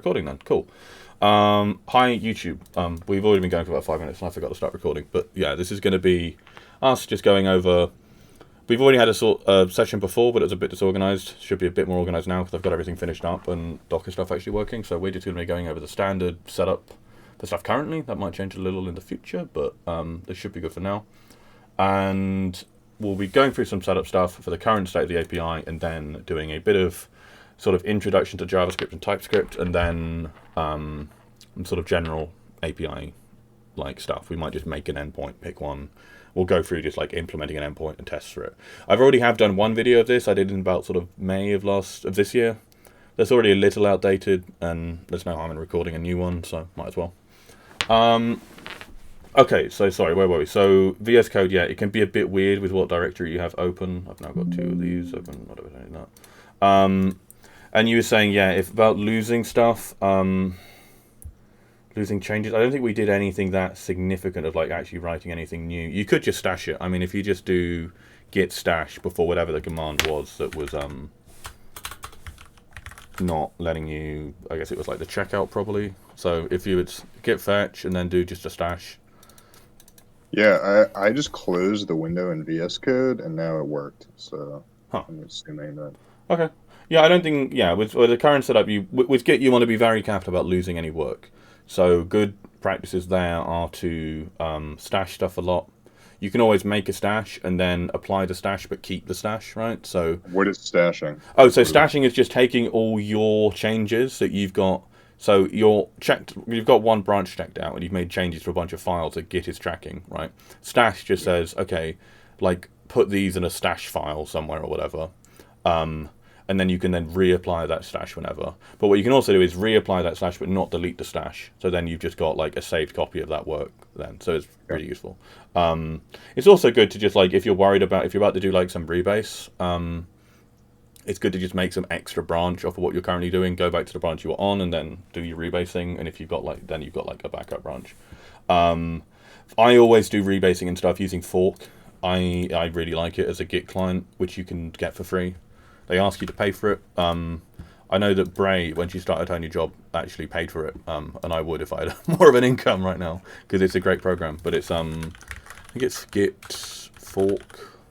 recording then. Cool. Hi YouTube. We've already been going for about 5 minutes and I forgot to start recording. But yeah, this is going to be us just going over... We've already had a session before, but it was a bit disorganized. Should be a bit more organized now because I've got everything finished up and Docker stuff actually working. So we're just going to be going over the standard setup for stuff currently. That might change a little in the future, but this should be good for now. And we'll be going through some setup stuff for the current state of the API and then doing a bit of sort of introduction to JavaScript and TypeScript and then sort of general API like stuff. We might just make an endpoint, pick one. We'll go through just like implementing an endpoint and test through it. I've already done one video of this. I did in about sort of May of this year. That's already a little outdated and there's no harm in recording a new one, so might as well. Okay, so sorry, where were we? So VS Code, yeah, it can be a bit weird with what directory you have open. I've now got 2 of these open, whatever that. And you were saying, yeah, if about losing stuff, losing changes. I don't think we did anything that significant of like actually writing anything new. You could just stash it. I mean, if you just do git stash before whatever the command was that was not letting you, I guess it was like the checkout probably. So if you would git fetch and then do just a stash. Yeah, I just closed the window in VS Code and now it worked. So I'm assuming that. Okay. Yeah, I don't think, yeah, with the current setup, with Git, you want to be very careful about losing any work. So good practices there are to stash stuff a lot. You can always make a stash and then apply the stash, but keep the stash, right? So what is stashing? Oh, so stashing is just taking all your changes that you've got. So you've got one branch checked out and you've made changes to a bunch of files that Git is tracking, right? Stash just says, okay, like put these in a stash file somewhere or whatever. And then you can then reapply that stash whenever. But what you can also do is reapply that stash but not delete the stash. So then you've just got like a saved copy of that work then. So it's really useful. It's also good to just like, if you're about to do like some rebase, it's good to just make some extra branch off of what you're currently doing, go back to the branch you were on and then do your rebasing. And if you've got like, then you've got like a backup branch. I always do rebasing and stuff using fork. I really like it as a Git client, which you can get for free. They ask you to pay for it. I know that Bray, when she started her new job, actually paid for it, and I would if I had more of an income right now, because it's a great program. But it's I think it's Git fork,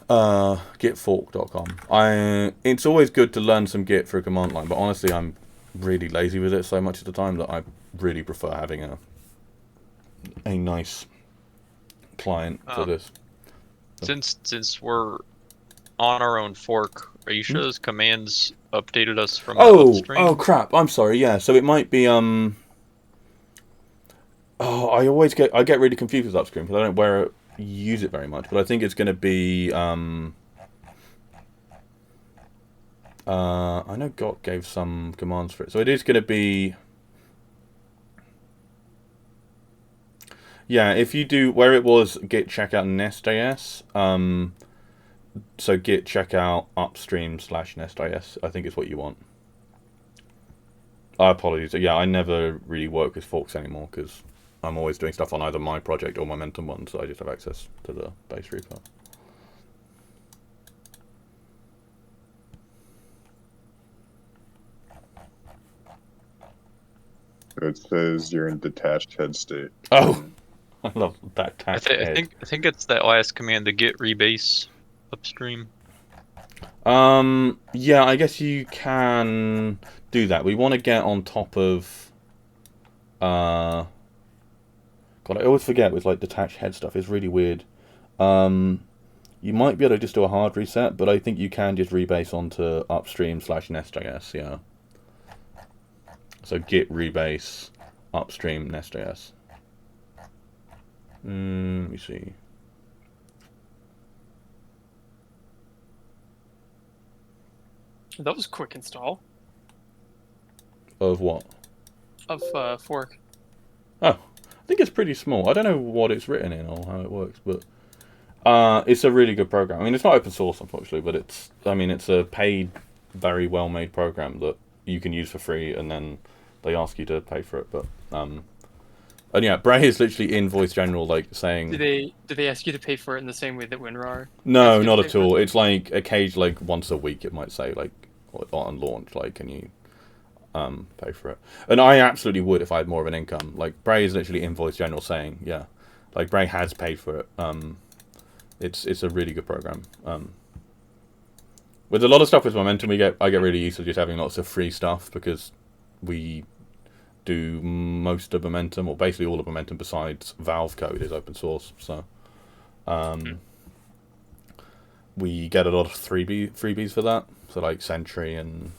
gitfork.com. It's always good to learn some Git for a command line, but honestly, I'm really lazy with it so much of the time that I really prefer having a nice client for this. So. Since we're on our own fork, are you sure those commands updated us from upstream? Oh crap, I'm sorry, yeah. So it might be I get really confused with upstream because I don't use it very much, but I think it's going to be I know Got gave some commands for it. So it is going to be, yeah, if you do where it was git checkout NestJS, so git checkout upstream /NestJS, I think is what you want. Apologies. Yeah, I never really work with forks anymore because I'm always doing stuff on either my project or Momentum one, so I just have access to the base repo. It says you're in detached head state. Oh, I love that tag. I think it's that last command, the git rebase upstream. Yeah, I guess you can do that. We want to get on top of God, I always forget with like detached head stuff. It's really weird. You might be able to just do a hard reset, but I think you can just rebase onto upstream /NestJS, yeah. So git rebase upstream NestJS. Let me see. That was quick install. Of what? Of fork. Oh, I think it's pretty small. I don't know what it's written in or how it works, but it's a really good program. I mean, it's not open source, unfortunately, but it's a paid, very well-made program that you can use for free, and then they ask you to pay for it. But and yeah, Bray is literally in Voice General, like saying. Do they ask you to pay for it in the same way that WinRAR? No, not at all. It's like occasionally, like once a week, it might say like on launch, like, can you? pay for it. And I absolutely would if I had more of an income. Like Bray is literally invoice general saying, yeah, like Bray has paid for it. It's a really good program. With a lot of stuff with Momentum, I get really used to just having lots of free stuff because we do most of Momentum, or basically all of Momentum besides Valve code is open source. So we get a lot of freebies for that. So like Sentry and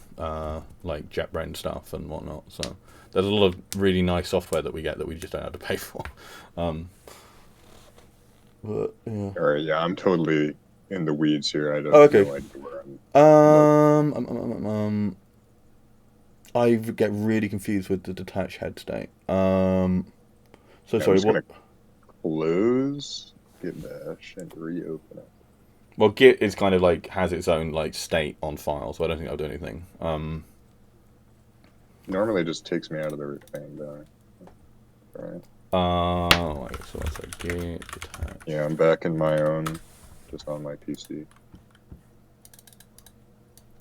like JetBrains stuff and whatnot. So there's a lot of really nice software that we get that we just don't have to pay for. But yeah. All right, yeah, I'm totally in the weeds here. I don't Oh, okay. know where I'm. I get really confused with the detached head state. I'm Sorry, just what? gonna close Git bash and reopen it. Well, Git is kind of like has its own like state on file, so I don't think I'll do anything. Normally, it just takes me out of the thing, though. All right. So let's say Git detached. Yeah, I'm back in my own, just on my PC.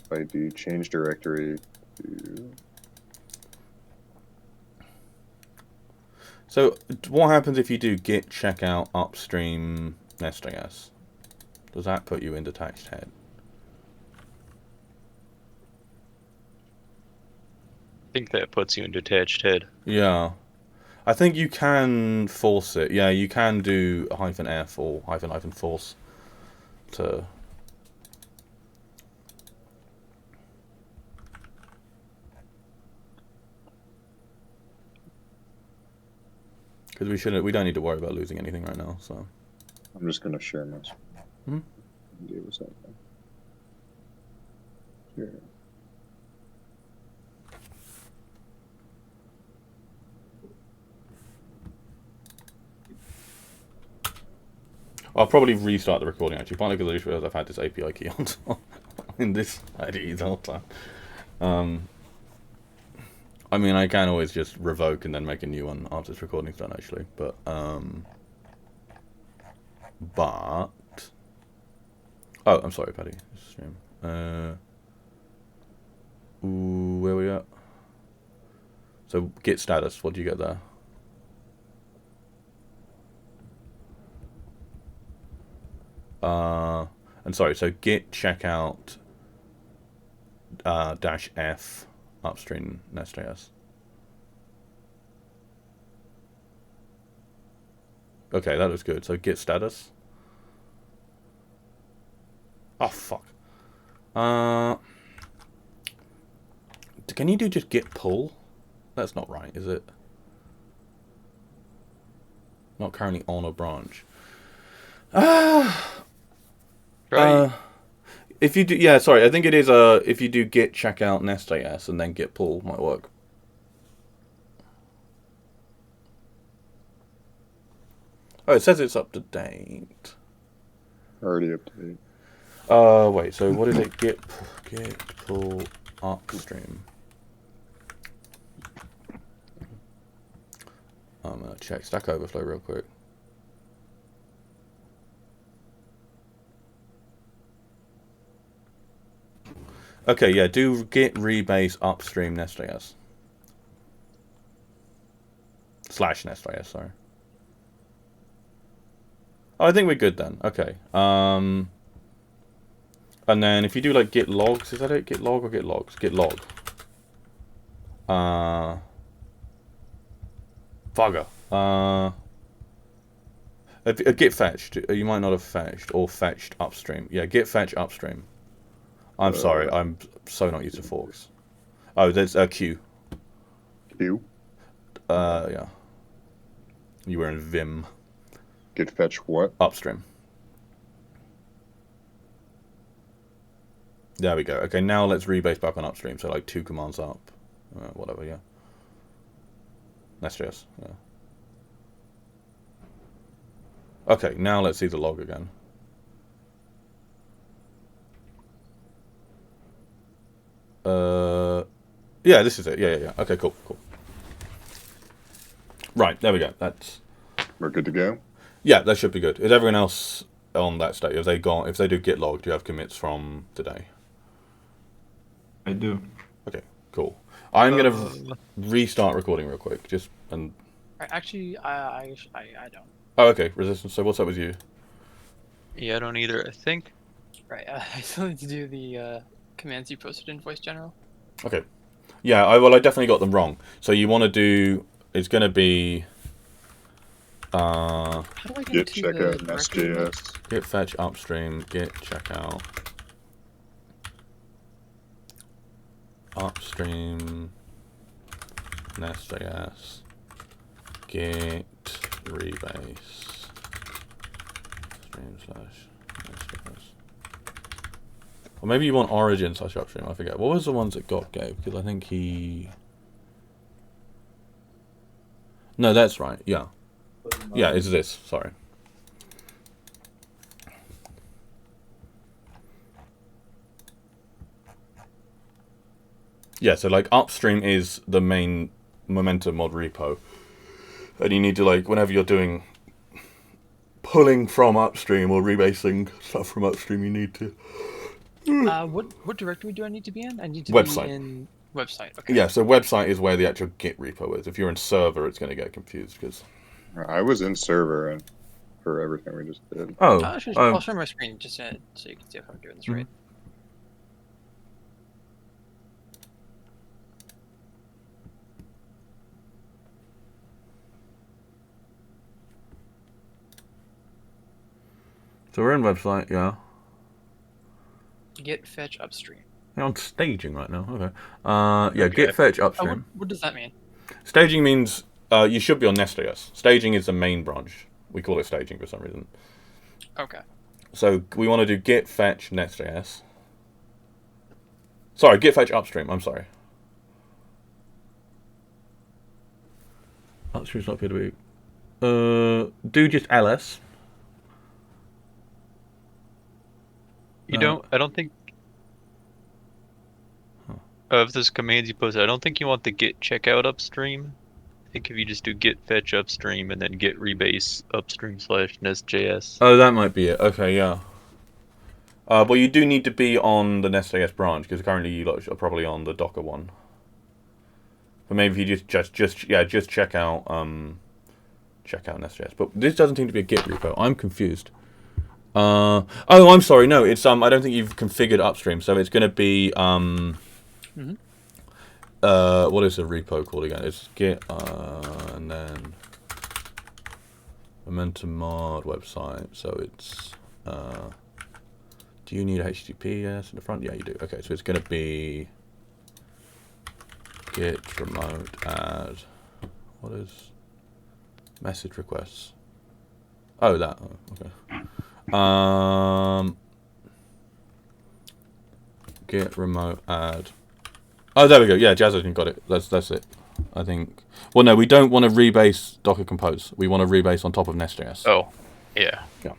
If I do change directory to... So what happens if you do git checkout upstream NestJS? Does that put you in detached head? I think that puts you in detached head. Yeah. I think you can force it. Yeah, you can do -f or -force to... Because we don't need to worry about losing anything right now, so... I'm just going to share my screen. Give us that thing. Here. I'll probably restart the recording, actually, partly because I just realised I've had this API key on in this IDE the whole time. I mean, I can always just revoke and then make a new one after this recording's done, actually, but... Oh, I'm sorry, Paddy. Stream. Where we at? So, git status, what do you get there? And sorry, so git checkout -f upstream NestJS. Okay, that was good. So git status. Oh fuck. Can you do just git pull? That's not right, is it? Not currently on a branch. If you do, yeah, sorry, I think it is if you do git checkout NestJS and then git pull might work. Oh, it says it's up to date. Already up to date. Wait, so what is it? Git pull upstream. I'm gonna check Stack Overflow real quick. Okay, yeah, do git rebase upstream NestJS. / NestJS, sorry. Oh, I think we're good then. Okay. And then if you do like git logs, is that it? Git log or git logs? Git log. Bugger. Git fetched. You might not have fetched or fetched upstream. Yeah, git fetch upstream. I'm sorry, I'm so not used to forks. Oh, there's a Q. Q? Yeah. You were in Vim. Git fetch what? Upstream. There we go. Okay, now let's rebase back on upstream. So like 2 commands up. Whatever, yeah. NestJS, yeah. Okay, now let's see the log again. Yeah, this is it. Yeah. Okay, cool. Right, there we go. We're good to go? Yeah, that should be good. Is everyone else on that state? If they do git log, do you have commits from today? I do. Okay, cool. I'm gonna restart recording real quick. Actually, I don't. Oh, okay. Resistance. So what's up with you? Yeah, I don't either. I think. Right. I still need to do the commands you posted in Voice General. Okay. Yeah. I definitely got them wrong. So you want to do? It's gonna be. How do I get Git to checkout the directory? NestJS. Git fetch upstream. Git checkout. Upstream. NestJS. Git rebase. Stream slash NestJS. Or maybe you want origin slash upstream. I forget. What was the ones that God gave? Because I think he. No, that's right. Yeah. Yeah, it's this. Sorry. Yeah, so like upstream is the main Momentum mod repo. And you need to like, whenever you're doing pulling from upstream or rebasing stuff from upstream, you need to... What directory do I need to be in? I need to Website. be in website. Okay. Yeah, so website is where the actual Git repo is. If you're in server, it's going to get confused because... I was in server and for everything we just did. I'll share my screen just so you can see if I'm doing this right. So we're in website, yeah. Git fetch upstream. You're on staging right now, okay. Yeah, Okay. Git fetch upstream. What does that mean? Staging means you should be on NestJS. Staging is the main branch. We call it staging for some reason. Okay. So we want to do git fetch NestJS. Sorry, git fetch upstream. I'm sorry. Upstream's not going to be. Do just ls. You don't. I don't think. Of this commands you posted, I don't think you want the git checkout upstream. I think if you just do git fetch upstream and then git rebase upstream slash NestJS. Oh, that might be it. Okay, yeah. But you do need to be on the NestJS branch because currently you lot are probably on the Docker one. But maybe if you just check out NestJS. But this doesn't seem to be a Git repo. I'm confused. Oh, I'm sorry. No, it's I don't think you've configured upstream, so it's going to be what is the repo called again? It's git and then Momentum mod website. So it's do you need HTTPS in the front? Yeah, you do. Okay, so it's going to be git remote add. What is message requests? Oh, that. Okay. Git remote add. Oh, there we go. Yeah, Jazz, I think got it. That's it. I think. Well, no, we don't want to rebase Docker Compose. We want to rebase on top of NestJS. Oh, yeah. Yeah.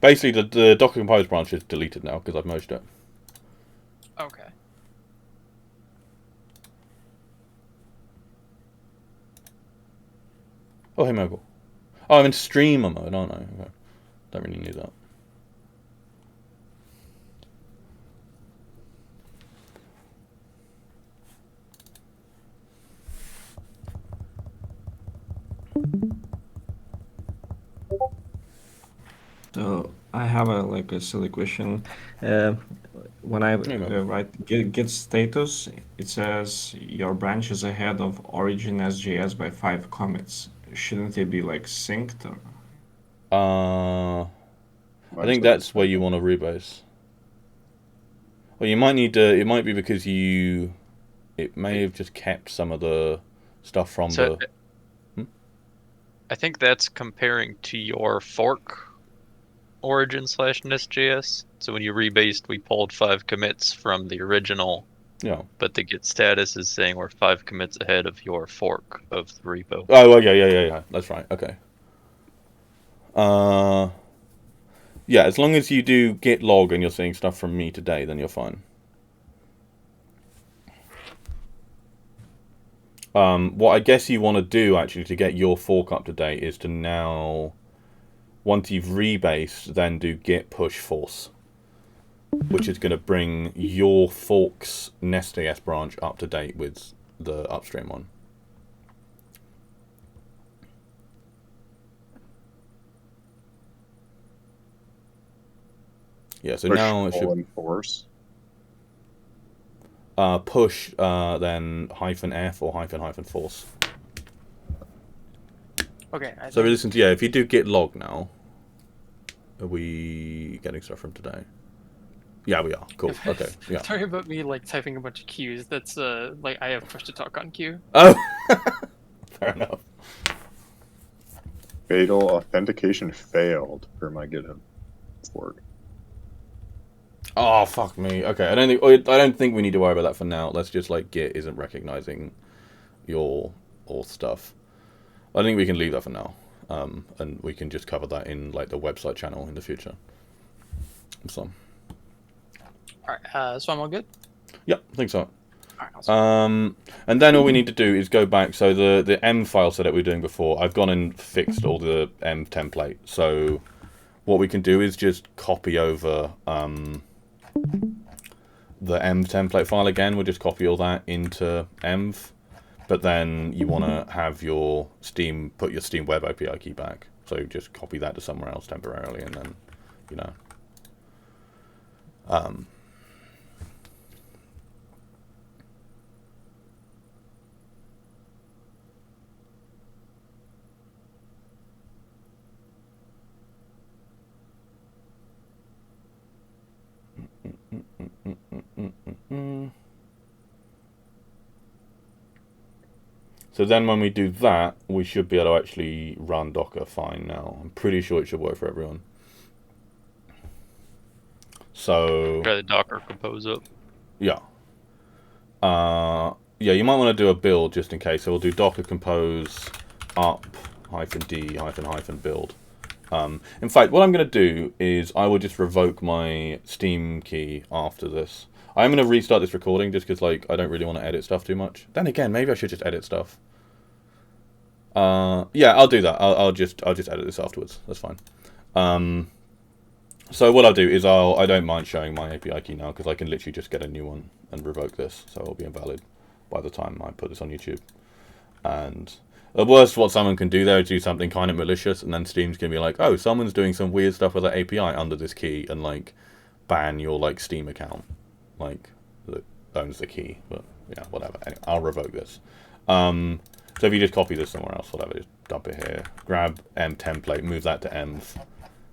Basically, the Docker Compose branch is deleted now because I've merged it. Okay. Oh, hey, Mogul. Oh, I'm in streamer mode, aren't I? Okay. Don't really need that. So I have a silly question. When I write git status, it says your branch is ahead of origin SJS by 5 commits. Shouldn't it be synced? Or? I think that's where you want to rebase. Well, you might need to. It might be because it may have just kept some of the stuff from the. I think that's comparing to your fork origin slash NestJS. So when you rebased, we pulled 5 commits from the original. Yeah. But the git status is saying we're 5 commits ahead of your fork of the repo. Oh, okay, yeah. That's right. Okay. Yeah, as long as you do git log and you're seeing stuff from me today, then you're fine. What I guess you want to do actually to get your fork up to date is to now, once you've rebased, then do git push force. which is going to bring your fork's NestJS branch up to date with the upstream one. Yeah, so Push now it should enforce. push then -f or -force. Okay. So listen to, yeah, if you do git log now, are we getting stuff from today? Yeah, we are. Cool. Okay. Yeah. Sorry about me like typing a bunch of queues. That's like I have push to talk on queue. Oh, fair enough. Fatal authentication failed for my GitHub fork. Oh, fuck me. Okay, I don't think we need to worry about that for now. Let's just like Git isn't recognizing your auth stuff. I think we can leave that for now, and we can just cover that in like the website channel in the future. So. All right. So I'm all good. Yeah, I think so. All right. Awesome. And then all we need to do is go back. So the M file set that we were doing before, I've gone and fixed all the M template. So what we can do is just copy over the M template file again. We'll just copy all that into env. But then you want to have your Steam, put your Steam Web API key back. So just copy that to somewhere else temporarily, and then, you know. So then when we do that, we should be able to actually run Docker fine now. I'm pretty sure it should work for everyone. So Try the Docker compose up. yeah. Yeah, you might want to do a build just in case. So we'll do docker compose up -d -build. In fact, what I'm going to do is I will just revoke my Steam key after this. I'm going to restart this recording just because like I don't really want to edit stuff too much. Then again, maybe I should just edit stuff. Yeah, I'll do that. I'll just edit this afterwards. That's fine. So what I'll do is I don't mind showing my API key now because I can literally just get a new one and revoke this, so it'll be invalid by the time I put this on YouTube. And at worst, what someone can do there is do something kind of malicious, and then Steam's gonna be like, oh, someone's doing some weird stuff with that API under this key, and like ban your like Steam account, like that owns the key. But yeah, whatever. Anyway, I'll revoke this. So if you just copy this somewhere else, whatever, just dump it here. Grab M template, move that to env,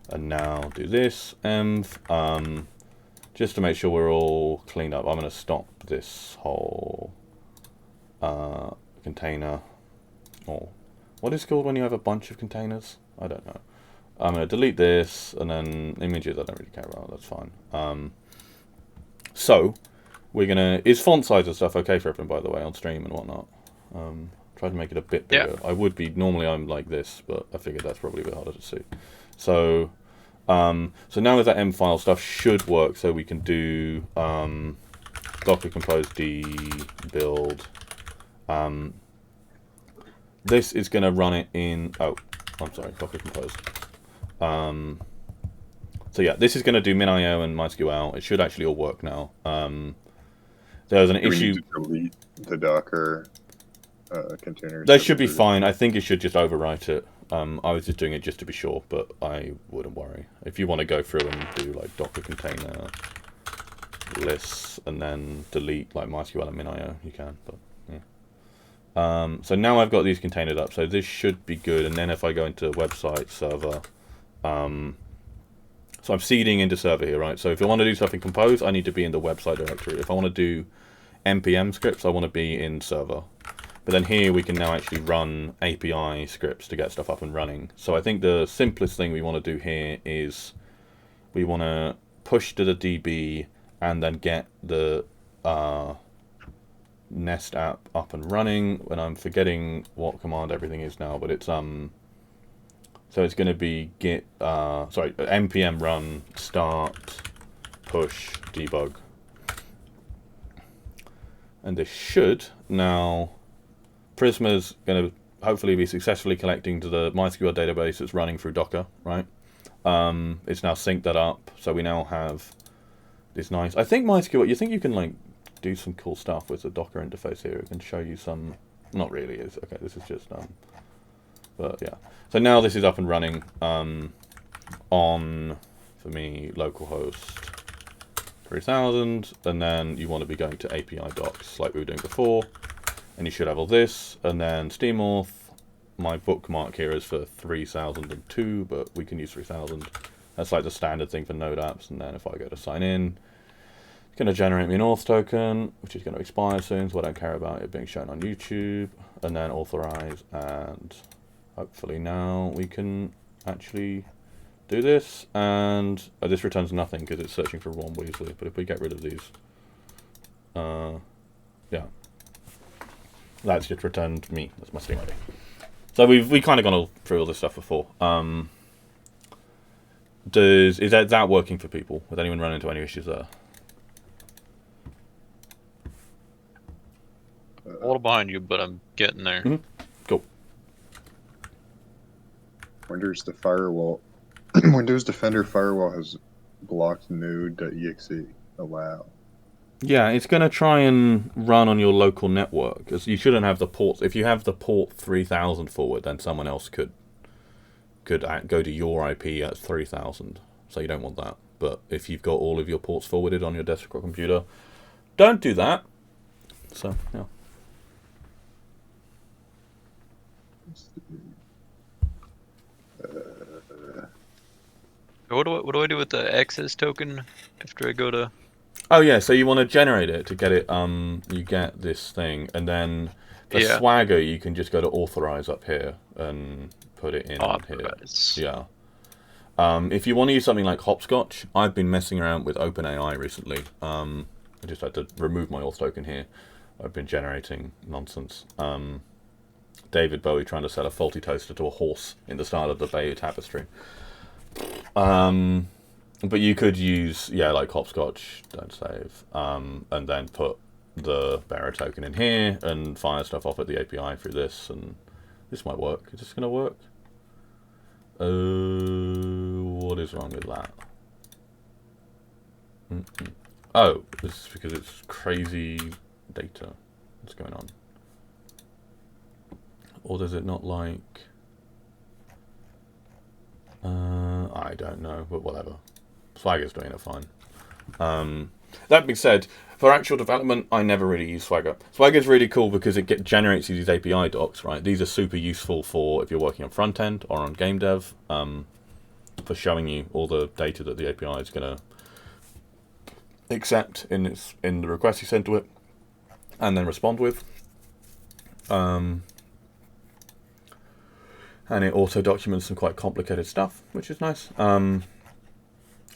and now do this env. Just to make sure we're all cleaned up, I'm going to stop this whole container. Or what is it called when you have a bunch of containers? I don't know. I'm going to delete this, and then images I don't really care about. That's fine. So we're going to. Is font size and stuff okay for everyone, by the way, on stream and whatnot? Try to make it a bit bigger. Yeah. I would be normally I'm like this, but I figured that's probably a bit harder to see. So so now with that M file stuff should work. So we can do docker compose d build. This is going to run it in. Oh, I'm sorry, docker compose. So yeah, this is going to do min.io and MySQL. It should actually all work now. There's an issue. We need to delete the Docker containers. That should be fine. I think it should just overwrite it. I was just doing it just to be sure, but I wouldn't worry. If you want to go through and do like docker container lists and then delete like MySQL and min.io, you can. But yeah. So now I've got these containers up, so this should be good. And then if I go into website server, so I'm seeding into server here, right? So if I want to do stuff in compose, I need to be in the website directory. If I want to do npm scripts, I want to be in server. But then here we can now actually run API scripts to get stuff up and running. So I think the simplest thing we want to do here is we want to push to the DB and then get the Nest app up and running. And I'm forgetting what command everything is now, but it's so it's going to be git npm run start push debug, and this should now. Prisma's going to hopefully be successfully collecting to the MySQL database that's running through Docker, right? It's now synced that up, so we now have is nice. I think MySQL. You think you can like do some cool stuff with the Docker interface here. It can show you some. Not really. Is okay. This is just But yeah. So now this is up and running on for me localhost 3000, and then you want to be going to API docs like we were doing before, and you should have all this, and then steamauth. My bookmark here is for 3002, but we can use 3000. That's like the standard thing for Node apps. And then if I go to sign in, it's going to generate me an auth token, which is going to expire soon, so I don't care about it being shown on YouTube. And then authorize, and hopefully now we can actually do this. And this returns nothing because it's searching for Ron Weasley. But if we get rid of these, yeah, that's just returned me. That's my Steam ID. So we kind of gone through all this stuff before. Is that working for people? Has anyone run into any issues there? A little behind you, but I'm getting there. Mm-hmm. Cool. Windows Defender firewall has blocked node.exe. Allow. Yeah, it's going to try and run on your local network, because you shouldn't have the ports. If you have the port 3000 forward, then someone else could go to your IP at 3000. So you don't want that. But if you've got all of your ports forwarded on your desktop computer, don't do that. So yeah. What do I do with the access token after I go to? Oh yeah, so you want to generate it to get it. You get this thing, and then the Swagger you can just go to authorize up here and put it in here. Yeah. If you want to use something like Hopscotch, I've been messing around with OpenAI recently. I just had to remove my auth token here. I've been generating nonsense. David Bowie trying to sell a faulty toaster to a horse in the style of the Bayeux Tapestry. But you could use, like Hopscotch, don't save, and then put the bearer token in here and fire stuff off at the API through this, and this might work. Is this going to work? What is wrong with that? Oh, this is because it's crazy data. What's going on? Or does it not like... I don't know, but whatever. Swagger's doing it fine. That being said, for actual development, I never really use Swagger. Swagger's really cool because it generates these API docs, right? These are super useful for if you're working on front end or on game dev, for showing you all the data that the API is going to accept in the request you send to it, and then respond with. And it also documents some quite complicated stuff, which is nice.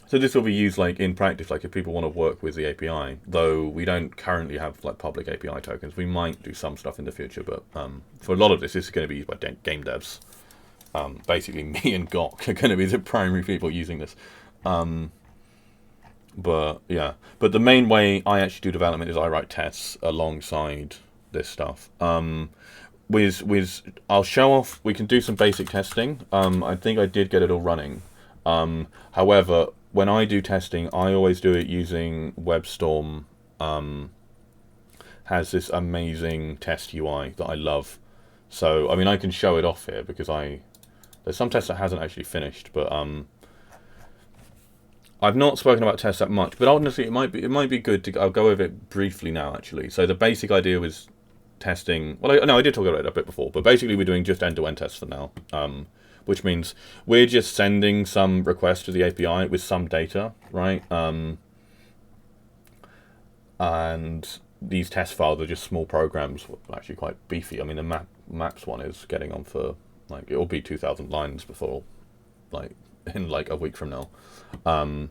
So this will be used like in practice, like if people want to work with the API, though we don't currently have like public API tokens. We might do some stuff in the future, but for a lot of this is going to be used by game devs. Basically, me and Gok are going to be the primary people using this. But yeah, but the main way I actually do development is I write tests alongside this stuff. I'll show off. We can do some basic testing. I think I did get it all running. However, when I do testing, I always do it using WebStorm. Has this amazing test UI that I love. So I mean, I can show it off here because there's some tests that hasn't actually finished, but I've not spoken about tests that much. But honestly, it might be good to. I'll go over it briefly now. Actually, so the basic idea was testing. Well, I did talk about it a bit before, but basically we're doing just end-to-end tests for now. Which means we're just sending some requests to the API with some data, right? And these test files are just small programs, actually quite beefy. I mean, the maps one is getting on for, like, it'll be 2,000 lines before, like, in, like, a week from now. But,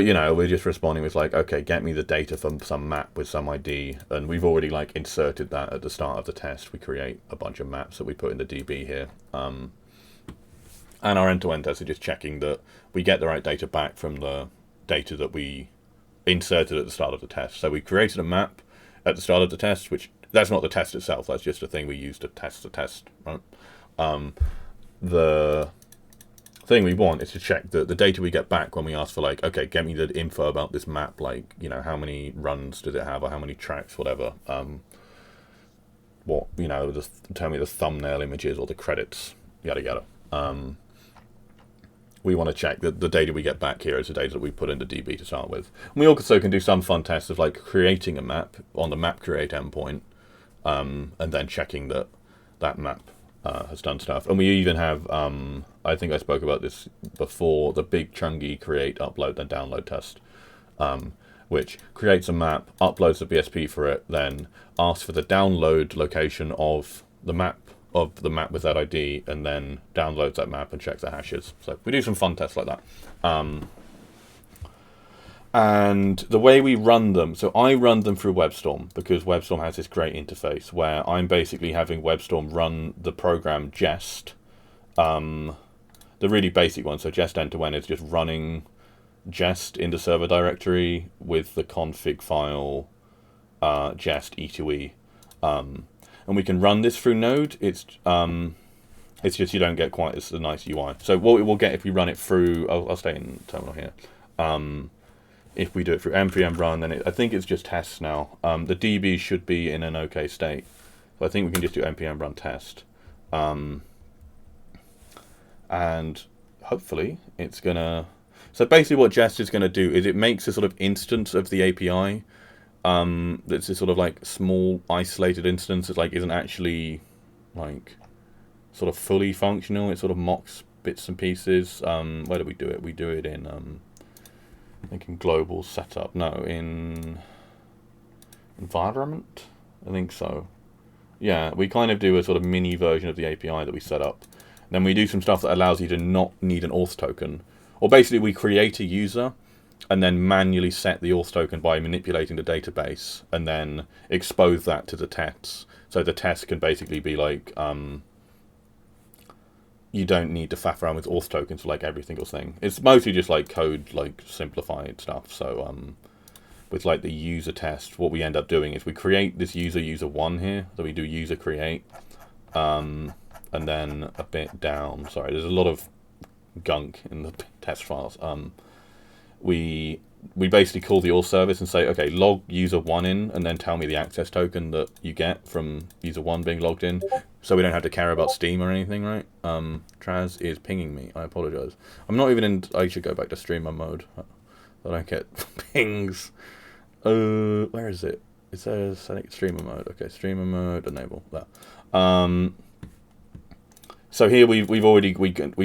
we're just responding with, like, okay, get me the data from some map with some ID. And we've already, like, inserted that at the start of the test. We create a bunch of maps that we put in the DB here. And our end-to-end tests are just checking that we get the right data back from the data that we inserted at the start of the test. So we created a map at the start of the test, which that's not the test itself. That's just a thing we use to test the test, right? thing we want is to check that the data we get back when we ask for, like, okay, get me the info about this map, like, you know, how many runs does it have, or how many tracks, whatever. What, you know, just tell me the thumbnail images or the credits, yada yada. We want to check that the data we get back here is the data that we put into DB to start with. And we also can do some fun tests of, like, creating a map on the map create endpoint, and then checking that that map has done stuff. And we even have, I think I spoke about this before, the big chunky create, upload, then download test, which creates a map, uploads the BSP for it, then asks for the download location of the map with that ID, and then downloads that map and checks the hashes. So we do some fun tests like that. And the way we run them, so I run them through WebStorm, because WebStorm has this great interface where I'm basically having WebStorm run the program Jest, the really basic one. So Jest end-to-end is just running Jest in the server directory with the config file Jest E2E. And we can run this through Node. It's just you don't get quite as a nice UI. So what we will get if we run it through, I'll stay in terminal here. If we do it through npm run, then I think it's just tests now. The DB should be in an okay state. So I think we can just do npm run test. And hopefully it's gonna... So basically what Jest is gonna do is it makes a sort of instance of the API. That's a sort of like small isolated instance that, like, isn't actually like sort of fully functional. It sort of mocks bits and pieces. Where do we do it? We do it in I think in global setup. No, in environment. I think so. Yeah, we kind of do a sort of mini version of the API that we set up. Then we do some stuff that allows you to not need an auth token. Or basically we create a user and then manually set the auth token by manipulating the database, and then expose that to the tests. So the test can basically be like, you don't need to faff around with auth tokens for, like, every single thing. It's mostly just like code, like simplified stuff. So with, like, the user test, what we end up doing is we create this user one here. So we do user create, and then a bit down. Sorry, there's a lot of gunk in the test files. We basically call the auth service and say, okay, log user one in, and then tell me the access token that you get from user one being logged in, so we don't have to care about Steam or anything, right? Traz is pinging me. I apologize. I'm not even in. I should go back to streamer mode. I don't get pings. Where is it? It says I think streamer mode. Okay, streamer mode, enable that. So here we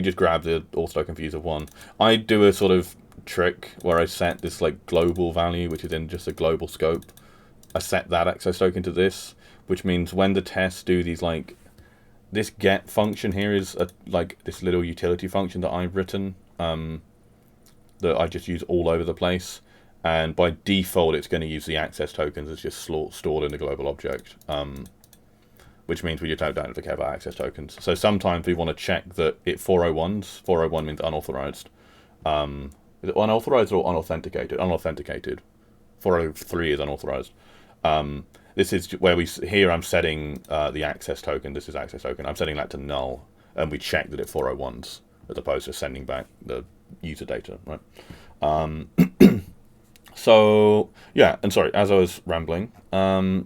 just grab the auth token for user one. I do a sort of trick where I set this, like, global value, which is in just a global scope. I set that access token to this, which means when the tests do these, like, this get function here is like this little utility function that I've written, that I just use all over the place, and by default it's going to use the access tokens as just stored in the global object, which means we just don't have to care about access tokens. So sometimes we want to check that it 401s. 401 means unauthorized. Is it unauthorized or unauthenticated? Unauthenticated. 403 is unauthorized. This is where here I'm setting the access token. This is access token. I'm setting that to null, and we check that it 401s as opposed to sending back the user data, right? So yeah, and sorry, as I was rambling,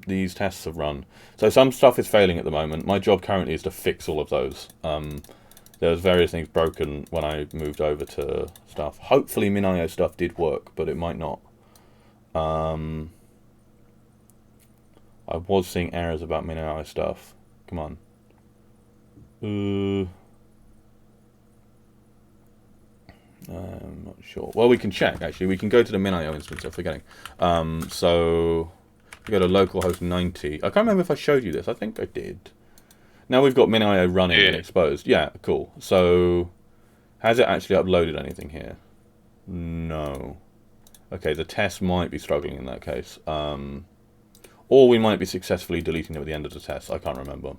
these tests have run. So some stuff is failing at the moment. My job currently is to fix all of those. There's various things broken when I moved over to stuff. Hopefully MinIO stuff did work, but it might not. I was seeing errors about MinIO stuff. Come on. I'm not sure. Well, we can check, actually. We can go to the MinIO instance, I'm forgetting. So we go to localhost 90. I can't remember if I showed you this. I think I did. Now we've got MinIO running and exposed. Yeah, cool. So has it actually uploaded anything here? No. Okay, the test might be struggling in that case. Or we might be successfully deleting it at the end of the test. I can't remember.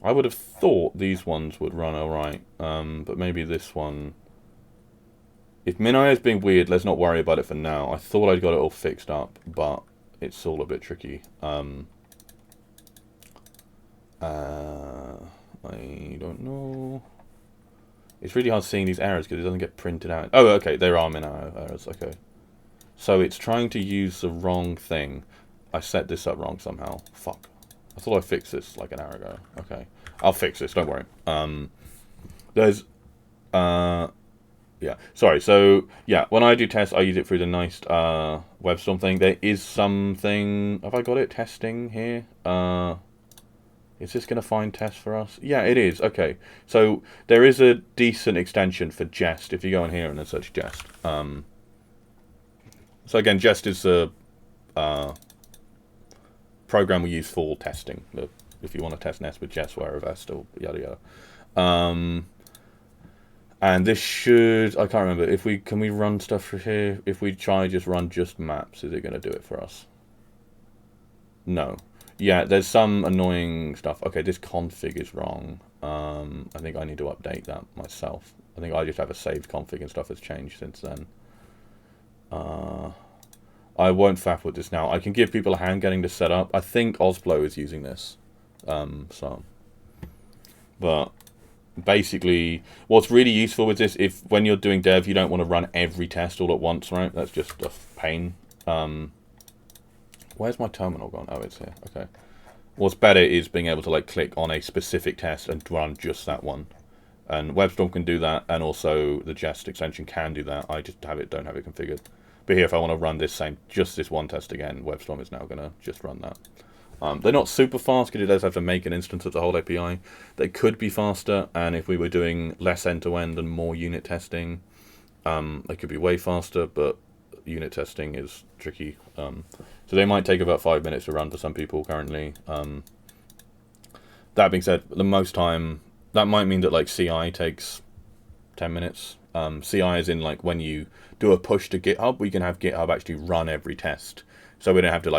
I would have thought these ones would run alright. But maybe this one... If MinIO is being weird, let's not worry about it for now. I thought I'd got it all fixed up, but it's all a bit tricky. I don't know. It's really hard seeing these errors because it doesn't get printed out. Oh, okay, there are min errors. Okay, so it's trying to use the wrong thing. I set this up wrong somehow. Fuck. I thought I fixed this like an hour ago. Okay, I'll fix this. Don't worry. There's yeah. Sorry. So yeah, when I do tests, I use it through the nice WebStorm thing. There is something. Have I got it? Testing here. Is this going to find tests for us? Yeah, it is. Okay. So there is a decent extension for Jest. If you go in here and then search Jest. So again, Jest is a program we use for testing. If you want to test Nest with Jest, revoked, or yada yada. And this should, I can't remember, can we run stuff for here? If we try just run just maps, is it going to do it for us? No. Yeah, there's some annoying stuff. Okay, this config is wrong. I think I need to update that myself. I think I just have a saved config and stuff has changed since then. I won't faff with this now. I can give people a hand getting this set up. I think Ozplo is using this. But basically, what's really useful with this, if when you're doing dev, you don't want to run every test all at once, right? That's just a pain. Where's my terminal gone? Oh, it's here. Okay. What's better is being able to like click on a specific test and run just that one. And WebStorm can do that, and also the Jest extension can do that. I just don't have it configured. But here, if I want to run just this one test again, WebStorm is now going to just run that. They're not super fast because it does have to make an instance of the whole API. They could be faster, and if we were doing less end-to-end and more unit testing, they could be way faster, but unit testing is tricky. So they might take about 5 minutes to run for some people currently. That being said, the most time, that might mean that like CI takes 10 minutes. CI is in like when you do a push to GitHub, we can have GitHub actually run every test. So we don't have to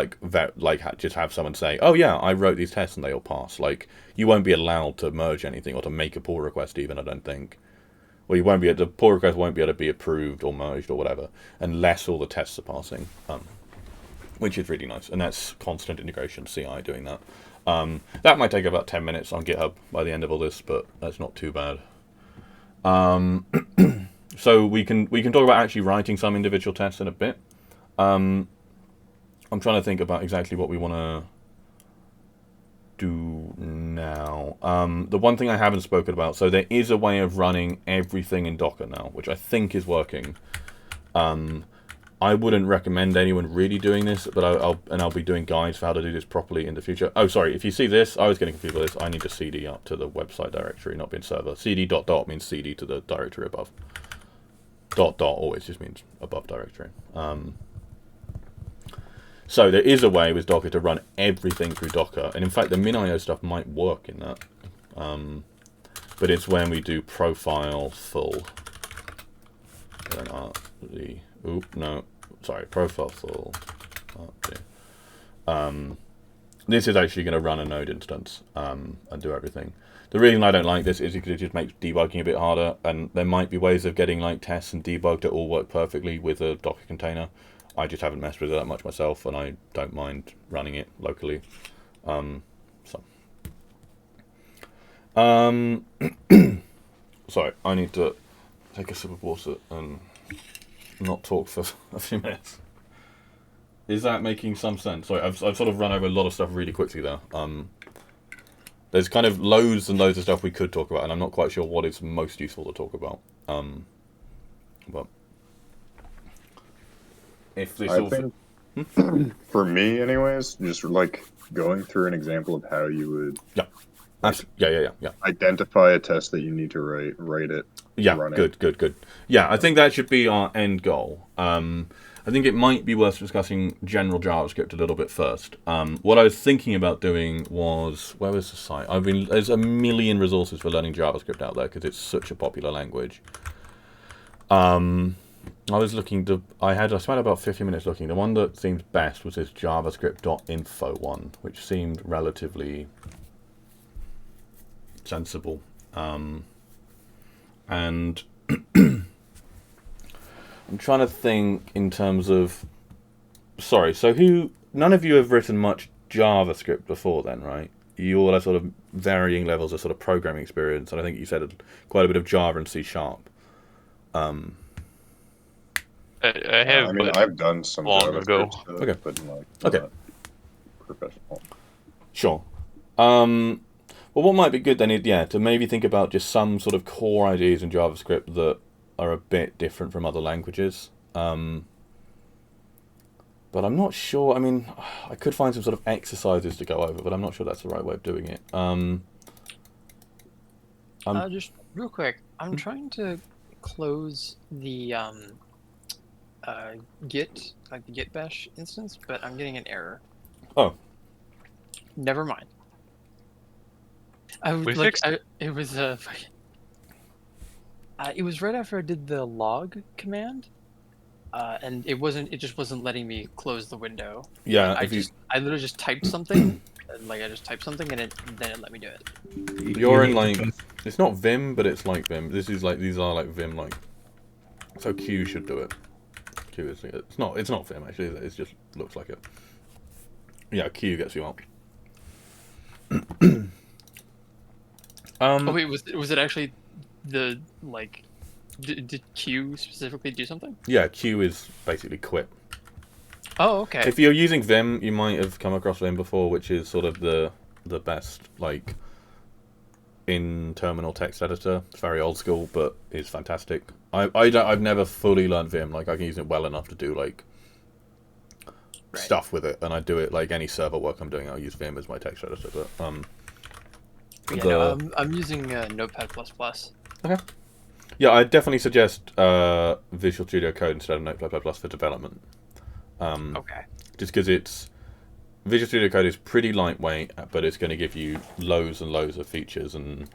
just have someone say, oh yeah, I wrote these tests and they all pass. Like you won't be allowed to merge anything or to make a pull request even, I don't think. Well, the pull request won't be able to be approved or merged or whatever unless all the tests are passing, which is really nice. And that's constant integration, CI doing that. That might take about 10 minutes on GitHub by the end of all this, but that's not too bad. So we can talk about actually writing some individual tests in a bit. I'm trying to think about exactly what we want to do now. The one thing I haven't spoken about, so there is a way of running everything in Docker now, which I think is working. I wouldn't recommend anyone really doing this, but I'll be doing guides for how to do this properly in the future. Oh, sorry, if you see this, I was getting confused with this. I need to CD up to the website directory, not being server. CD ... means CD to the directory above. ... always just means above directory. So there is a way with Docker to run everything through Docker, and in fact the min.io stuff might work in that. But it's when we do profile full. Profile full. This is actually going to run a node instance and do everything. The reason I don't like this is because it just makes debugging a bit harder, and there might be ways of getting like tests and debug to all work perfectly with a Docker container. I just haven't messed with it that much myself, and I don't mind running it locally. Sorry, I need to take a sip of water and not talk for a few minutes. Is that making some sense? Sorry, I've sort of run over a lot of stuff really quickly there. There's kind of loads and loads of stuff we could talk about, and I'm not quite sure what is most useful to talk about. But if this think for me, anyways, just like going through an example of how you would identify a test that you need to write it. Yeah, good. Yeah, I think that should be our end goal. I think it might be worth discussing general JavaScript a little bit first. What I was thinking about doing was, where was the site? There's a million resources for learning JavaScript out there because it's such a popular language. I was looking to, I spent about 50 minutes looking. The one that seemed best was this javascript.info one, which seemed relatively sensible. And I'm trying to think in terms of, sorry, so none of you have written much JavaScript before then, right? You all are sort of varying levels of sort of programming experience, and I think you said quite a bit of Java and C#. I have. I mean, but I've done some long ago. JavaScript stuff, Okay. but like Okay. not professional. Sure. Well, what might be good then is, to maybe think about just some sort of core ideas in JavaScript that are a bit different from other languages. But I'm not sure. I mean, I could find some sort of exercises to go over, but I'm not sure that's the right way of doing it. Just real quick, I'm trying to close the Git, like the Git bash instance, but I'm getting an error. Oh. Never mind. We fixed it. It was it was right after I did the log command, and it just wasn't letting me close the window. Yeah, I literally just typed something, and then it let me do it. You're in like, it's not Vim, but it's like Vim. These are like Vim like. So Q should do it. Q is, it's not Vim actually. It just looks like it. Yeah, Q gets you out. Oh wait, was it actually the like? Did Q specifically do something? Yeah, Q is basically quit. Oh, okay. If you're using Vim, you might have come across Vim before, which is sort of the best like in terminal text editor. It's very old school, but it's fantastic. I've never fully learned Vim. Like I can use it well enough to do like stuff with it, and I do it like any server work I'm doing. I'll use Vim as my text editor, but I'm using Notepad++. Okay. Yeah, I definitely suggest Visual Studio Code instead of Notepad++ for development. Okay. Just because Visual Studio Code is pretty lightweight, but it's going to give you loads and loads of features, and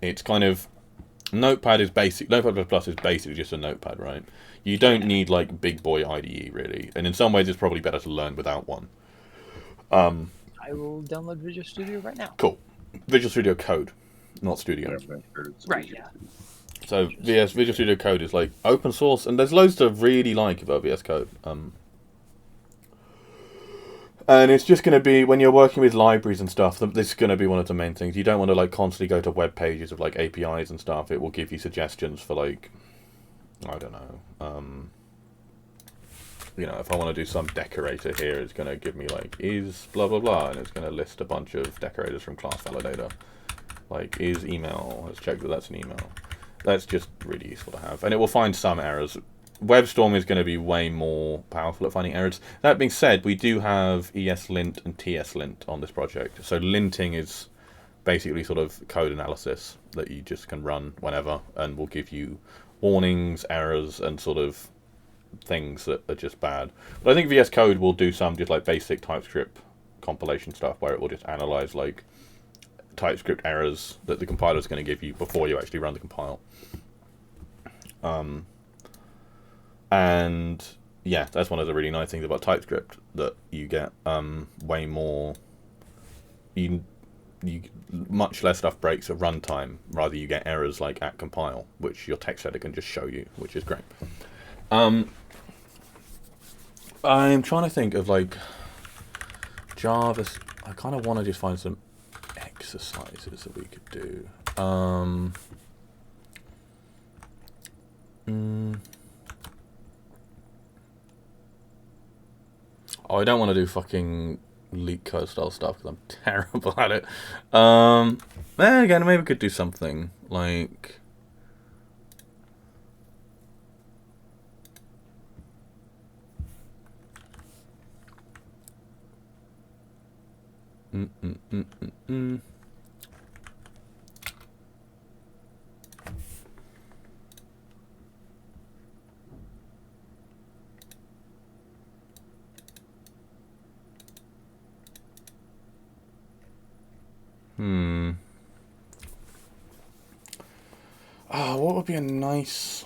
it's kind of Notepad is basic. Notepad++ is basically just a notepad, right? You don't need like big boy IDE really, and in some ways it's probably better to learn without one. I will download Visual Studio right now. Cool. Visual Studio Code, not Studio. Right, yeah. So Visual Studio Code is like open source, and there's loads to really like about VS Code. And it's just going to be, when you're working with libraries and stuff, this is going to be one of the main things. You don't want to like constantly go to web pages of like APIs and stuff. It will give you suggestions for like, I don't know. If I want to do some decorator here, it's going to give me like, is blah, blah, blah. And it's going to list a bunch of decorators from class validator. Like, is email. Let's check that that's an email. That's just really useful to have. And it will find some errors. WebStorm is going to be way more powerful at finding errors. That being said, we do have ESLint and TSLint on this project. So linting is basically sort of code analysis that you just can run whenever and will give you warnings, errors, and sort of things that are just bad. But I think VS Code will do some just like basic TypeScript compilation stuff where it will just analyze like TypeScript errors that the compiler is going to give you before you actually run the compile. And yeah, that's one of the really nice things about TypeScript, that you get way more, you much less stuff breaks at runtime. Rather, you get errors like at compile, which your text editor can just show you, which is great. I'm trying to think of like Java. I kind of want to just find some exercises that we could do. Oh, I don't want to do fucking leak code style stuff because I'm terrible at it. Then again, maybe we could do something like. Oh, what would be a nice...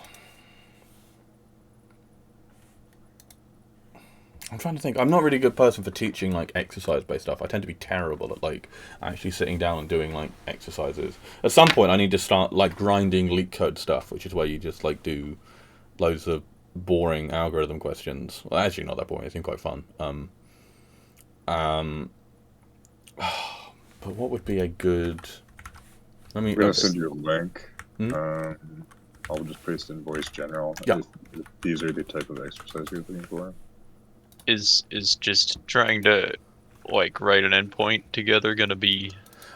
I'm trying to think. I'm not really a good person for teaching like exercise-based stuff. I tend to be terrible at like actually sitting down and doing like exercises. At some point, I need to start like grinding leak code stuff, which is where you just like do loads of boring algorithm questions. Well, actually, not that boring. It seems quite fun. But what would be a good? I mean, I'm gonna send you a link. Hmm? I'll just paste in voice general. Yeah. If these are the type of exercise you're looking for. Is just trying to like write an endpoint together gonna be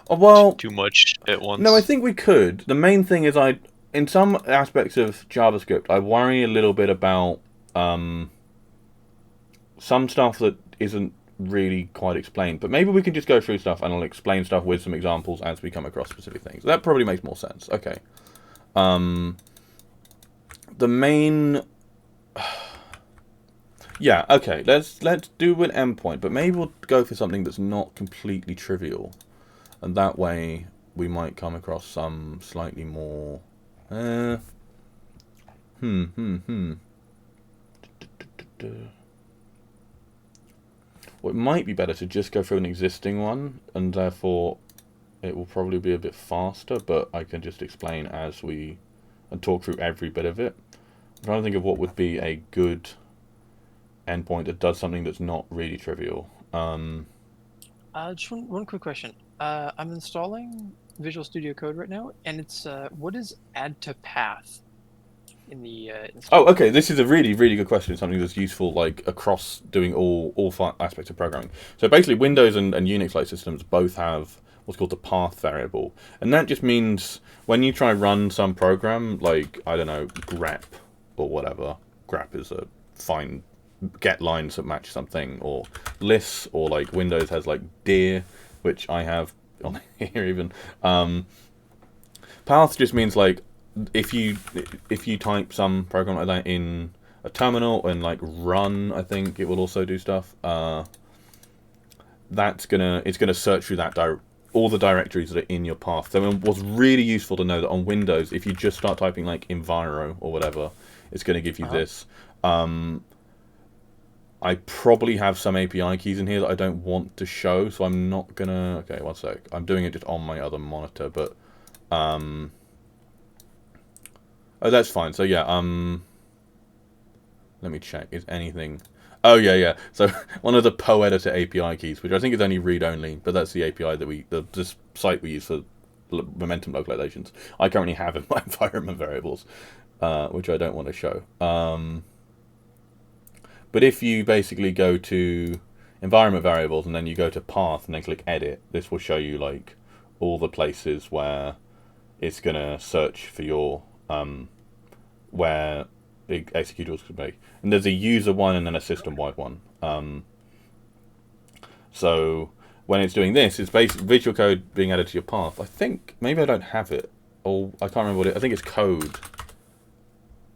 Oh, well, too much at once? no, I think we could. The main thing is, in some aspects of JavaScript, I worry a little bit about some stuff that isn't really quite explained. But maybe we can just go through stuff and I'll explain stuff with some examples as we come across specific things. That probably makes more sense. Okay. The main. Yeah, okay. Let's do an endpoint, but maybe we'll go for something that's not completely trivial, and that way we might come across some slightly more. Well, it might be better to just go through an existing one, and therefore it will probably be a bit faster. But I can just explain as we and talk through every bit of it. I'm trying to think of what would be a good endpoint that does something that's not really trivial. Just one quick question. I'm installing Visual Studio Code right now, and it's what is add to path in the Oh, okay. This is a really, really good question. Something that's useful, like across doing all aspects of programming. So basically, Windows and Unix-like systems both have what's called the path variable, and that just means when you try run some program, like I don't know, grep or whatever. Grep is a find get lines that match something, or lists, or like Windows has like dir, which I have on here even. Path just means like if you type some program like that in a terminal and like run, I think it will also do stuff. It's gonna search through that all the directories that are in your path. So it was really useful to know that on Windows, if you just start typing like enviro or whatever, it's going to give you this. I probably have some API keys in here that I don't want to show, so I'm not gonna. Okay, one sec. I'm doing it just on my other monitor, but oh, that's fine. So yeah, let me check. Is anything? Oh yeah. So one of the PoEditor API keys, which I think is only read only, but that's the API that this site we use for momentum localizations. I currently have in my environment variables, which I don't want to show. But if you basically go to environment variables and then you go to path and then click edit, this will show you like all the places where it's gonna search for your where the executables could be. And there's a user one and then a system wide one. So when it's doing this, it's basically visual code being added to your path. I think maybe I don't have it, or I can't remember what it. I think it's code.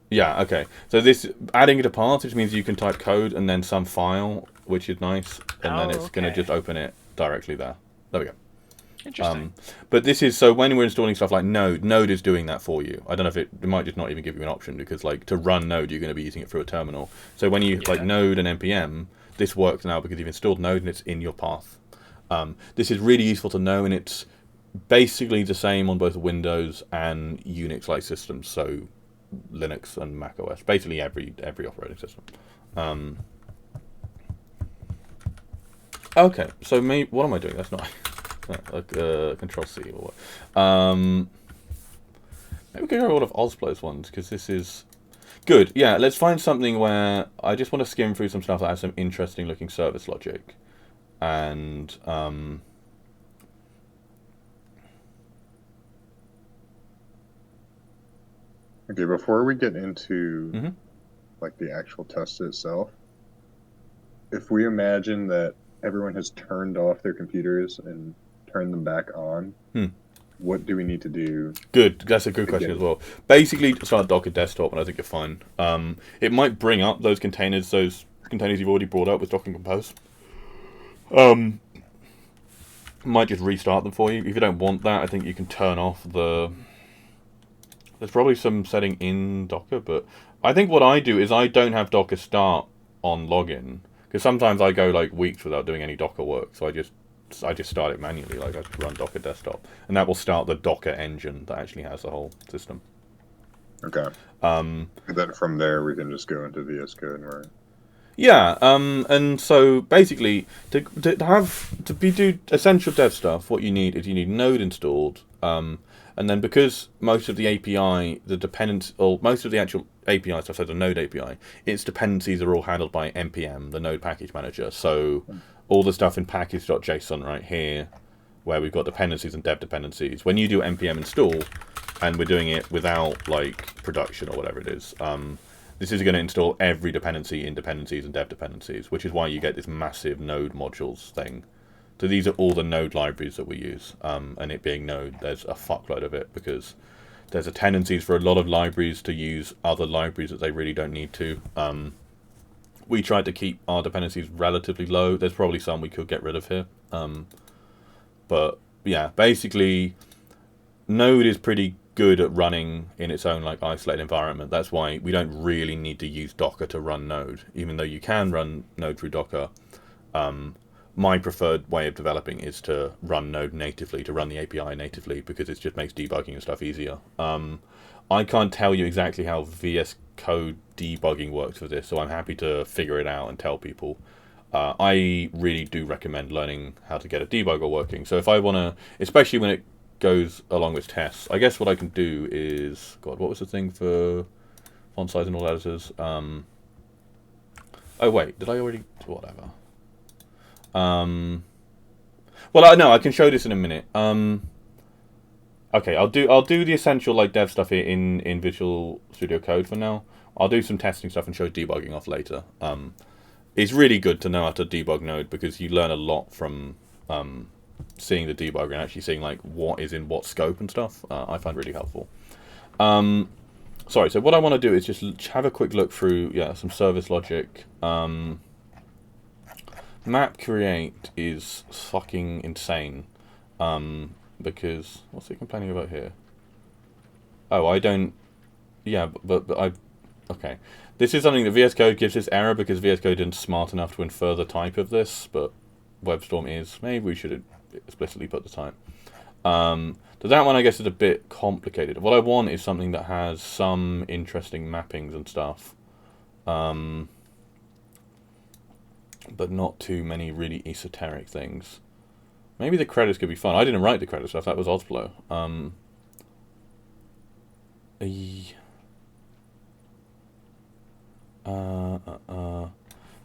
Yeah, okay. So this adding it to path, which means you can type code and then some file, which is nice, and then it's going to just open it directly there. There we go. Interesting. But this is, so when we're installing stuff like Node is doing that for you. I don't know if it might just not even give you an option, because like to run Node, you're going to be using it through a terminal. So when you like Node and npm, this works now because you've installed Node and it's in your path. This is really useful to know, and it's basically the same on both Windows and Unix-like systems. So Linux and Mac OS, basically every operating system. Okay, so what am I doing? That's not Control C or what? Maybe we can go all of Ozplo's ones, because this is good. Yeah, let's find something where I just want to skim through some stuff that has some interesting looking service logic, and Okay, before we get into like the actual test itself, if we imagine that everyone has turned off their computers and turned them back on, what do we need to do? Good, that's a good question as well. Basically, start Docker desktop, and I think you're fine. It might bring up those containers you've already brought up with Docker Compose. Might just restart them for you. If you don't want that, I think you can turn off the. There's probably some setting in Docker, but I think what I do is I don't have Docker start on login, because sometimes I go like weeks without doing any Docker work, so I just start it manually. Like I just run Docker desktop, and that will start the Docker engine that actually has the whole system. Okay. And then from there we can just go into VS Code, right? Yeah, and so basically to do essential dev stuff, what you need is you need Node installed, and then because most of the API, most of the actual API stuff, so the Node API, its dependencies are all handled by npm, the Node package manager. So all the stuff in package.json right here, where we've got dependencies and dev dependencies, when you do npm install, and we're doing it without like production or whatever it is, this is going to install every dependency in dependencies and dev dependencies, which is why you get this massive Node modules thing. So these are all the Node libraries that we use, and it being Node, there's a fuckload of it because there's a tendency for a lot of libraries to use other libraries that they really don't need to. We tried to keep our dependencies relatively low. There's probably some we could get rid of here. But yeah, basically, Node is pretty good at running in its own like isolated environment. That's why we don't really need to use Docker to run Node, even though you can run Node through Docker. My preferred way of developing is to run Node natively, to run the API natively, because it just makes debugging and stuff easier. I can't tell you exactly how VS Code debugging works for this, so I'm happy to figure it out and tell people. I really do recommend learning how to get a debugger working. So if I want to, especially when it goes along with tests, I guess what I can do is, God, what was the thing for font size and all editors? Oh wait, did I already? Whatever. Well, no, I can show this in a minute. Okay, I'll do the essential like dev stuff here in Visual Studio Code for now. I'll do some testing stuff and show debugging off later. It's really good to know how to debug Node because you learn a lot from seeing the debugger and actually seeing like what is in what scope and stuff. I find really helpful. Sorry, so what I want to do is just have a quick look through some service logic. Map create is fucking insane. Because what's it complaining about here? Oh, I don't. Yeah, but I. Okay, this is something that VS Code gives this error because VS Code isn't smart enough to infer the type of this, but WebStorm is. Maybe we should explicitly put the type. So that one I guess is a bit complicated. What I want is something that has some interesting mappings and stuff, but not too many really esoteric things. Maybe the credits could be fun. I didn't write the credit stuff. That was Ozflow.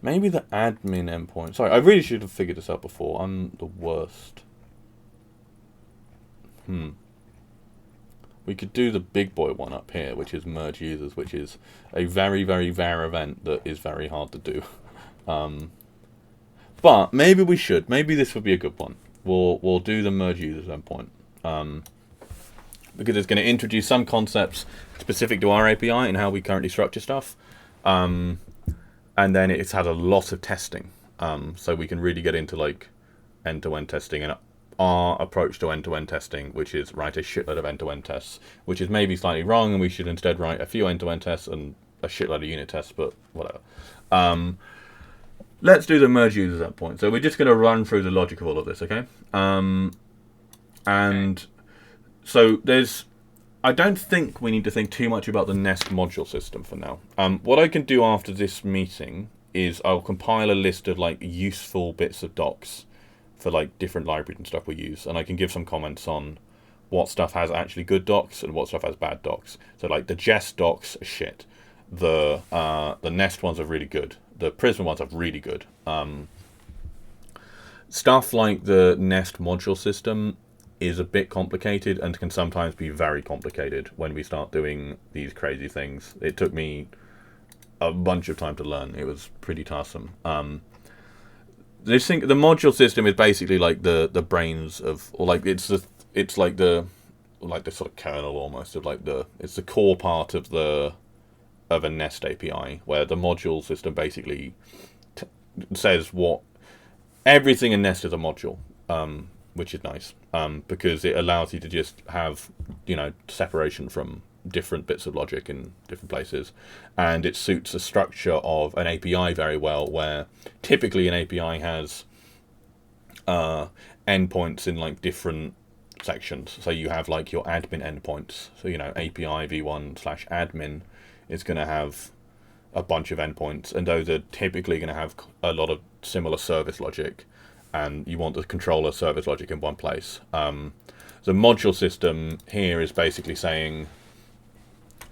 Maybe the admin endpoint. Sorry, I really should have figured this out before. I'm the worst. We could do the big boy one up here, which is mergeUsers, which is a very, very var event that is very hard to do. But maybe we should. Maybe this would be a good one. We'll do the mergeUsers endpoint because it's going to introduce some concepts specific to our API and how we currently structure stuff, and then it's had a lot of testing, so we can really get into like end-to-end testing and our approach to end-to-end testing, which is write a shitload of end-to-end tests, which is maybe slightly wrong, and we should instead write a few end-to-end tests and a shitload of unit tests, but whatever. Let's do the mergeUsers endpoint. So we're just going to run through the logic of all of this, okay? And so I don't think we need to think too much about the Nest module system for now. What I can do after this meeting is I'll compile a list of like useful bits of docs for like different libraries and stuff we use, and I can give some comments on what stuff has actually good docs and what stuff has bad docs. So like the Jest docs are shit. The Nest ones are really good. The Prisma ones are really good. Stuff like the Nest module system is a bit complicated and can sometimes be very complicated when we start doing these crazy things. It took me a bunch of time to learn. It was pretty tiresome. The module system is basically like the brains of, or like it's like the sort of kernel almost of like it's the core part of a Nest API, where the module system basically says what everything in Nest is a module, which is nice, because it allows you to just have separation from different bits of logic in different places, and it suits the structure of an API very well, where typically an API has endpoints in like different sections. So you have like your admin endpoints. So API v1/admin is going to have a bunch of endpoints, and those are typically going to have a lot of similar service logic, and you want to controller service logic in one place. The module system here is basically saying,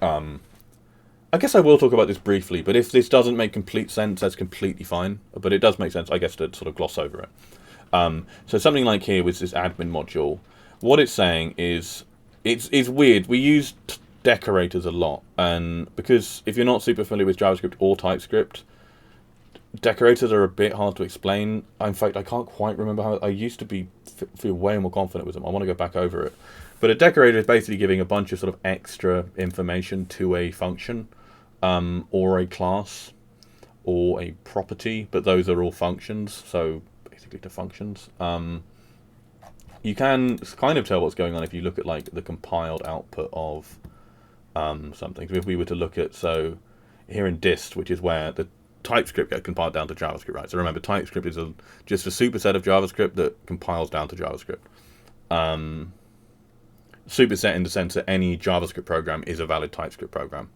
I guess I will talk about this briefly, but if this doesn't make complete sense, that's completely fine. But it does make sense, I guess, to sort of gloss over it. So something like here with this admin module, what it's saying is, it's weird. We use decorators a lot, and because if you're not super familiar with JavaScript or TypeScript, decorators are a bit hard to explain. In fact, I can't quite remember how I used to feel way more confident with them. I want to go back over it. But a decorator is basically giving a bunch of sort of extra information to a function, or a class, or a property. But those are all functions, so basically to functions. You can kind of tell what's going on if you look at like the compiled output of something. So if we were to look at, so here in dist, which is where the TypeScript gets compiled down to JavaScript, right? So remember, TypeScript is just a superset of JavaScript that compiles down to JavaScript. Superset in the sense that any JavaScript program is a valid TypeScript program.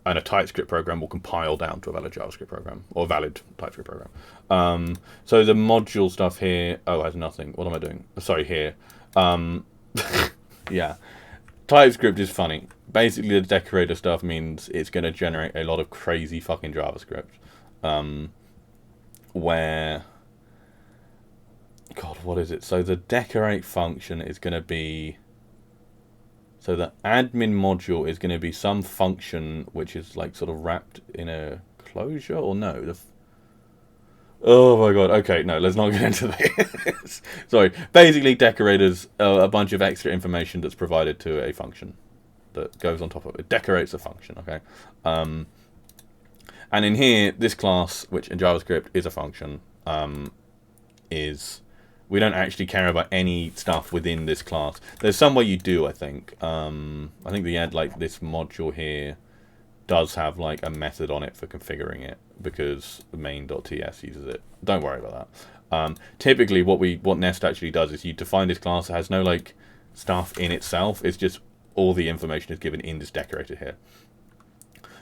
And a TypeScript program will compile down to a valid JavaScript program, or valid TypeScript program. So the module stuff here, has nothing. What am I doing? Sorry, here. Yeah. TypeScript is funny. Basically, the decorator stuff means it's going to generate a lot of crazy fucking JavaScript. Where... God, what is it? So the decorate function is going to be... So the admin module is going to be some function which is like sort of wrapped in a closure, or no? Oh my god, okay, no, let's not get into this. Sorry, basically decorators are a bunch of extra information that's provided to a function that goes on top of it. It decorates a function, okay? And in here, this class, which in JavaScript is a function, we don't actually care about any stuff within this class. There's some way you do, I think. I think the this module here does have like a method on it for configuring it, because the main.ts uses it. Don't worry about that. Typically, what Nest actually does is you define this class that has no like stuff in itself. It's just all the information is given in this decorator here.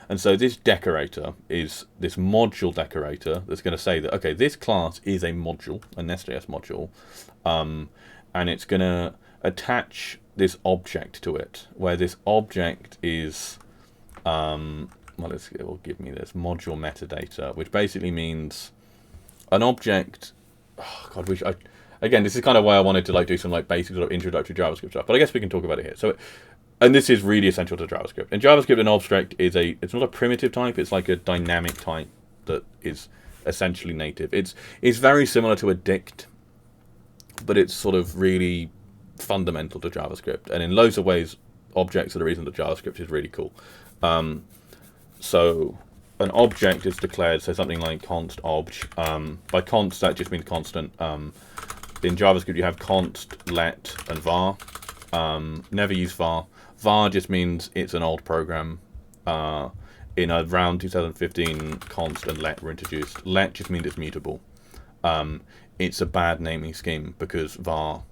And so this decorator is this module decorator that's going to say that, okay, this class is a module, a NestJS module, and it's going to attach this object to it, where this object is, it will give me this module metadata, which basically means an object. Oh God, again, this is kind of why I wanted to like do some like basic sort of introductory JavaScript stuff, but I guess we can talk about it here. So. And this is really essential to JavaScript. In JavaScript, an object is it's not a primitive type, it's like a dynamic type that is essentially native. It's very similar to a dict, but it's sort of really fundamental to JavaScript. And in loads of ways, objects are the reason that JavaScript is really cool. So an object is declared, so something like const obj. By const, that just means constant. In JavaScript, you have const, let, and var. Never use var. Var just means it's an old program. In around 2015, const and let were introduced. Let just means it's mutable. It's a bad naming scheme because var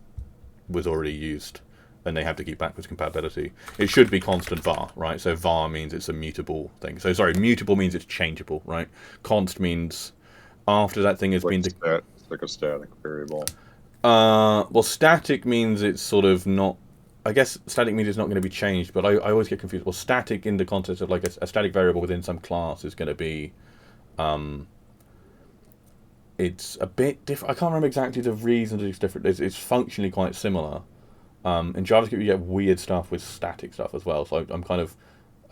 was already used, and they have to keep backwards compatibility. It should be constant var, right? So var means it's a mutable thing. So sorry, mutable means it's changeable, right? Const means after that thing has been... It's like a static variable. Well, static means it's sort of not... I guess static means it's not going to be changed, but I always get confused. Well, static in the context of like a static variable within some class is going to be... it's a bit different. I can't remember exactly the reason that it's different. It's functionally quite similar. In JavaScript, you get weird stuff with static stuff as well. So I'm kind of...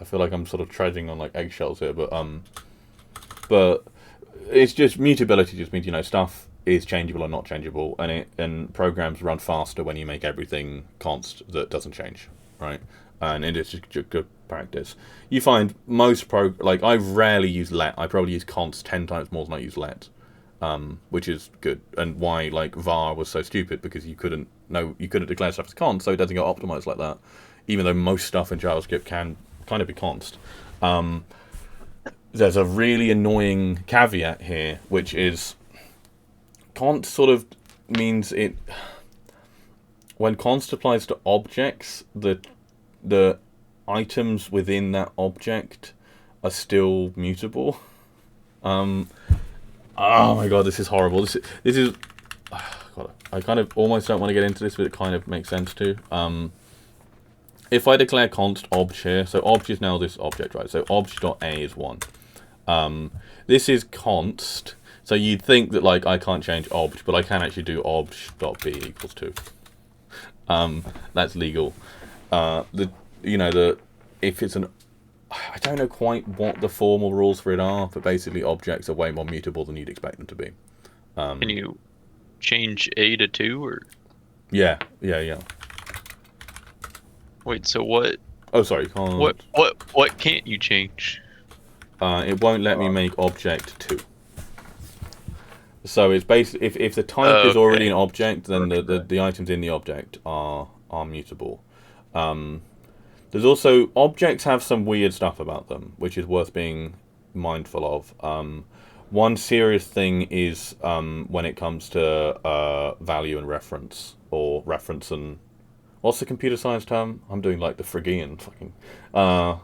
I feel like I'm sort of treading on like eggshells here, but it's just... Mutability just means, you know, stuff is changeable or not changeable, and programs run faster when you make everything const that doesn't change, right? And it's just good practice. You find most I rarely use let. I probably use const 10 times more than I use let, which is good. And why like var was so stupid, because you couldn't declare stuff as const, so it doesn't get optimized like that. Even though most stuff in JavaScript can kind of be const. There's a really annoying caveat here, which is const sort of means it when const applies to objects, the items within that object are still mutable. Oh my god, this is horrible. This is God, I kind of almost don't want to get into this, but it kind of makes sense to. If I declare const obj here, so obj is now this object, right? So obj.a is 1. This is const, so you'd think that like I can't change obj, but I can actually do obj.b equals 2. That's legal. If it's an, I don't know quite what the formal rules for it are, but basically objects are way more mutable than you'd expect them to be. Can you change a to 2 or? Yeah. Wait, so what? Oh, sorry. Can't. What can't you change? It won't let me make object 2. So it's basically if the type is already an object, then the items in the object are mutable. There's also objects have some weird stuff about them, which is worth being mindful of. One serious thing is when it comes to value and reference, or reference and what's the computer science term? I'm doing like the Phrygian fucking oh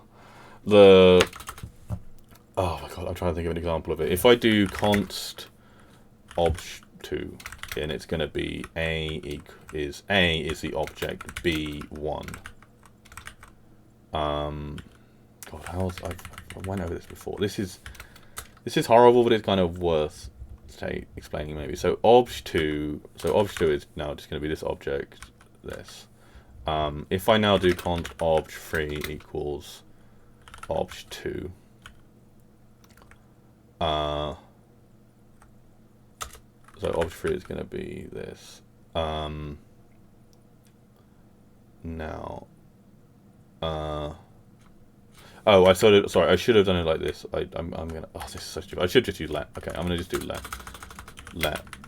my god, I'm trying to think of an example of it. If I do const obj2, and it's going to be a is the object, b1. God, I went over this before. This is horrible, but it's kind of worth explaining maybe. So obj2 is now just going to be this object, this. If I now do const obj3 equals obj2, so obj3 is going to be this. Now, oh, I sort of, sorry, I should have done it like this. I'm gonna, oh, this is so stupid. I should just use let. Okay, I'm gonna just do let.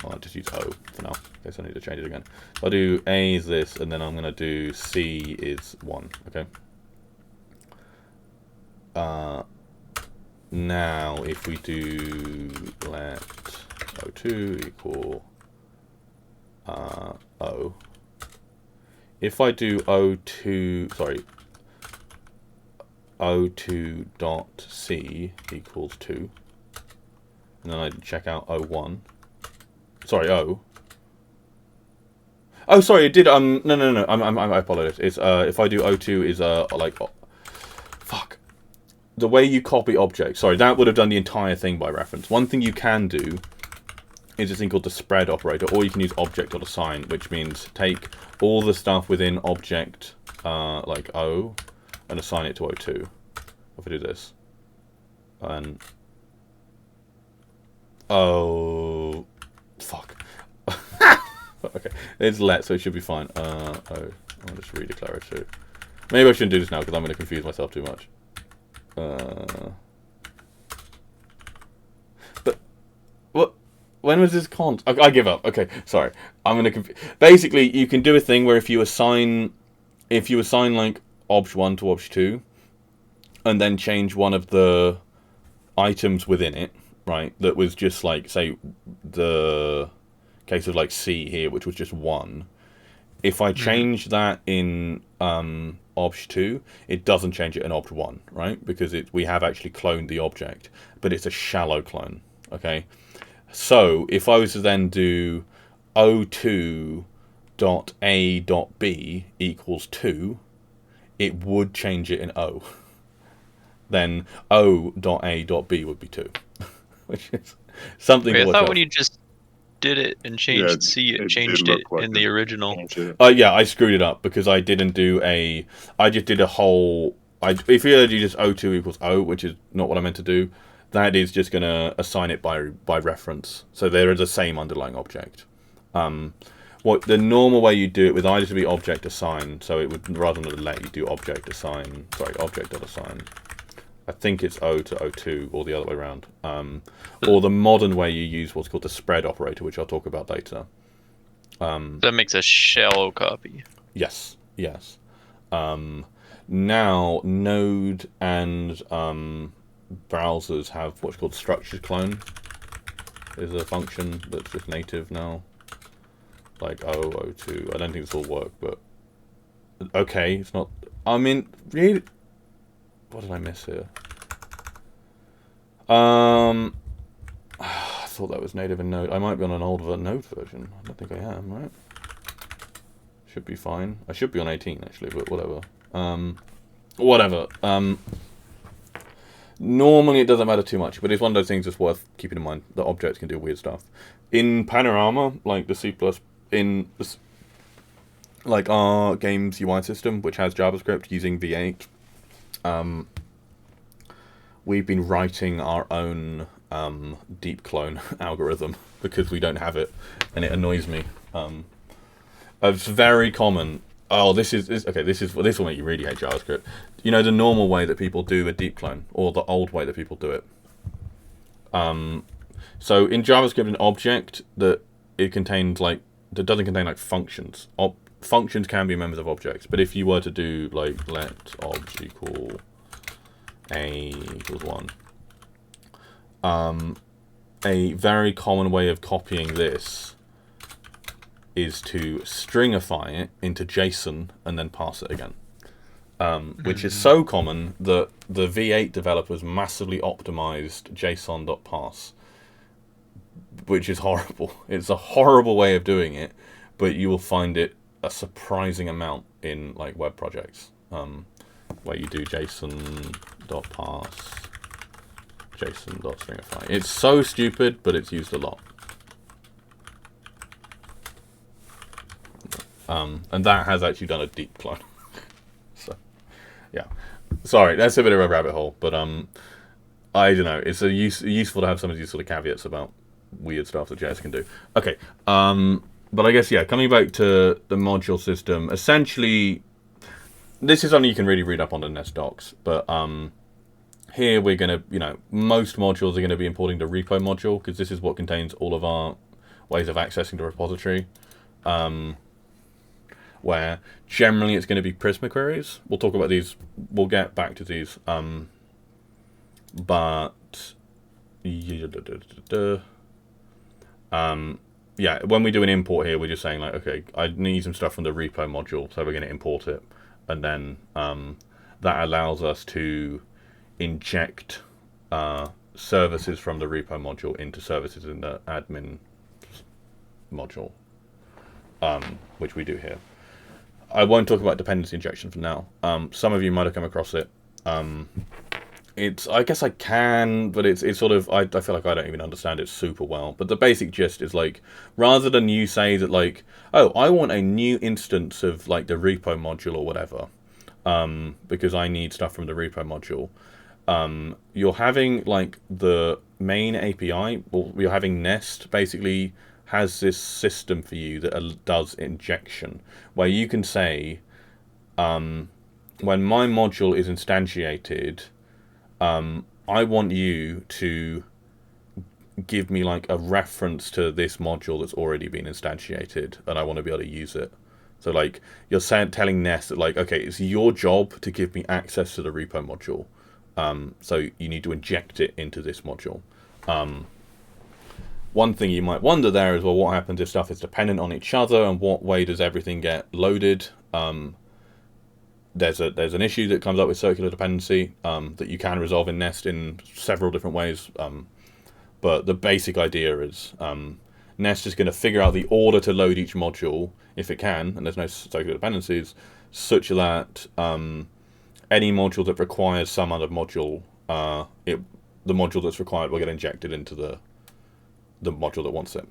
I'll just use O for now, in case I need to change it again. So I'll do A is this, and then I'm gonna do C is 1, okay? Now, if we do let O2 equal O, if I do O2, sorry, O2 dot C equals 2, and then I check out O1, sorry, O. Oh, sorry, it did, no, I apologize. It's, if I do O2 is, fuck. The way you copy objects, sorry, that would have done the entire thing by reference. One thing you can do is this thing called the spread operator, or you can use object.assign, which means take all the stuff within object, like O, and assign it to O2. If I do this, and oh, fuck. Okay, it's let, so it should be fine. Oh, I'll just redeclare it too. Maybe I shouldn't do this now because I'm going to confuse myself too much. But what? When was this const? I give up. Okay, sorry. I'm going to basically you can do a thing where if you assign like obj1 to obj2, and then change one of the items within it, right? That was just like, say, the case of like C here, which was just 1. If I change that in obj2, it doesn't change it in obj1, right? Because we have actually cloned the object, but it's a shallow clone, okay? So if I was to then do O2.A.B equals 2, it would change it in O. Then O.A.B would be 2, which is something to I watch thought out. when you just did it and changed C, it changed it in the original. Yeah, I screwed it up because I didn't do I just did a whole. If you do just O2 equals O, which is not what I meant to do, that is just going to assign it by reference. So they're the same underlying object. What the normal way you do it with either to be object assign, so it would rather than let you do object assign. Sorry, object.assign. I think it's O to O2 or the other way around. Or the modern way you use what's called the spread operator, which I'll talk about later. That makes a shallow copy. Yes. Now, Node and browsers have what's called structured clone. Is a function that's just native now. Like O2. I don't think this will work, but okay, it's not. I mean, really. What did I miss here? I thought that was native in Node. I might be on an older Node version. I don't think I am, right? Should be fine. I should be on 18 actually, but whatever. Whatever. Normally it doesn't matter too much, but it's one of those things that's worth keeping in mind that objects can do weird stuff. In Panorama, like the C++, like our game's UI system, which has JavaScript using V8, we've been writing our own deep clone algorithm because we don't have it, and it annoys me. It's very common. Oh, this will make you really hate JavaScript. You know the normal way that people do a deep clone, or the old way that people do it. So in JavaScript, an object that doesn't contain like functions. Functions can be members of objects, but if you were to do like let obj equal a equals 1, a very common way of copying this is to stringify it into JSON and then pass it again. Which is so common that the V8 developers massively optimized JSON.parse, which is horrible. It's a horrible way of doing it, but you will find it a surprising amount in like web projects, where you do JSON.parse, JSON.stringify. It's so stupid, but it's used a lot. And that has actually done a deep clone. So, yeah. Sorry, that's a bit of a rabbit hole, but I don't know. It's useful to have some of these sort of caveats about weird stuff that JS can do. Okay, but I guess, yeah, coming back to the module system, essentially, this is something you can really read up on the Nest docs, but here we're going to, most modules are going to be importing the repo module, because this is what contains all of our ways of accessing the repository. Where generally it's going to be Prisma queries. We'll talk about these. We'll get back to these. But yeah, when we do an import here, we're just saying like, okay, I need some stuff from the repo module, so we're going to import it, and then that allows us to inject services from the repo module into services in the admin module, which we do here. I won't talk about dependency injection for now. Some of you might have come across it. I guess I can, but it's sort of, I feel like I don't even understand it super well. But the basic gist is like, rather than you say that like, oh, I want a new instance of like the repo module or whatever, because I need stuff from the repo module, you're having like the main API, or you're having Nest basically has this system for you that does injection, where you can say, when my module is instantiated, I want you to give me like a reference to this module that's already been instantiated, and I want to be able to use it. So like you're telling Nest that like, okay, it's your job to give me access to the repo module. So you need to inject it into this module. One thing you might wonder there is, well, what happens if stuff is dependent on each other, and what way does everything get loaded? There's an issue that comes up with circular dependency that you can resolve in Nest in several different ways. But the basic idea is Nest is going to figure out the order to load each module, if it can, and there's no circular dependencies, such that any module that requires some other module, the module that's required will get injected into the module that wants it.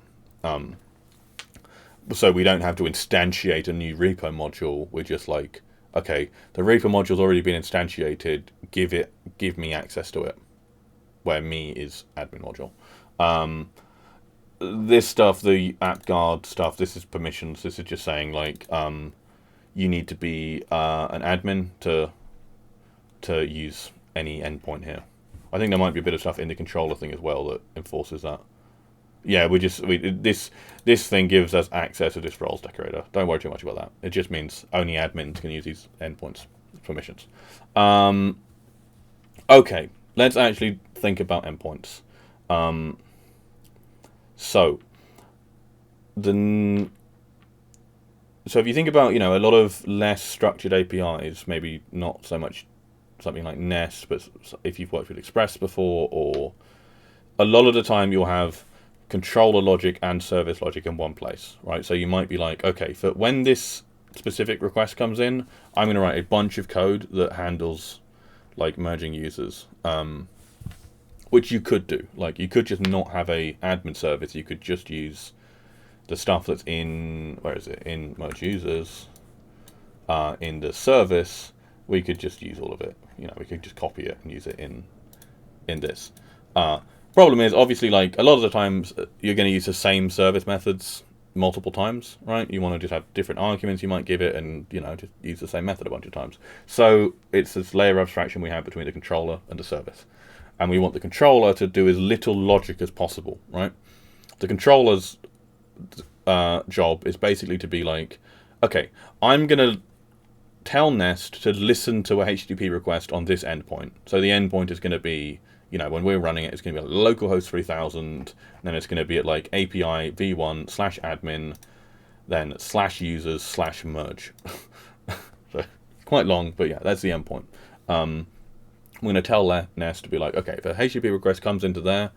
So we don't have to instantiate a new repo module. We're just like, okay, the repo module's already been instantiated. Give me access to it, where me is admin module. This stuff, the app guard stuff, this is permissions. This is just saying like, you need to be an admin to use any endpoint here. I think there might be a bit of stuff in the controller thing as well that enforces that. Yeah, this thing gives us access to this roles decorator. Don't worry too much about that. It just means only admins can use these endpoints permissions. Okay, let's actually think about endpoints. So if you think about, a lot of less structured APIs, maybe not so much something like Nest, but if you've worked with Express before, or a lot of the time you'll have controller logic and service logic in one place, right? So you might be like, okay, for when this specific request comes in, I'm going to write a bunch of code that handles like merging users, which you could do. Like you could just not have a admin service. You could just use the stuff that's in, where is it? In mergeUsers, in the service. We could just use all of it. You know, we could just copy it and use it in this. Problem is, obviously, like a lot of the times you're going to use the same service methods multiple times, right? You want to just have different arguments you might give it, and you know, just use the same method a bunch of times. So it's this layer of abstraction we have between the controller and the service, and we want the controller to do as little logic as possible, right? The controller's job is basically to be like, okay, I'm going to tell Nest to listen to a HTTP request on this endpoint. So the endpoint is going to be, you know, when we're running it, it's going to be at localhost 3000, and then it's going to be at like API v1/admin, then /users/merge. So quite long, but yeah, that's the endpoint. I'm going to tell Nest to be like, okay, if a HTTP request comes into there,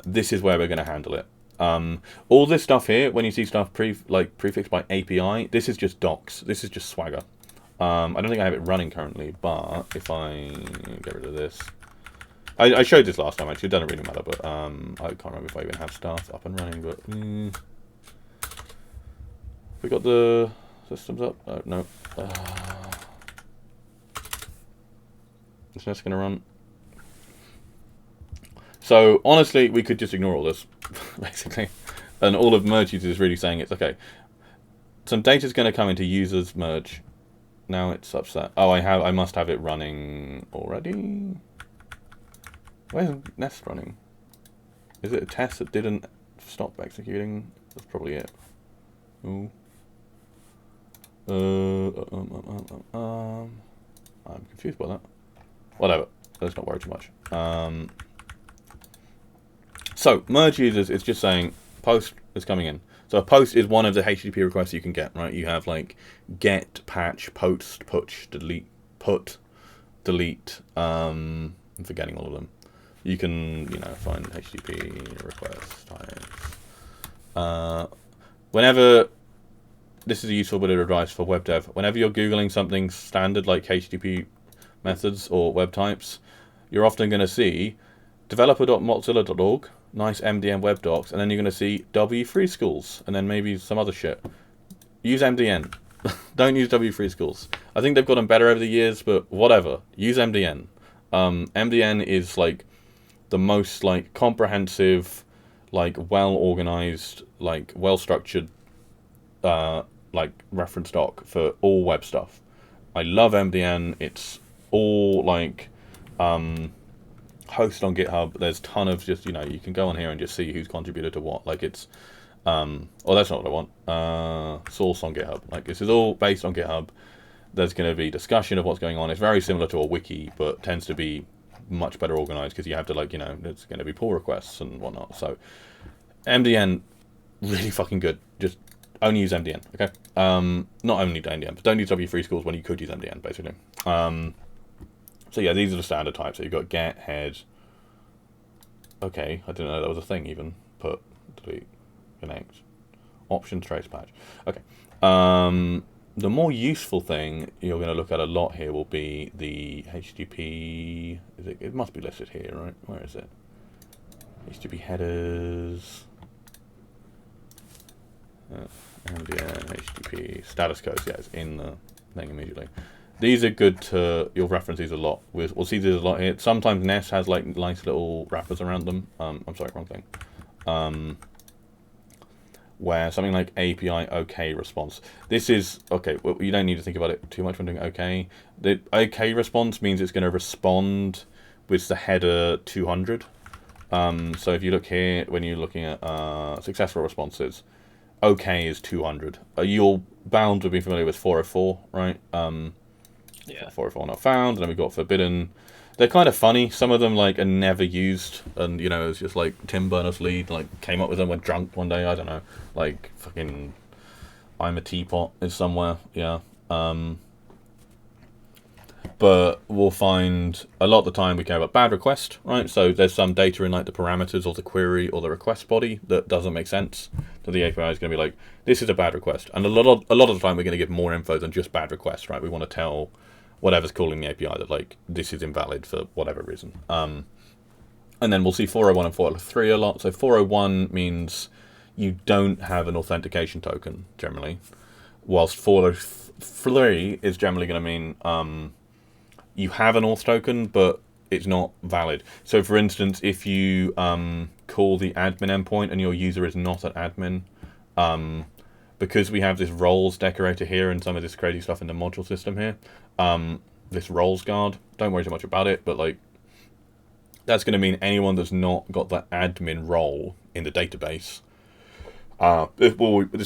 this is where we're going to handle it. All this stuff here, when you see stuff prefixed by API, this is just docs. This is just Swagger. I don't think I have it running currently, but if I get rid of this, I showed this last time actually. It doesn't really matter, but I can't remember if I even have stuff up and running. But we got the systems up. Oh, no, it's just gonna run. So honestly, we could just ignore all this, basically, and all of mergeUsers is really saying it's okay. Some data is going to come into users merge. Now it's upset. Oh, I must have it running already. Where's Nest running? Is it a test that didn't stop executing? That's probably it. Ooh. I'm confused by that. Whatever. Let's not worry too much. So mergeUsers is just saying post is coming in. So a post is one of the HTTP requests you can get, right? You have like get, patch, post, push, delete, put, delete. I'm forgetting all of them. You can, you know, find HTTP request types. Whenever, this is a useful bit of advice for web dev. Whenever you're Googling something standard like HTTP methods or web types, you're often going to see developer.mozilla.org, nice MDN web docs, and then you're going to see W3 schools, and then maybe some other shit. Use MDN. Don't use W3 schools. I think they've gotten better over the years, but whatever. Use MDN. MDN is like the most like comprehensive, like well organized, like well structured, like reference doc for all web stuff. I love MDN. It's all like hosted on GitHub. There's a ton of just, you know, you can go on here and just see who's contributed to what. Like it's oh, that's not what I want. Source on GitHub. Like this is all based on GitHub. There's going to be discussion of what's going on. It's very similar to a wiki, but tends to be much better organized because you have to, like, you know, there's going to be pull requests and whatnot. So MDN, really fucking good. Just only use MDN, okay? Not only MDN, but don't use W3 schools when you could use MDN, basically. So yeah, these are the standard types. So you've got get, head. Okay, I didn't know that was a thing even. Put, delete, connect, option, trace, patch. Okay. The more useful thing you're going to look at a lot here will be the HTTP. It must be listed here, right? Where is it? HTTP headers. MDN, HTTP, status codes. Yeah, it's in the thing immediately. These are good to, you'll reference these a lot. We'll see these a lot here. Sometimes Nest has like nice little wrappers around them. I'm sorry, wrong thing. Where something like API OK response. This is, okay, well, you don't need to think about it too much when doing OK. The OK response means it's going to respond with the header 200. So if you look here, when you're looking at successful responses, OK is 200. You're bound to be familiar with 404, right? Yeah. 404 not found, and then we've got forbidden. They're kind of funny. Some of them like are never used, and you know, it's just like Tim Berners-Lee like came up with them when drunk one day. I don't know, like fucking I'm a teapot is somewhere. Yeah. but we'll find a lot of the time we care about bad request, right? So there's some data in like the parameters or the query or the request body that doesn't make sense. So the API is going to be like, this is a bad request, and a lot of the time we're going to give more info than just bad request, right? We want to tell whatever's calling the API that like this is invalid for whatever reason. And then we'll see 401 and 403 a lot. So 401 means you don't have an authentication token generally, whilst 403 is generally going to mean you have an auth token, but it's not valid. So for instance, if you call the admin endpoint and your user is not an admin, because we have this roles decorator here and some of this crazy stuff in the module system here, this roles guard, don't worry too much about it, but like that's going to mean anyone that's not got that admin role in the database, this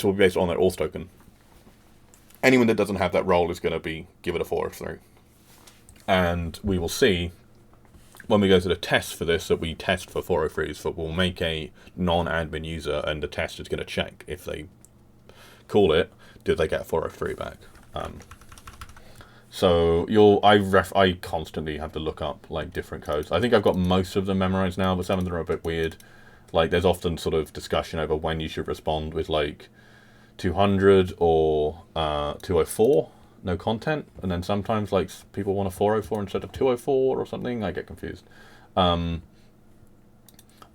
will be based on their auth token. Anyone that doesn't have that role is going to be given a 403. And we will see when we go to the test for this that we test for 403s, that we'll make a non-admin user and the test is going to check if they call it, did they get a 403 back. So I constantly have to look up like different codes. I think I've got most of them memorized now, but some of them are a bit weird. Like there's often sort of discussion over when you should respond with like 200 or 204, no content, and then sometimes like people want a 404 instead of 204 or something. I get confused. And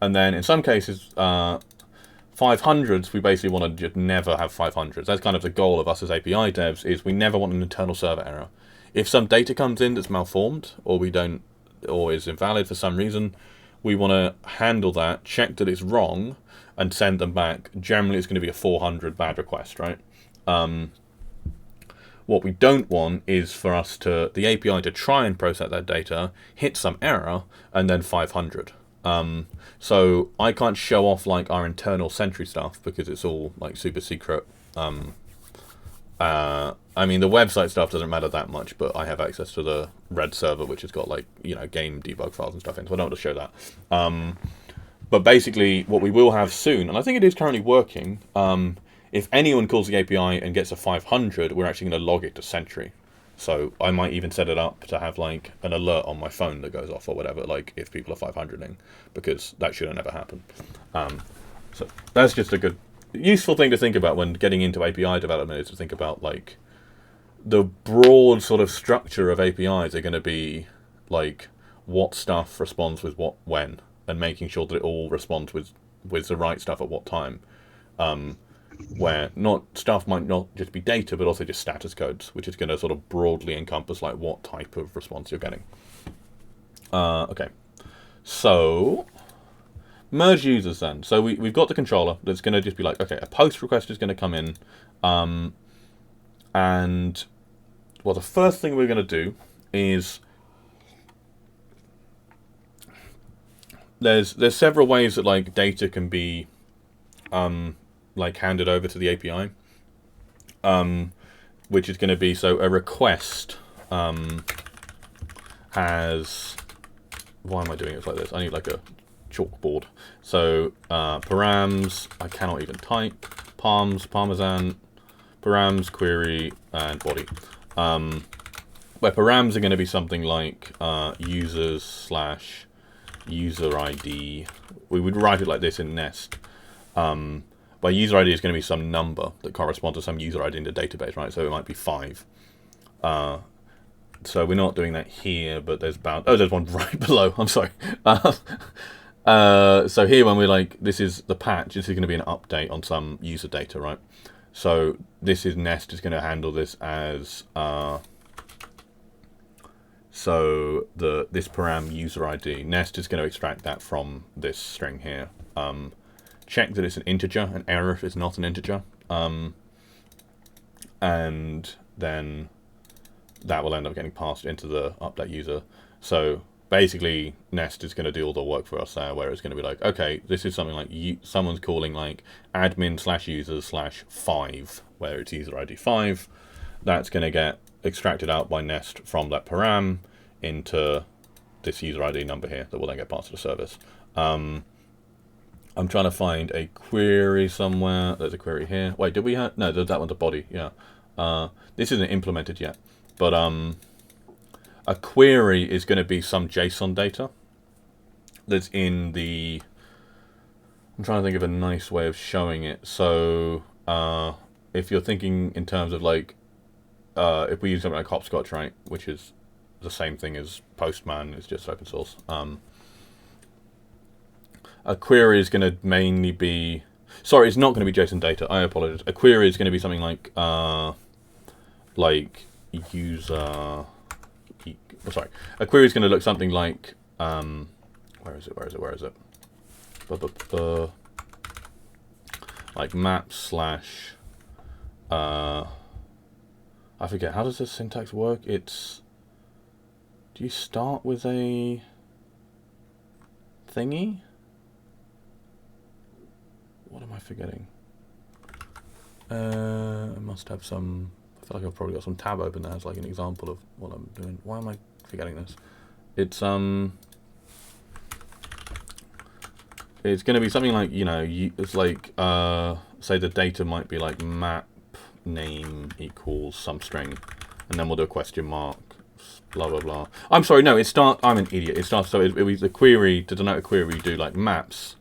then in some cases, 500s, we basically want to just never have 500s. That's kind of the goal of us as API devs, is we never want an internal server error. If some data comes in that's malformed or or is invalid for some reason, we want to handle that, check that it's wrong, and send them back. Generally, it's going to be a 400 bad request, right? What we don't want is for the API to try and process that data, hit some error, and then 500. So I can't show off like our internal Sentry stuff because it's all like super secret. I mean, the website stuff doesn't matter that much, but I have access to the red server, which has got like, game debug files and stuff in, so I don't want to show that. But basically, what we will have soon, and I think it is currently working, if anyone calls the API and gets a 500, we're actually going to log it to Sentry. So I might even set it up to have like an alert on my phone that goes off or whatever, like if people are 500ing, because that should have never happened. So that's just a good, useful thing to think about when getting into API development, is to think about like the broad sort of structure of APIs are going to be like what stuff responds with what when, and making sure that it all responds with the right stuff at what time. Where stuff might not just be data, but also just status codes, which is going to sort of broadly encompass like what type of response you're getting. Okay, so merge users then. So we've got the controller that's going to just be like, okay, a post request is going to come in, and well, the first thing we're going to do is there's several ways that like data can be like handed over to the API, which is going to be, so a request has, why am I doing it like this? I need like a chalkboard. So params, I cannot even type, parmesan, params, query, and body. Where params are going to be something like users / user ID. We would write it like this in Nest. By user ID is going to be some number that corresponds to some user ID in the database, right? So it might be 5. So we're not doing that here, but there's there's one right below. I'm sorry. So here when we're like, this is the patch, this is going to be an update on some user data, right? So this is Nest is going to handle this as this param user ID. Nest is going to extract that from this string here. Check that it's an integer, an error if it's not an integer, and then that will end up getting passed into the update user. So basically, Nest is going to do all the work for us there, where it's going to be like, okay, this is something like someone's calling like admin / users / 5, where it's user ID 5. That's going to get extracted out by Nest from that param into this user ID number here that will then get passed to the service. I'm trying to find a query somewhere. There's a query here. Wait, did we have? No, that one's a body. Yeah. This isn't implemented yet, but A query is going to be some JSON data that's in the... I'm trying to think of a nice way of showing it. So if you're thinking in terms of like, if we use something like Hopscotch, right, which is the same thing as Postman, it's just open source. A query is going to mainly be... Sorry, it's not going to be JSON data. I apologize. A query is going to be something like user... Oh, sorry. A query is going to look something like... where is it? Like map slash... I forget. How does this syntax work? It's... Do you start with a thingy? What am I forgetting? I must have some... I feel like I've probably got some tab open that has like an example of what I'm doing. Why am I forgetting this? It's going to be something like, you know, it's like, say the data might be like map name equals some string, and then we'll do a question mark, blah, blah, blah. I'm sorry, no, I'm an idiot. It starts, so it was the query, to denote a query, we do like maps,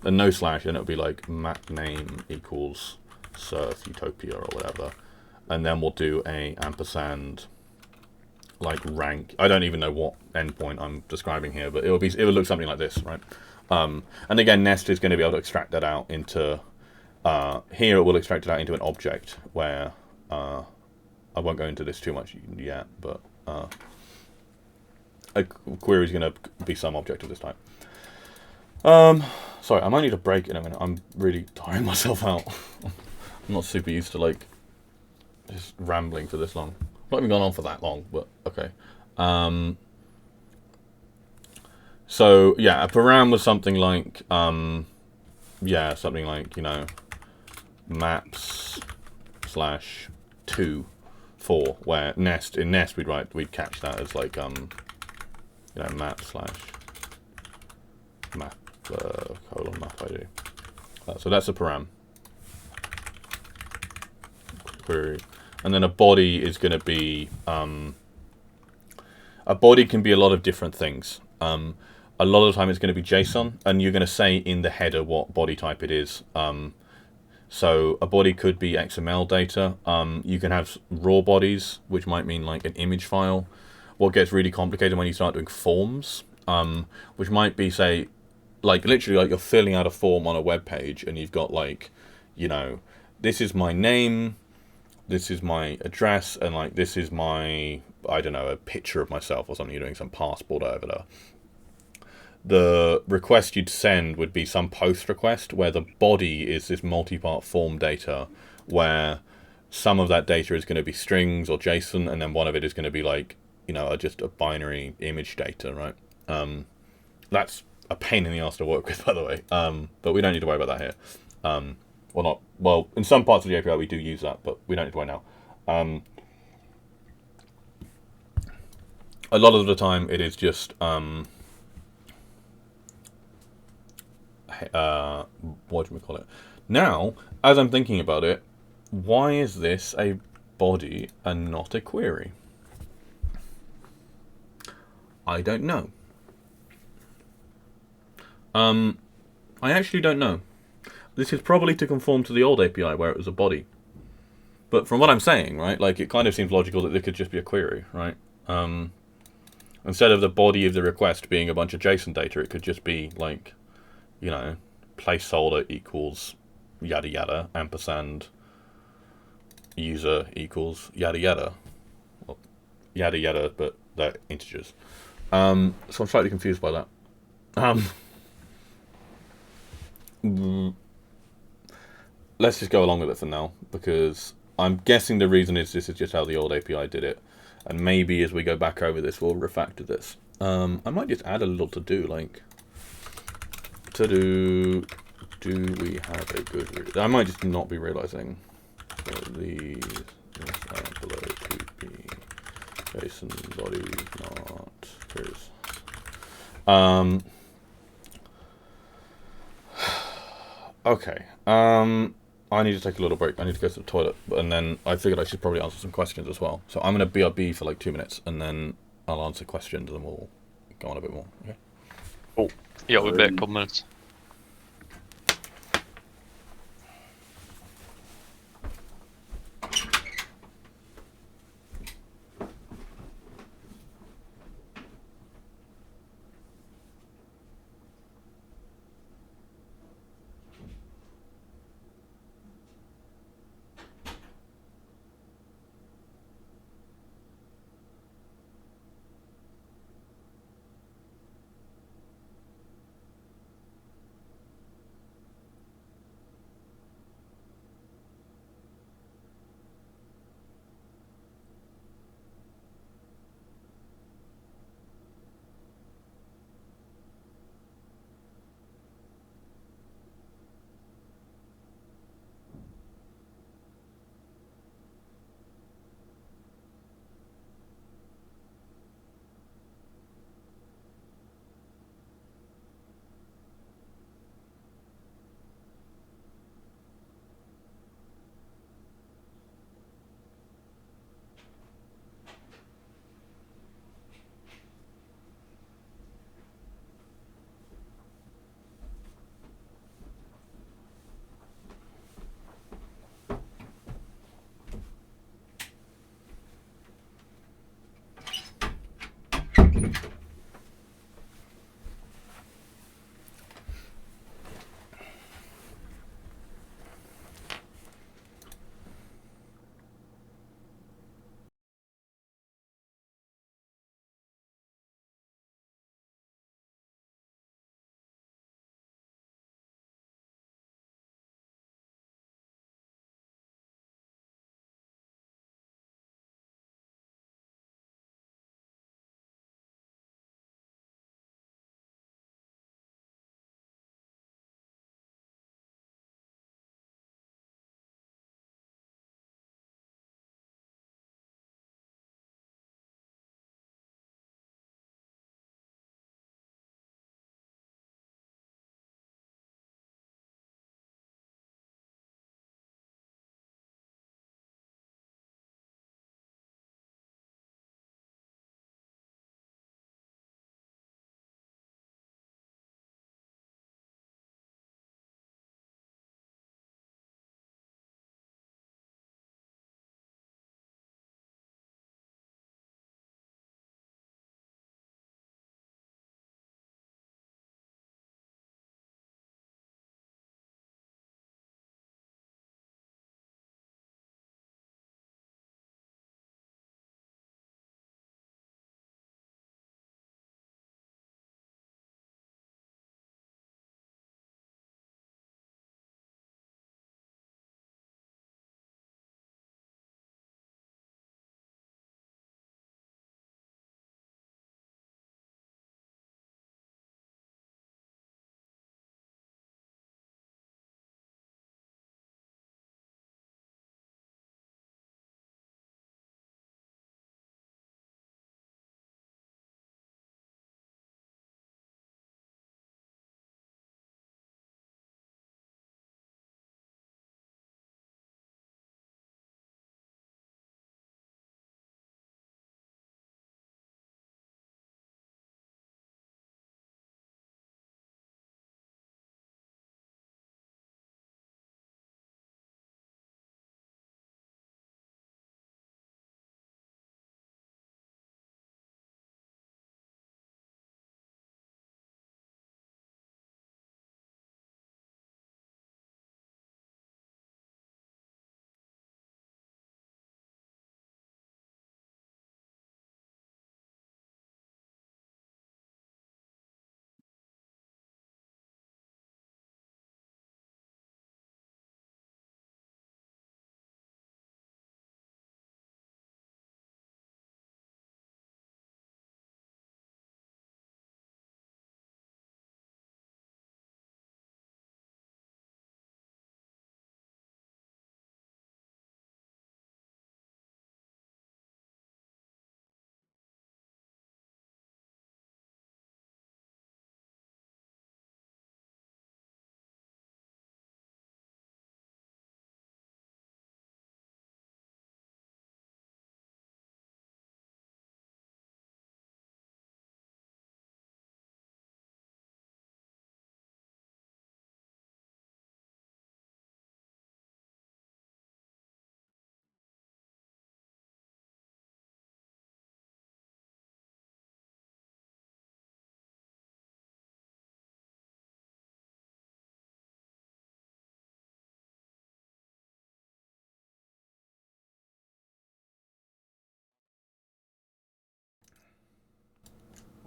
and no slash, and it'll be like map name equals surf utopia or whatever. And then we'll do a ampersand, like rank. I don't even know what endpoint I'm describing here, but it will look something like this, right? And again, Nest is going to be able to extract that out into, here it will extract it out into an object where, I won't go into this too much yet, but a query is going to be some object of this type. Sorry, I might need a break in a minute. I'm really tiring myself out. I'm not super used to like just rambling for this long. Not even gone on for that long, but okay. So yeah, a param was something like something like, you know, maps slash 2 4, where in Nest we'd catch that as like you know, map slash map map ID. So that's a param query. And then a body is going to be a body can be a lot of different things. A lot of the time it's going to be JSON, and you're going to say in the header what body type it is. So a body could be XML data. You can have raw bodies, which might mean like an image file. What gets really complicated when you start doing forms, which might be, say, like literally like you're filling out a form on a web page, and you've got like, you know, this is my name, this is my address, and like this is my, I don't know, a picture of myself or something. You're doing some passport over there. The request you'd send would be some post request where the body is this multi-part form data, where some of that data is going to be strings or JSON, and then one of it is going to be like, you know, just a binary image data, right? That's a pain in the ass to work with, by the way. But we don't need to worry about that here. Well, in some parts of the API we do use that, but we don't need to worry now. A lot of the time it is just what do we call it? Now, as I'm thinking about it, why is this a body and not a query? I don't know. I actually don't know. This is probably to conform to the old API where it was a body. But from what I'm saying, right, like it kind of seems logical that it could just be a query, right? Instead of the body of the request being a bunch of JSON data, it could just be like, you know, placeholder equals yada yada, ampersand user equals yada yada. Well, yada yada, but they're integers. So I'm slightly confused by that. Let's just go along with it for now, because I'm guessing the reason is this is just how the old API did it, and maybe as we go back over this, we'll refactor this. I might just add a little to-do, like to-do, do we have a good... I might just not be realizing these are below to be JSON body, not queries. Okay. I need to take a little break. I need to go to the toilet, and then I figured I should probably answer some questions as well. So I'm going to BRB for like 2 minutes, and then I'll answer questions and we'll go on a bit more. Okay. Cool. Yeah, we'll be back in a couple minutes.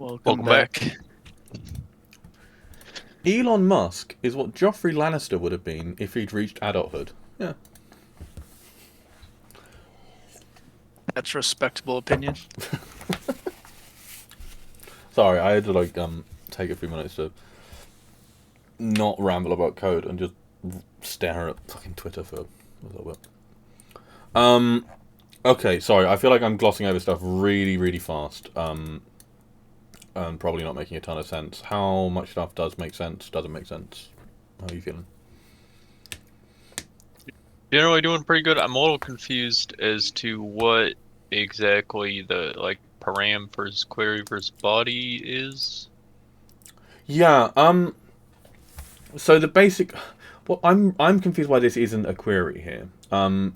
Welcome back. Elon Musk is what Joffrey Lannister would have been if he'd reached adulthood. Yeah. That's a respectable opinion. Sorry, I had to take a few minutes to not ramble about code and just stare at fucking Twitter for a little bit. Okay, sorry, I feel like I'm glossing over stuff really, really fast. And probably not making a ton of sense. How much stuff does make sense, doesn't make sense? How are you feeling? Generally doing pretty good. I'm a little confused as to what exactly the param versus query versus body is. Yeah, so the basic, well, I'm confused why this isn't a query here.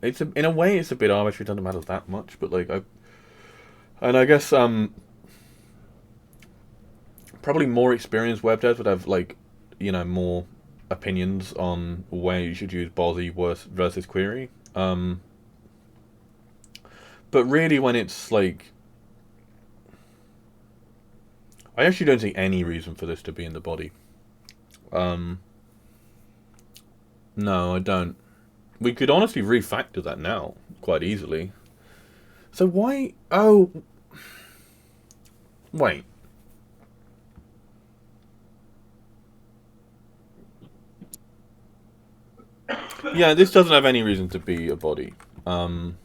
It's in a way it's a bit arbitrary, it doesn't matter that much, but I guess probably more experienced web devs would have more opinions on where you should use body versus query. But really, when it's I actually don't see any reason for this to be in the body. No, I don't. We could honestly refactor that now quite easily. So why? Oh, wait. Yeah, this doesn't have any reason to be a body. I'm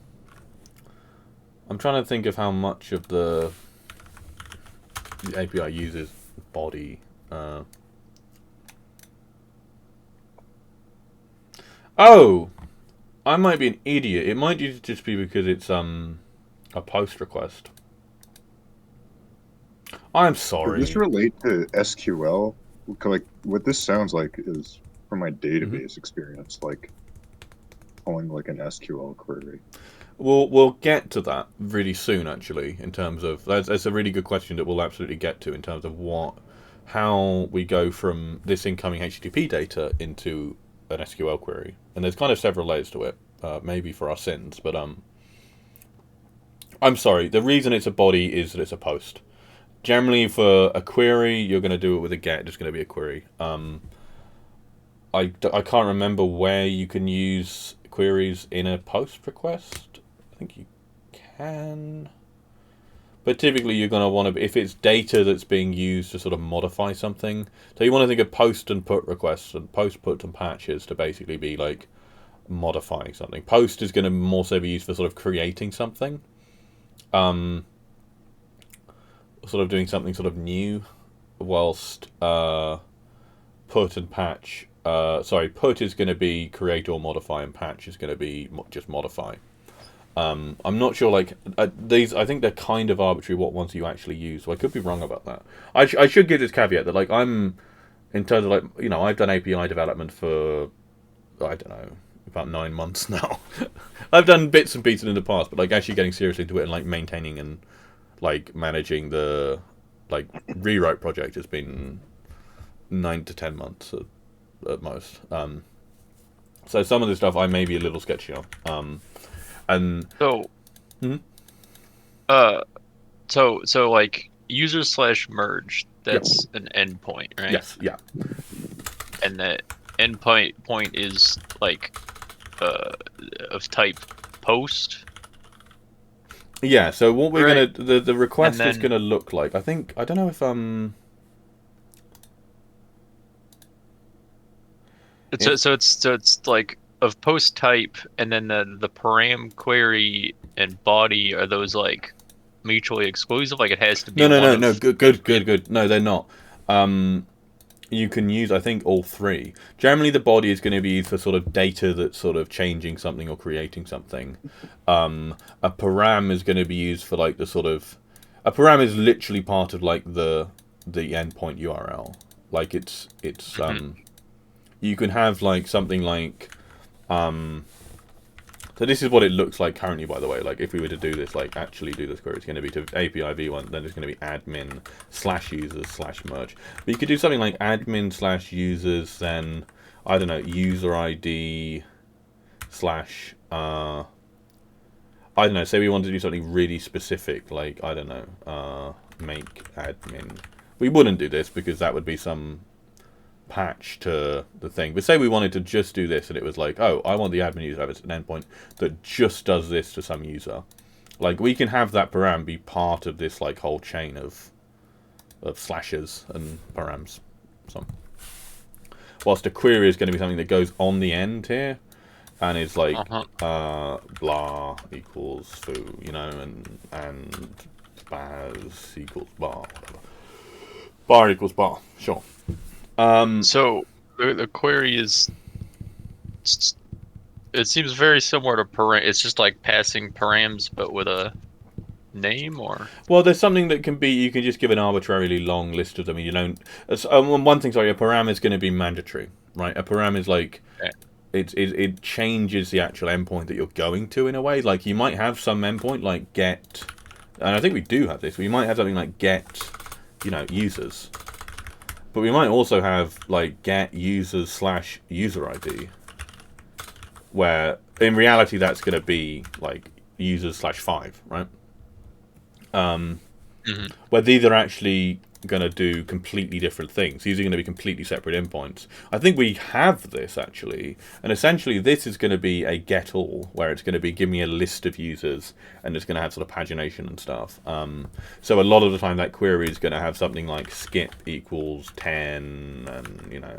trying to think of how much of the API uses body. Oh, I might be an idiot. It might just be because it's a post request. I'm sorry. Does this relate to SQL? What this sounds like is from my database experience, pulling an SQL query. We'll get to that really soon, actually. In terms of that's a really good question that we'll absolutely get to in terms of how we go from this incoming HTTP data into an SQL query, and there's kind of several layers to it. Maybe for our sins, but I'm sorry. The reason it's a body is that it's a post. Generally, for a query, you're going to do it with a get. It's going to be a query. I can't remember where you can use queries in a post request. I think you can. But typically you're going to want to, if it's data that's being used to sort of modify something. So you want to think of post and put requests and post, put, and patches to basically be modifying something. Post is going to more so be used for sort of creating something. Sort of doing something sort of new. Whilst put and patch, put is going to be create or modify, and patch is going to be just modify. I'm not sure, these, I think they're kind of arbitrary what ones you actually use, so I could be wrong about that. I should give this caveat that, I'm, in terms of, I've done API development for, I don't know, about 9 months now. I've done bits and pieces in the past, but, actually getting seriously into it and, maintaining and, managing the, rewrite project has been 9 to 10 months at most. So some of the stuff I may be a little sketchy on. And so, user/merge, that's an endpoint, right? Yes, yeah. And the endpoint is of type post. Yeah. So what we're gonna the request is gonna look like. I think I don't know if It's of post type, and then the param, query, and body, are those mutually exclusive? It has to be no. Good. No, they're not. You can use, I think, all three. Generally, the body is going to be used for sort of data that's sort of changing something or creating something. A param is going to be used for the sort of, a param is literally part of the endpoint URL. It's you can have something so this is what it looks like currently, by the way. If we were to do this, actually do this query, it's going to be to API v1, then it's going to be admin/users/merge. But you could do something like admin/users, then, I don't know, user ID / I don't know, say we want to do something really specific, I don't know, make admin. We wouldn't do this because that would be some patch to the thing. But say we wanted to just do this, and it was like, oh, I want the admin user to have an endpoint that just does this to some user. Like, we can have that param be part of this like whole chain of slashes and params. So, whilst a query is going to be something that goes on the end here, and is like blah equals foo, you know, and baz equals bar, whatever. Bar equals bar, sure. So the query is, it seems very similar to param. It's just like passing params, but with a name, or well, there's something that can be. You can just give an arbitrarily long list of them. You don't. One thing, sorry, a param is going to be mandatory, right? A param is like it changes the actual endpoint that you're going to in a way. Like you might have some endpoint like get, and I think we do have this. We might have something like get, you know, users. But we might also have like get users / user ID, where in reality that's going to be like users /5, right? Where these are actually going to do completely different things. These are going to be completely separate endpoints. I think we have this actually, and essentially this is going to be a get all, where it's going to be give me a list of users, and it's going to have sort of pagination and stuff. So a lot of the time that query is going to have something like skip equals 10, and you know,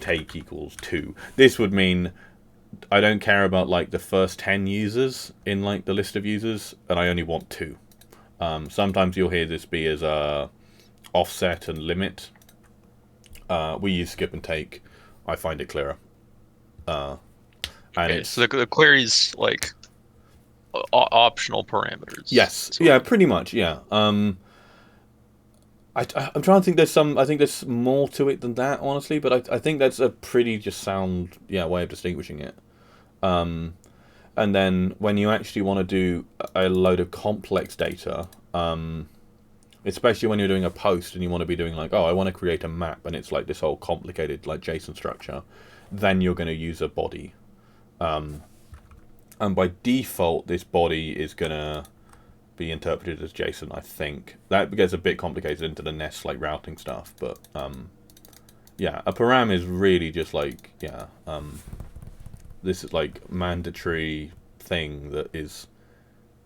take equals 2. This would mean I don't care about like the first 10 users in like the list of users, and I only want 2. Sometimes you'll hear this be as a offset and limit. We use skip and take. I find it clearer. And okay, it's, so the query's like optional parameters. yes, yeah, pretty much, yeah. I'm trying to think. I think there's more to it than that, honestly. But I think that's a pretty just sound, way of distinguishing it. And then when you actually want to do a load of complex data, especially when you're doing a post and you want to be doing like, oh, I want to create a map, and it's like this whole complicated like JSON structure, then you're going to use a body. And by default, this body is going to be interpreted as JSON, I think. That gets a bit complicated into the Nest like routing stuff, but yeah, a param is really just like, this is like mandatory thing that is,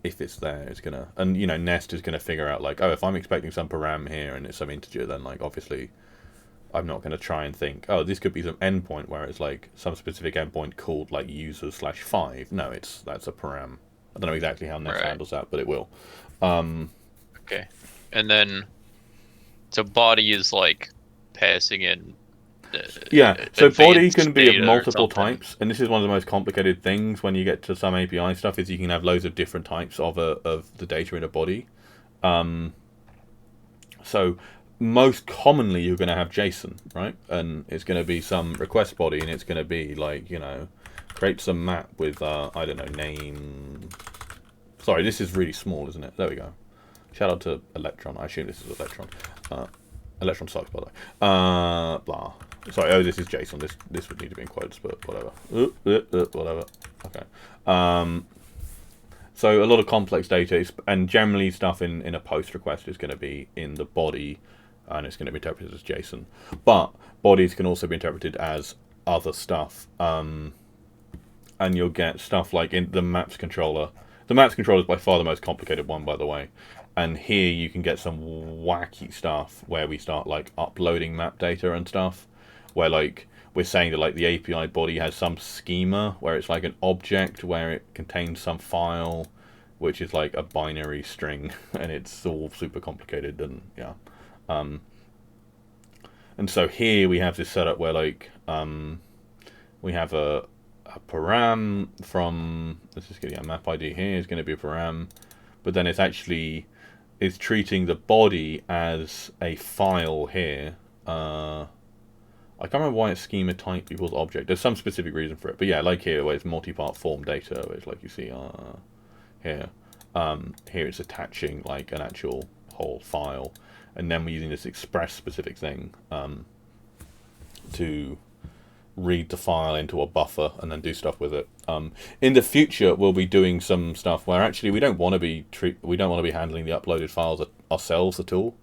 if it's there, it's gonna, and you know, Nest is gonna figure out like, oh, if I'm expecting some param here and it's some integer, then like obviously I'm not gonna try and think, oh, this could be some endpoint where it's like some specific endpoint called like users /5. No, that's a param. I don't know exactly how Nest handles that, but it will. Okay, and then so body is like passing in. So body can be data of multiple types, and this is one of the most complicated things when you get to some API stuff, is you can have loads of different types of the data in a body. So most commonly you're going to have JSON, right? And it's going to be some request body, and it's going to be like, you know, create some map with I don't know, name. Sorry, this is really small, isn't it? There we go. Shout out to Electron. I assume this is Electron. Electron sucks, by the way. Blah. Sorry, oh, this is JSON. This would need to be in quotes, but whatever. Whatever. Okay. So a lot of complex data is, and generally stuff in a post request is going to be in the body, and it's going to be interpreted as JSON. But bodies can also be interpreted as other stuff. And you'll get stuff like in the maps controller. The maps controller is by far the most complicated one, by the way. And here you can get some wacky stuff where we start like uploading map data and stuff, where like we're saying that like the API body has some schema where it's like an object where it contains some file, which is like a binary string, and it's all super complicated, and yeah. And so here we have this setup where like we have a param from, let's just get a map ID here is going to be a param, but then it's treating the body as a file here. I can't remember why it's schema type equals object. There's some specific reason for it, but yeah, like here where it's multi-part form data, where it's like you see here. Here it's attaching like an actual whole file, and then we're using this express specific thing to read the file into a buffer and then do stuff with it. In the future, we'll be doing some stuff where actually we don't want to be handling the uploaded files ourselves at all.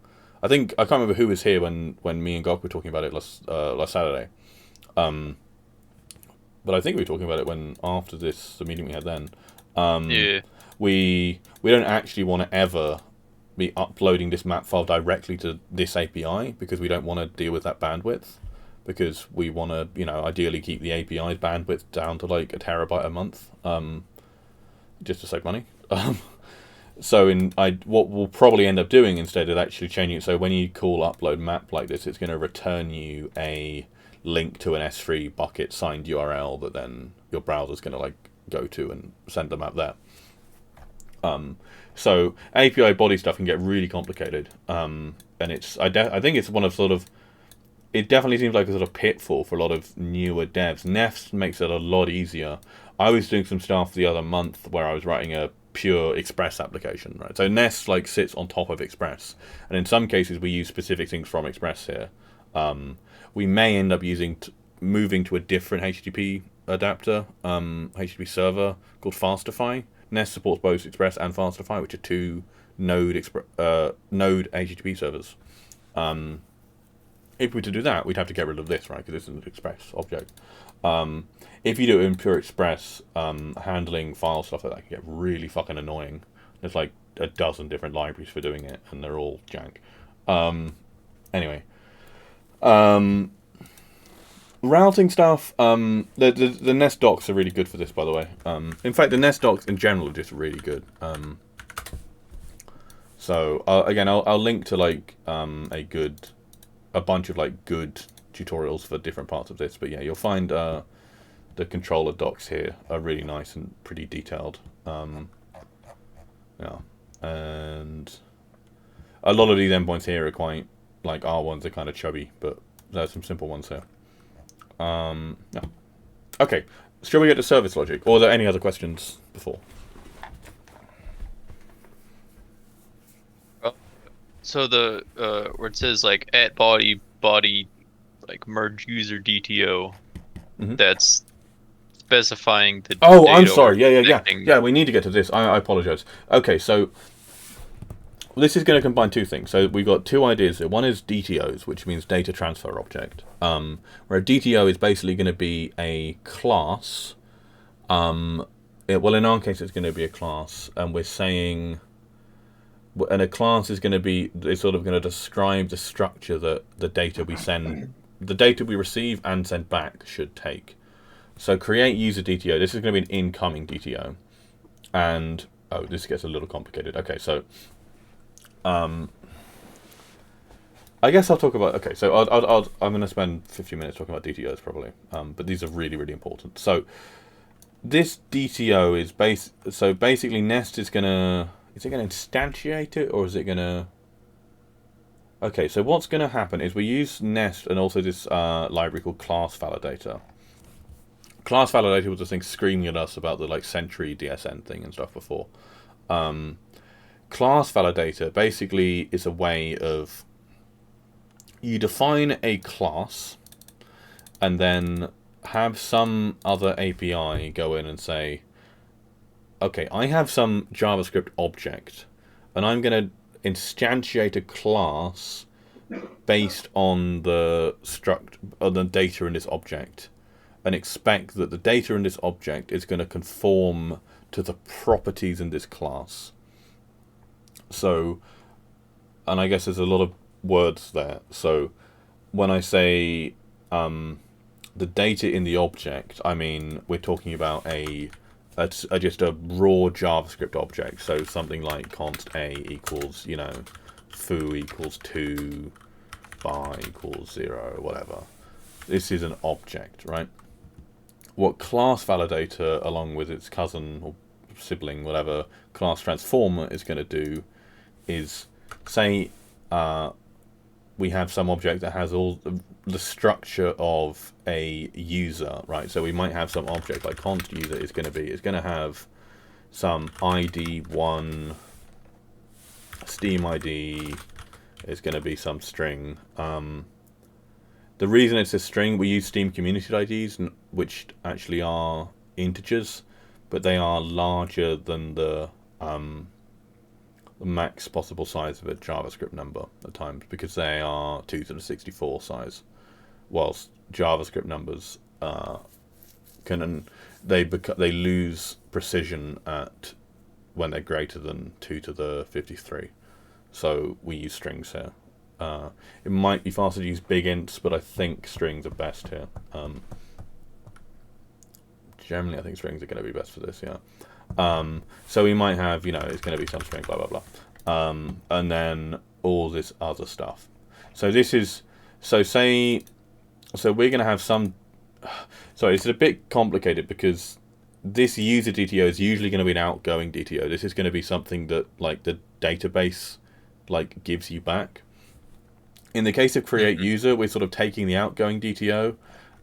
I can't remember who was here when me and Gok were talking about it last Saturday. But I think we were talking about it after the meeting we had then. Yeah. We don't actually want to ever be uploading this map file directly to this API because we don't want to deal with that bandwidth, because we want to, ideally keep the API's bandwidth down to like a terabyte a month, just to save money. So what we'll probably end up doing instead is actually changing it so when you call upload map like this, it's going to return you a link to an S3 bucket signed URL that then your browser's going to like go to and send the map there. So API body stuff can get really complicated, and I think it's one of it definitely seems like a sort of pitfall for a lot of newer devs. Nest makes it a lot easier. I was doing some stuff the other month where I was writing a pure Express application, right? So Nest like sits on top of Express, and in some cases we use specific things from Express here. We may end up moving to a different HTTP adapter, HTTP server called Fastify. Nest supports both Express and Fastify, which are two node HTTP servers. If we were to do that, we'd have to get rid of this, right? Because this is an Express object. If you do it in pure Express, handling file stuff like that can get really fucking annoying. There's like a dozen different libraries for doing it, and they're all jank. Anyway. Routing stuff, the Nest docs are really good for this, by the way. In fact, the Nest docs in general are just really good. So again, I'll link to like a bunch of like good tutorials for different parts of this. But yeah, you'll find the controller docs here are really nice and pretty detailed. Yeah, and a lot of these endpoints here are quite like R1s are kind of chubby, but there's some simple ones here. Yeah. Okay, shall we get to service logic, or are there any other questions before? So the where it says like at body like merge user DTO, that's specifying the. Oh, I'm sorry. Yeah. We need to get to this. I apologize. Okay, so this is going to combine two things. So we've got two ideas here. One is DTOs, which means data transfer object, where a DTO is basically going to be a class. Well, in our case, it's going to be a class, and we're saying, and a class is going to be, it's sort of going to describe the structure that the data we receive and send back should take. So create user DTO. This is going to be an incoming DTO, and this gets a little complicated. Okay, so. I guess I'll talk about. Okay, so I'm going to spend 50 minutes talking about DTOs probably, but these are really, really important. So this DTO is basically Nest is it going to instantiate it, or is it going to? Okay, so what's going to happen is we use Nest and also this library called class validator. Class validator was the thing screaming at us about the like Sentry DSN thing and stuff before. Class validator basically is a way of you define a class and then have some other API go in and say, okay, I have some JavaScript object and I'm going to instantiate a class based on the data in this object and expect that the data in this object is going to conform to the properties in this class. So, and I guess there's a lot of words there. So, when I say the data in the object, I mean we're talking about just a raw JavaScript object. So something like const a equals foo equals 2, bar equals 0, whatever. This is an object, right? What class validator, along with its cousin or sibling, whatever, class transformer is going to do is say we have some object that has all the structure of a user, right? So we might have some object like const user is going to have some ID1, Steam ID is going to be some string. The reason it's a string, we use Steam community IDs, which actually are integers, but they are larger than the max possible size of a JavaScript number at times, because they are 2 to the 64 size, whilst JavaScript numbers they lose precision at when they're greater than 2 to the 53. So we use strings here. It might be faster to use big ints, but I think strings are best here. Generally, I think strings are going to be best for this, yeah. So we might have, it's going to be some string, blah, blah, blah. And then all this other stuff. So this is, so we're going to have some, sorry, it's a bit complicated because this user DTO is usually going to be an outgoing DTO. This is going to be something that, like, the database, like, gives you back. In the case of create user, we're sort of taking the outgoing DTO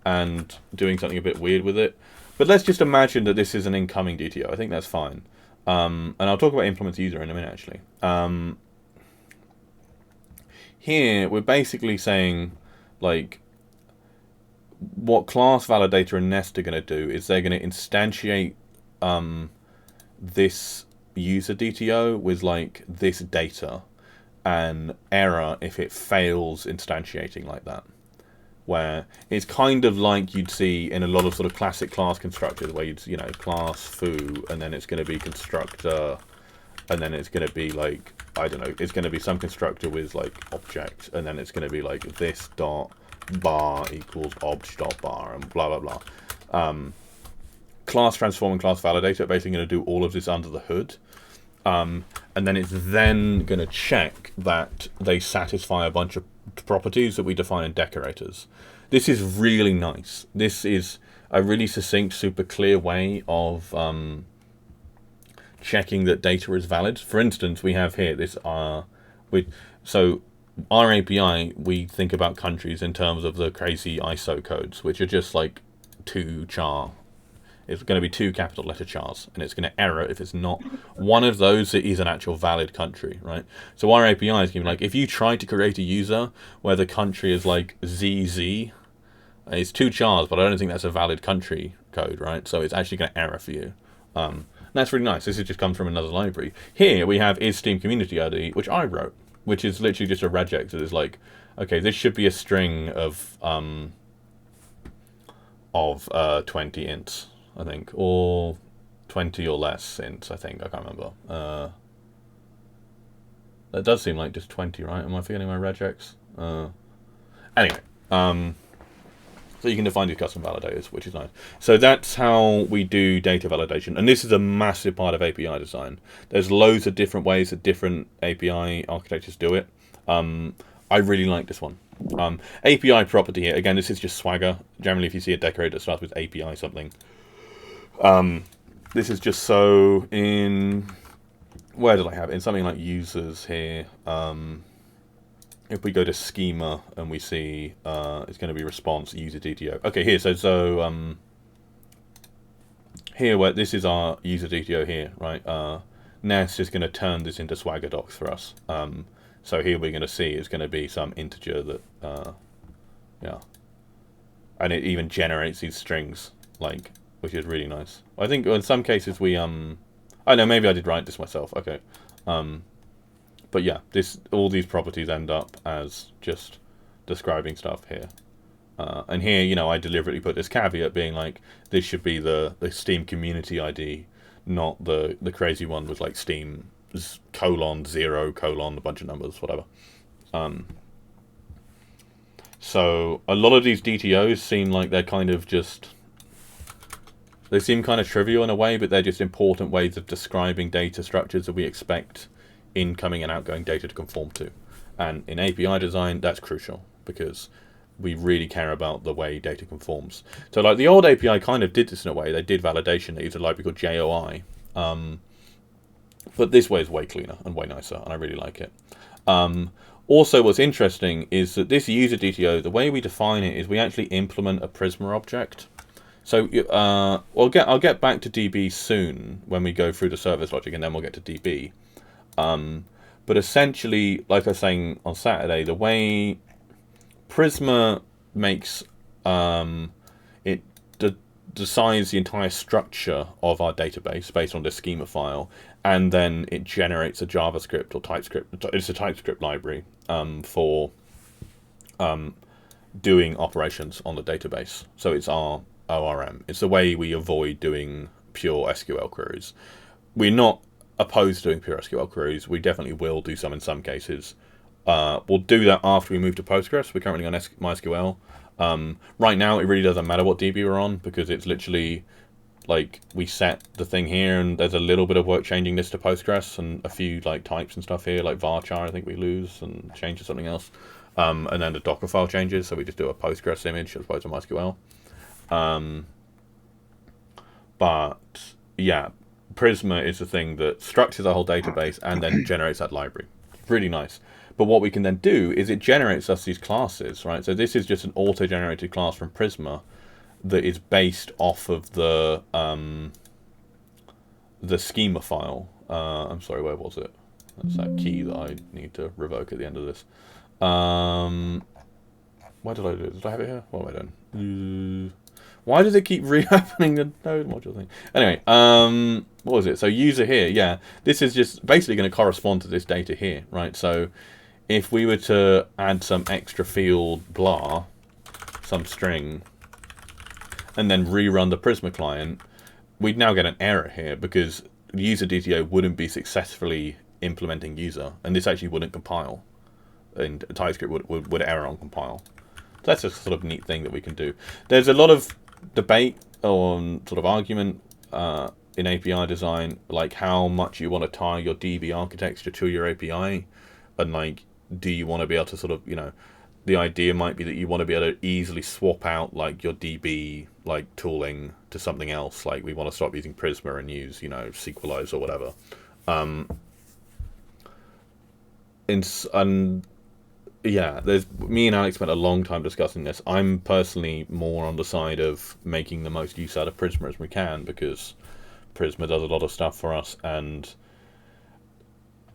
and doing something a bit weird with it. But let's just imagine that this is an incoming DTO. I think that's fine. And I'll talk about implement user in a minute, actually. Here, we're basically saying, like, what class validator and Nest are going to do is they're going to instantiate this user DTO with, like, this data and error if it fails instantiating like that. Where it's kind of like you'd see in a lot of sort of classic class constructors where you'd, class foo, and then it's going to be constructor, and then it's going to be like, I don't know, it's going to be some constructor with like object, and then it's going to be like this dot bar equals obj dot bar, and blah, blah, blah. Class transform and class validator are basically going to do all of this under the hood. And then it's then going to check that they satisfy a bunch of properties that we define in decorators. This is really nice. This is a really succinct, super clear way of checking that data is valid. For instance, we have here this so our API, we think about countries in terms of the crazy ISO codes, which are just like 2 char. It's going to be 2 capital letter chars, and it's going to error if it's not one of those that is an actual valid country, right? So our API is going to be like, if you try to create a user where the country is like ZZ, it's 2 chars, but I don't think that's a valid country code, right? So it's actually going to error for you. That's really nice. This has just come from another library. Here we have is Steam community ID, which I wrote, which is literally just a regex that is like, okay, this should be a string of 20 ints. I think, or 20 or less ints, I think. I can't remember. That does seem like just 20, right? Am I forgetting my regex? Anyway, so you can define your custom validators, which is nice. So that's how we do data validation. And this is a massive part of API design. There's loads of different ways that different API architectures do it. I really like this one. API property here, again, this is just Swagger. Generally, if you see a decorator that starts with API something, this is just so in, where did I have it? In something like users here. If we go to schema and we see it's going to be response user DTO. Okay, here, so here where this is our user DTO here, right? Nest is going to turn this into Swagger docs for us. So here we're going to see it's going to be some integer that, yeah, and it even generates these strings, like, which is really nice. I think in some cases we I know, maybe I did write this myself. Okay, but yeah, all these properties end up as just describing stuff here. And here, I deliberately put this caveat being like, this should be the Steam community ID, not the crazy one with like Steam :0 : a bunch of numbers, whatever. So a lot of these DTOs seem like they're kind of just, they seem kind of trivial in a way, but they're just important ways of describing data structures that we expect incoming and outgoing data to conform to. And in API design, that's crucial because we really care about the way data conforms. So like the old API kind of did this in a way. They did validation. They used a library called JOI. But this way is way cleaner and way nicer, and I really like it. Also, what's interesting is that this user DTO, the way we define it is we actually implement a Prisma object. So I'll get back to DB soon when we go through the service logic, and then we'll get to DB. But essentially, like I was saying on Saturday, the way Prisma makes decides the entire structure of our database based on this schema file, and then it generates a JavaScript or TypeScript. It's a TypeScript library for doing operations on the database. So it's our ORM. It's the way we avoid doing pure SQL queries. We're not opposed to doing pure SQL queries. We definitely will do some in some cases. We'll do that after we move to Postgres. We're currently on MySQL. Right now, it really doesn't matter what DB we're on, because it's literally like we set the thing here, and there's a little bit of work changing this to Postgres and a few like types and stuff here, like varchar I think we lose and change to something else. And then the Docker file changes, so we just do a Postgres image as opposed to MySQL. But yeah, Prisma is the thing that structures our whole database and then generates that library. Really nice. But what we can then do is it generates us these classes, right? So this is just an auto-generated class from Prisma that is based off of the schema file. I'm sorry, where was it? That's that key that I need to revoke at the end of this. Why did I do it? Did I have it here? What am I doing? Why does it keep reopening the node module thing? Anyway, what was it? So user here, yeah. This is just basically going to correspond to this data here, right? So if we were to add some extra field blah, some string, and then rerun the Prisma client, we'd now get an error here because the user DTO wouldn't be successfully implementing user, and this actually wouldn't compile. And TypeScript would error on compile. So that's a sort of neat thing that we can do. There's a lot of debate on sort of argument in API design, like how much you want to tie your DB architecture to your API, and like, do you want to be able to sort of, you know, the idea might be that you want to be able to easily swap out like your DB like tooling to something else. Like we want to stop using Prisma and use, you know, Sequelize or whatever. And yeah, me and Alex spent a long time discussing this. I'm personally more on the side of making the most use out of Prisma as we can, because Prisma does a lot of stuff for us, and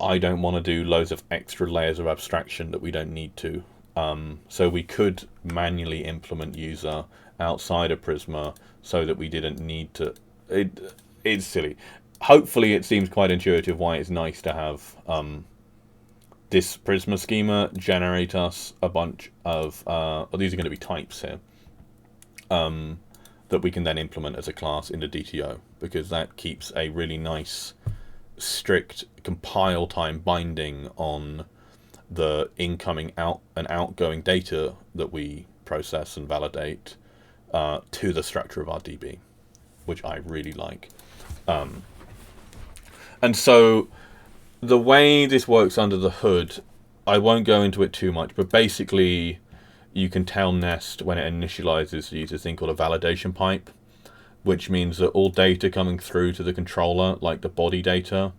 I don't want to do loads of extra layers of abstraction that we don't need to. So we could manually implement user outside of Prisma so that we didn't need to. It's silly. Hopefully it seems quite intuitive why it's nice to have this Prisma schema generate us a bunch of, these are going to be types here, that we can then implement as a class in the DTO, because that keeps a really nice, strict compile time binding on the incoming and outgoing data that we process and validate to the structure of our DB, which I really like. And so the way this works under the hood, I won't go into it too much, but basically you can tell Nest when it initializes to use this thing called a validation pipe, which means that all data coming through to the controller, like the body data,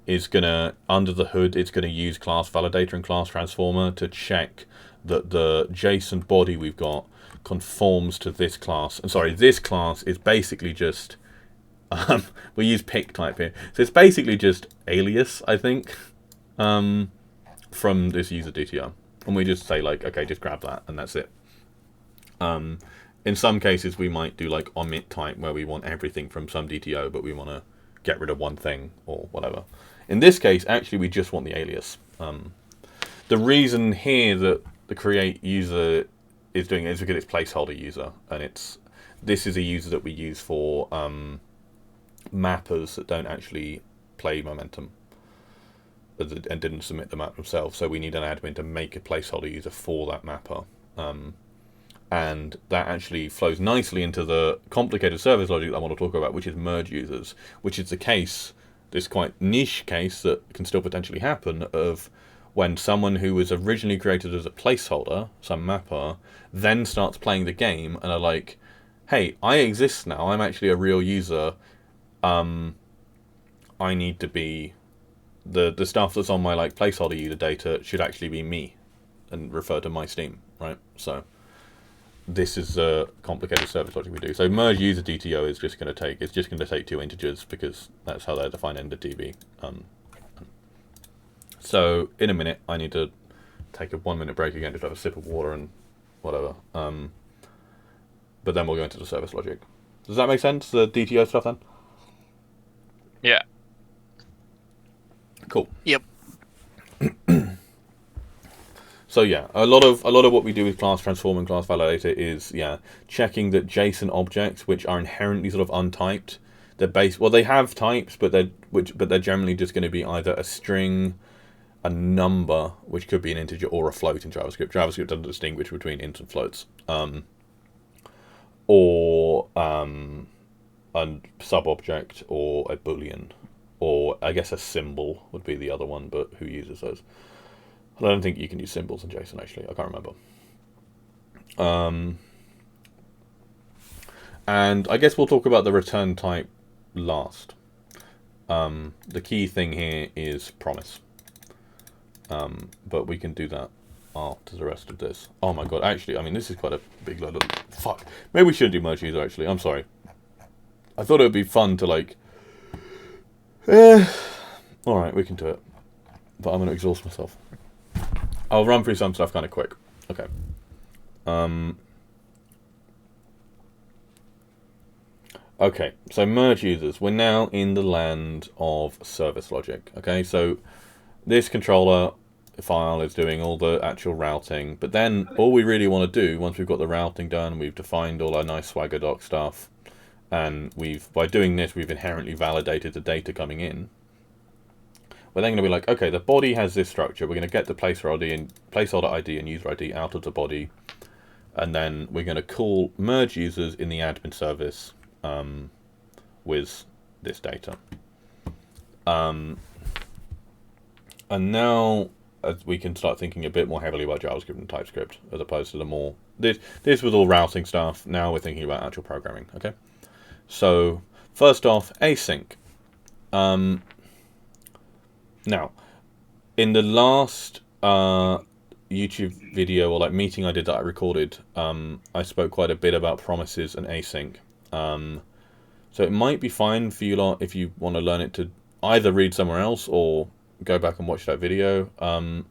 is going to, under the hood, it's going to use class validator and class transformer to check that the JSON body we've got conforms to this class. And sorry, this class is basically just, we use pick type here. So it's basically just alias, I think, from this user DTO. And we just say like, okay, just grab that, and that's it. In some cases, we might do like omit type, where we want everything from some DTO, but we want to get rid of one thing or whatever. In this case, actually, we just want the alias. The reason here that the create user is doing it is because it's placeholder user, and this is a user that we use for mappers that don't actually play momentum and didn't submit the map themselves. So we need an admin to make a placeholder user for that mapper. And that actually flows nicely into the complicated service logic that I want to talk about, which is mergeUsers, which is the case, this quite niche case that can still potentially happen, of when someone who was originally created as a placeholder, some mapper, then starts playing the game and are like, hey, I exist now, I'm actually a real user, I need to be, the stuff that's on my like placeholder user data should actually be me and refer to my Steam, right? So this is a complicated service logic we do. So merge user DTO is just going to take two integers, because that's how they're defined in the DB. So in a minute, I need to take a 1 minute break again, just have a sip of water and whatever. But then we'll go into the service logic. Does that make sense? The DTO stuff then? Yeah. Cool. Yep. So yeah, a lot of what we do with class transform and class validator is checking that JSON objects, which are inherently sort of untyped, they have types, but they're generally just going to be either a string, a number, which could be an integer, or a float in JavaScript. JavaScript doesn't distinguish between int and floats, or a sub object, or a boolean, or I guess a symbol would be the other one. But who uses those? I don't think you can use symbols in JSON, actually. I can't remember. And I guess we'll talk about the return type last. The key thing here is promise. But we can do that after the rest of this. Oh my god, actually, I mean, this is quite a big load of... Fuck. Maybe we shouldn't do mergeUser, actually. I'm sorry. I thought it would be fun to, like... Alright, we can do it. But I'm going to exhaust myself. I'll run through some stuff kind of quick. Okay. Okay, so mergeUsers. We're now in the land of service logic. Okay, so this controller file is doing all the actual routing, but then all we really want to do, once we've got the routing done, we've defined all our nice Swagger doc stuff, and by doing this, we've inherently validated the data coming in. We're then going to be like, okay, the body has this structure. We're going to get the placeholder ID and user ID out of the body, and then we're going to call mergeUsers in the admin service with this data. And now we can start thinking a bit more heavily about JavaScript and TypeScript, as opposed to the more... This was all routing stuff. Now we're thinking about actual programming. Okay. So first off, async. Now, in the last YouTube video or meeting I did that I recorded, I spoke quite a bit about promises and async. So it might be fine for you lot if you want to learn it to either read somewhere else or go back and watch that video. I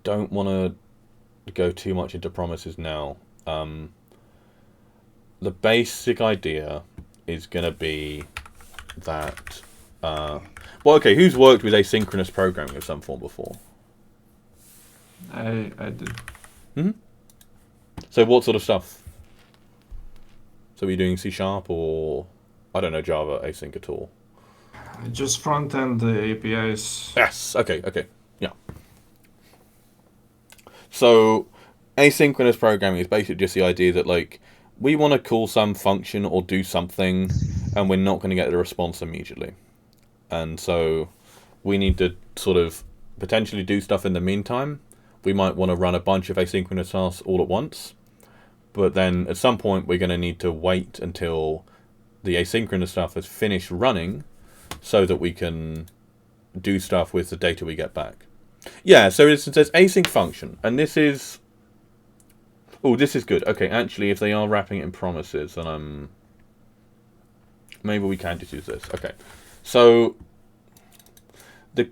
don't want to go too much into promises now. The basic idea is going to be that... well, okay, who's worked with asynchronous programming of some form before? I did. Mm-hmm. So what sort of stuff? So are you doing C# or, I don't know, Java async at all? Just front-end APIs. Yes, okay, yeah. So asynchronous programming is basically just the idea that, like, we want to call some function or do something, and we're not going to get the response immediately. And so we need to sort of potentially do stuff in the meantime. We might want to run a bunch of asynchronous tasks all at once, but then at some point we're going to need to wait until the asynchronous stuff has finished running so that we can do stuff with the data we get back. Yeah, so it says async function, and this is... Oh, this is good. Okay, actually, if they are wrapping it in promises, then maybe we can just use this. Okay, so the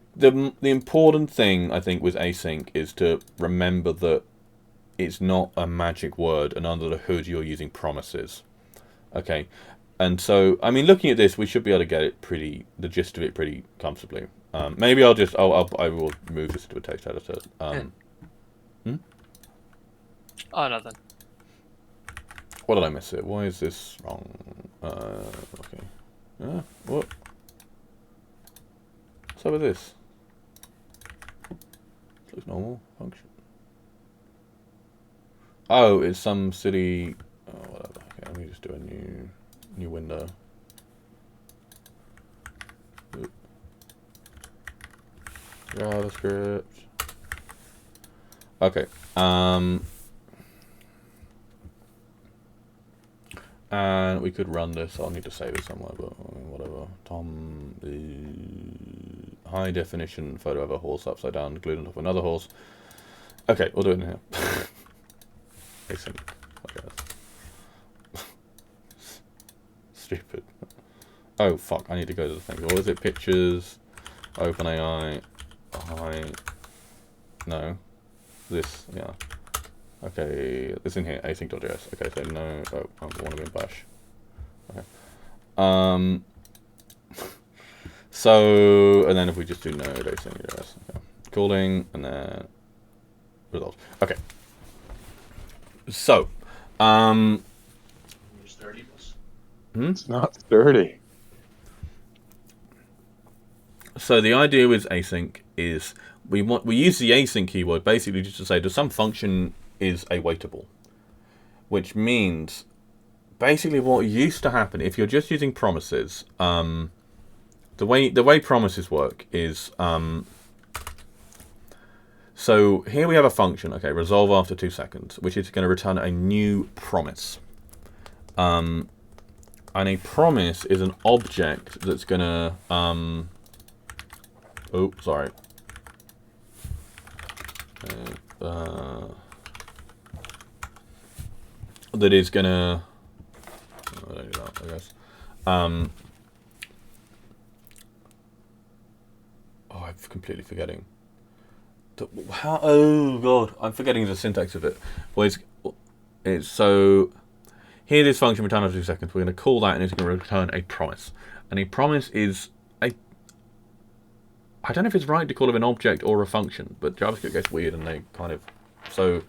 important thing, I think, with async is to remember that it's not a magic word, and under the hood you're using promises. Okay, and so, I mean, looking at this, we should be able to get it the gist of it pretty comfortably. Maybe I will move this to a text editor. Oh, nothing. What did I miss it? Why is this wrong? Okay. What? What's up with this? This looks normal. Function. Oh, it's some silly... Oh, whatever. Okay, let me just do a new window. JavaScript. Okay. And we could run this. I'll need to save it somewhere, but whatever. High definition photo of a horse upside down, glued on top of another horse. Okay, we'll do it in here. Async. Okay. Stupid. Oh fuck! I need to go to the thing. What is it? Pictures. OpenAI. Hi. No. This. Yeah. Okay, it's in here, async.js. Okay, so no, oh, I want to be in bash. Okay. So, and then if we just do node async.js, okay. Calling, and then results. Okay. So, It's not sturdy. So the idea with async is we use the async keyword basically just to say that some function is awaitable, which means basically what used to happen if you're just using promises. The way promises work is so here we have a function, okay, resolve after 2 seconds, which is going to return a new promise. And a promise is an object that's going to oh, sorry. That is gonna. Oh, I don't do that, I guess. Oh, I'm completely forgetting. How? Oh God, I'm forgetting the syntax of it. Well, it's so. Here, this function return after 2 seconds. We're going to call that, and it's going to return a promise. And a promise is a. I don't know if it's right to call it an object or a function, but JavaScript gets weird, and they kind of so.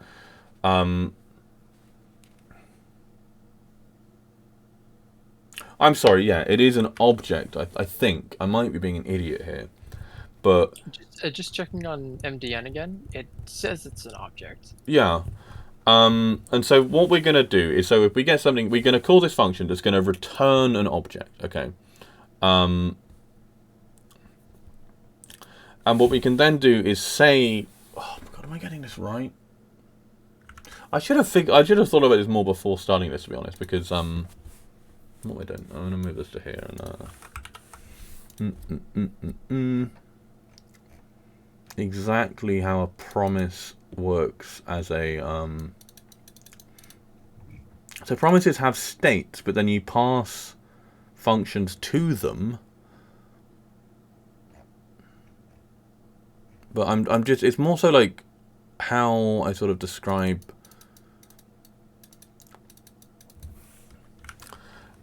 I'm sorry. Yeah, it is an object. I think I might be being an idiot here, but Just checking on MDN again. It says it's an object. yeah. And so what we're going to do is, so if we get something, we're going to call this function that's going to return an object. Okay. And what we can then do is say, oh God, am I getting this right? I should have thought about this more before starting this, to be honest, because what am I doing? I'm going to move this to here and exactly how a promise works as a so promises have states, but then you pass functions to them. But I'm just, it's more so like how I sort of describe.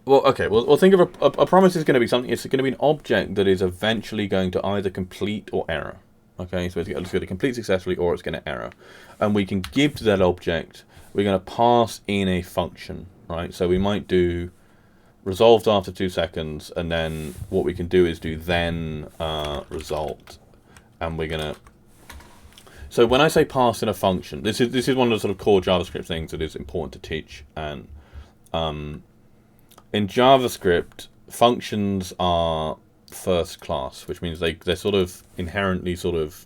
Well, okay, well think of a promise is going to be something, it's going to be an object that is eventually going to either complete or error. Okay, so it's going to complete successfully or it's going to error. And we can give to that object, we're going to pass in a function, right? So we might do resolved after 2 seconds, and then what we can do is do then result. And we're going to... So when I say pass in a function, this is one of the sort of core JavaScript things that is important to teach. And in JavaScript, functions are first class, which means they're sort of inherently sort of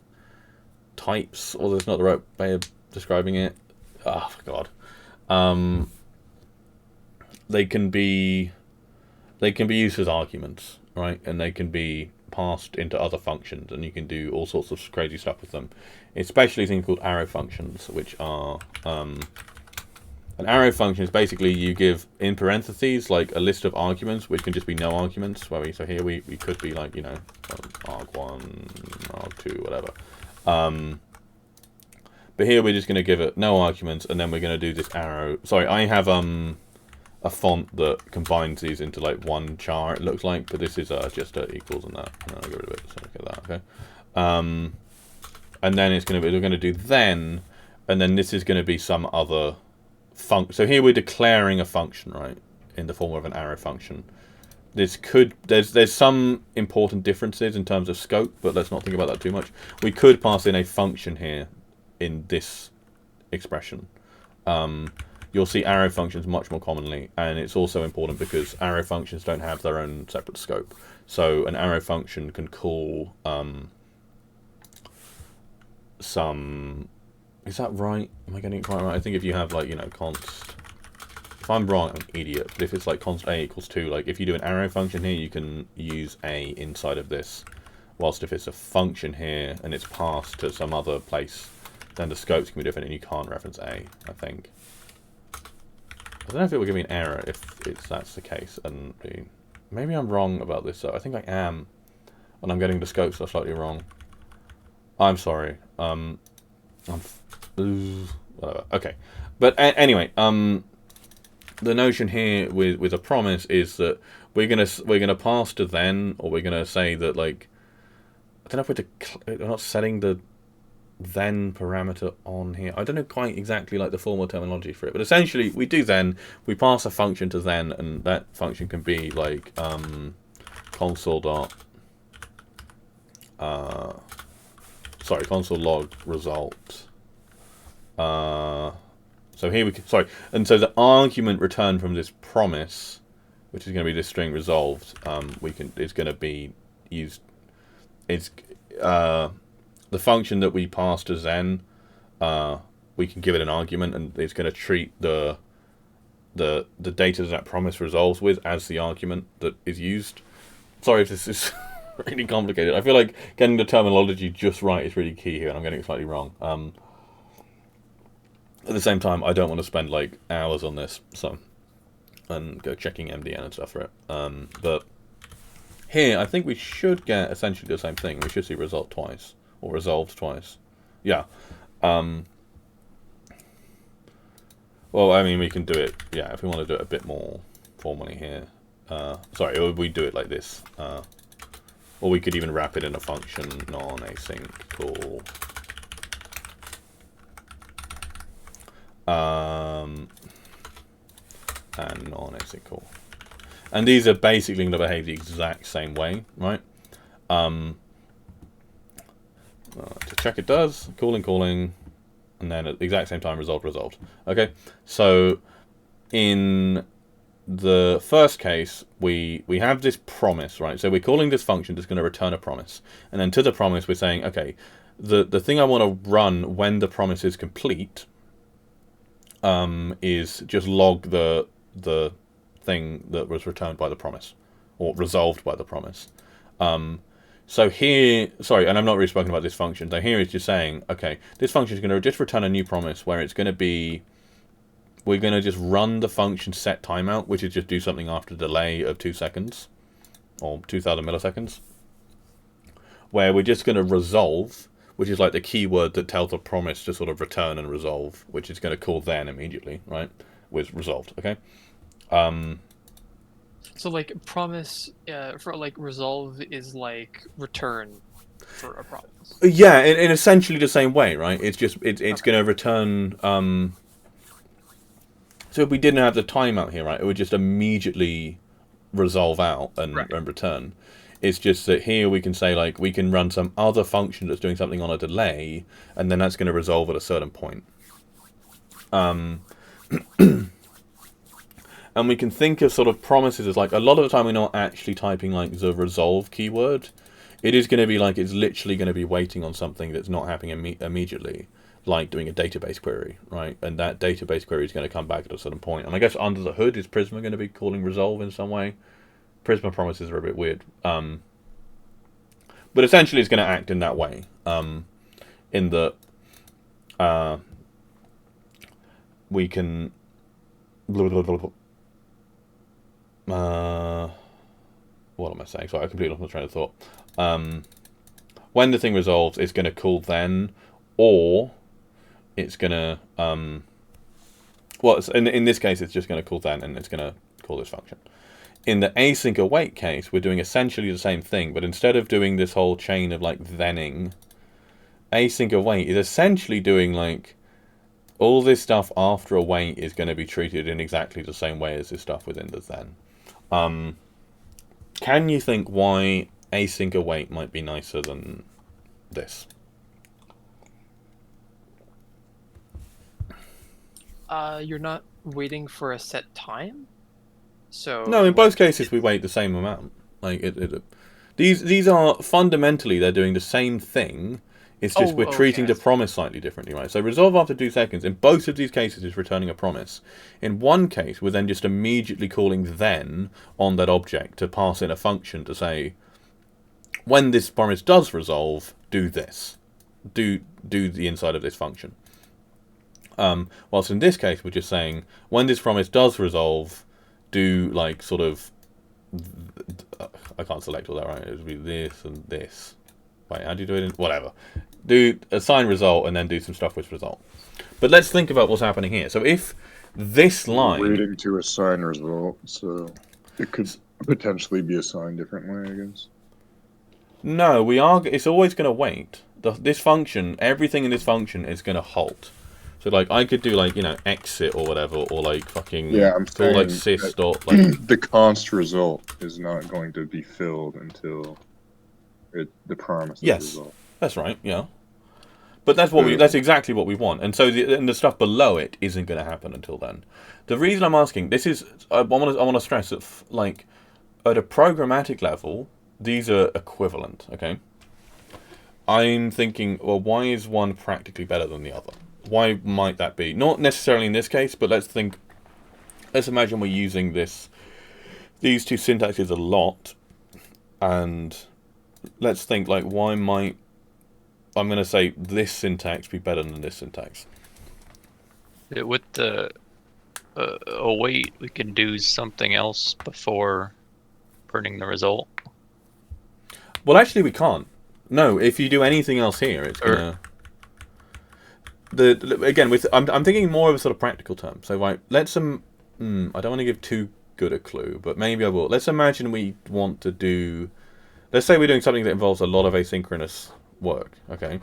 types, or that's not the right way of describing it. Oh God. They can be used as arguments, right? And they can be passed into other functions, and you can do all sorts of crazy stuff with them, especially things called arrow functions, which are an arrow function is basically you give in parentheses like a list of arguments, which can just be no arguments. Where so here we could be like, you know, arg1, arg2, whatever. But here we're just going to give it no arguments, and then we're going to do this arrow. Sorry, I have a font that combines these into like one char, it looks like, but this is just equals and that. And I'll get rid of it. So look at that. Okay. And then it's going to be, we're going to do then, and then this is going to be some other function. So here we're declaring a function, right, in the form of an arrow function. This could, there's some important differences in terms of scope, but let's not think about that too much. We could pass in a function here in this expression. You'll see arrow functions much more commonly, and it's also important because arrow functions don't have their own separate scope. So an arrow function can call some... Is that right? Am I getting it quite right? I think if you have, like, you know, const... If I'm wrong, I'm an idiot. But if it's like const a equals 2, like if you do an arrow function here, you can use a inside of this. Whilst if it's a function here and it's passed to some other place, then the scopes can be different and you can't reference a, I think. I don't know if it will give me an error if that's the case. And maybe I'm wrong about this, though. I think I am. And I'm getting the scopes slightly wrong. I'm sorry. whatever. Okay, but anyway, the notion here with a promise is that we're gonna pass to then, or we're gonna say that, like, I don't know if we're not setting the then parameter on here. I don't know quite exactly like the formal terminology for it, but essentially we do then, we pass a function to then, and that function can be like console log result. So here we can, and so the argument returned from this promise, which is going to be this string resolved, is going to be used. It's the function that we pass to Zen. We can give it an argument, and it's going to treat the data that promise resolves with as the argument that is used. Sorry if this is really complicated. I feel like getting the terminology just right is really key here, and I'm getting it slightly wrong. At the same time, I don't want to spend like hours on this, and go checking MDN and stuff for it. But here, I think we should get essentially the same thing. We should see result twice, or resolved twice. Yeah. Well, I mean, we can do it, yeah, if we want to do it a bit more formally here. Sorry, we do it like this. Or we could even wrap it in a function, non-async call. And non-async call. And these are basically going to behave the exact same way, right? To check it does, calling, and then at the exact same time resolved. Okay, so in the first case, we have this promise, right? So we're calling this function that's going to return a promise. And then to the promise, we're saying, okay, the thing I want to run when the promise is complete is just log the thing that was returned by the promise, or resolved by the promise. So here, sorry, and I'm not really speaking about this function. So here it's just saying, okay, this function is going to just return a new promise where it's going to be, we're going to just run the function set timeout, which is just do something after a delay of 2 seconds, or 2000 milliseconds, where we're just going to resolve, which is like the keyword that tells the promise to sort of return and resolve, which is going to call then immediately, right, with resolved, okay? So like promise for like resolve is like return for a promise. Yeah, in essentially the same way, right? It's just it's okay. Going to return. So if we didn't have the timeout here, right, it would just immediately resolve out and return. It's just that here we can say, like, we can run some other function that's doing something on a delay, and then that's going to resolve at a certain point. And we can think of sort of promises as, like, a lot of the time we're not actually typing, like, the resolve keyword. It is going to be, like, it's literally going to be waiting on something that's not happening immediately, like doing a database query, right? And that database query is going to come back at a certain point. And I guess under the hood, is Prisma going to be calling resolve in some way? Prisma promises are a bit weird. But essentially it's going to act in that way. In that we can... what am I saying? Sorry, I completely lost my train of thought. When the thing resolves, it's going to call then, or it's going to... well, in this case, it's just going to call then, and it's going to call this function. In the async await case, we're doing essentially the same thing, but instead of doing this whole chain of, like, thenning, async await is essentially doing, like, all this stuff after await is going to be treated in exactly the same way as this stuff within the then. Can you think why async await might be nicer than this? You're not waiting for a set time? So no, in both cases we wait the same amount. Like these are fundamentally they're doing the same thing. It's just we're treating the promise slightly differently, right? So resolve after 2 seconds in both of these cases is returning a promise. In one case, we're then just immediately calling then on that object to pass in a function to say, when this promise does resolve, do this, do the inside of this function. Whilst in this case, we're just saying when this promise does resolve, do like sort of, I can't select all that, right? It would be this and this. Wait, how do you do it? Whatever. do assign result and then do some stuff with result. But let's think about what's happening here. So if this line... Waiting to assign result, so it could potentially be assigned differently, I guess. No, it's always going to wait. This function, everything in this function is going to halt. So, like, I could do, like, you know, exit or whatever, or, like, fucking... Yeah, I'm call, like, saying sys dot, like... the const result is not going to be filled until the promise result. That's right, yeah. But that's exactly what we want. And so the stuff below it isn't going to happen until then. The reason I'm asking, this is... I want to stress that, like, at a programmatic level, these are equivalent, okay? I'm thinking, well, why is one practically better than the other? Why might that be? Not necessarily in this case, but let's imagine we're using these two syntaxes a lot, and let's think, like, why might, I'm going to say, this syntax be better than this syntax? With the await, we can do something else before printing the result. Well, actually, we can't. No, if you do anything else here, it's gonna... Again, I'm thinking more of a sort of practical term. So, right, I don't want to give too good a clue, but maybe I will. Let's imagine we want to do... Let's say we're doing something that involves a lot of asynchronous work, okay?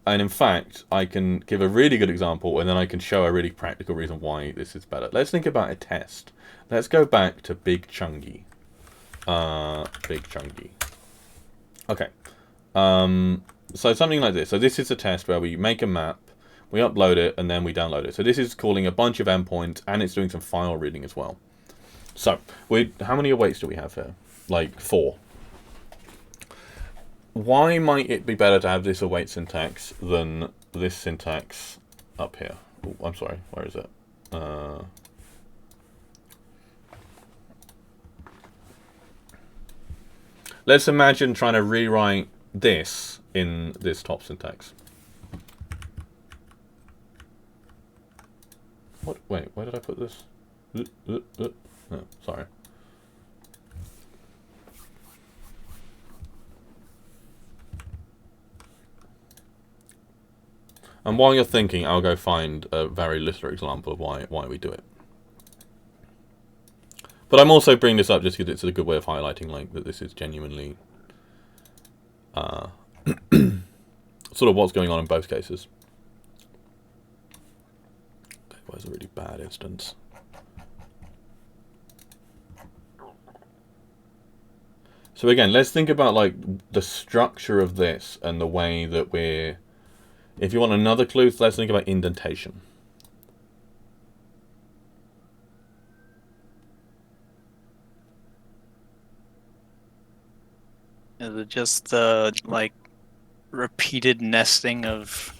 And in fact, I can give a really good example, and then I can show a really practical reason why this is better. Let's think about a test. Let's go back to Big Chungy. Big Chungy. Okay. So something like this. So this is a test where we make a map, we upload it, and then we download it. So this is calling a bunch of endpoints, and it's doing some file reading as well. So, how many awaits do we have here? Like 4. Why might it be better to have this await syntax than this syntax up here? Oh, I'm sorry, where is it? Let's imagine trying to rewrite this in this top syntax. What? Wait, where did I put this? Oh, sorry. And while you're thinking, I'll go find a very literal example of why we do it. But I'm also bringing this up just because it's a good way of highlighting, like, that this is genuinely sort of what's going on in both cases. Okay, where's a really bad instance? So again, let's think about, like, the structure of this and the way that we're... If you want another clue, let's think about indentation. Is it just the, like, repeated nesting of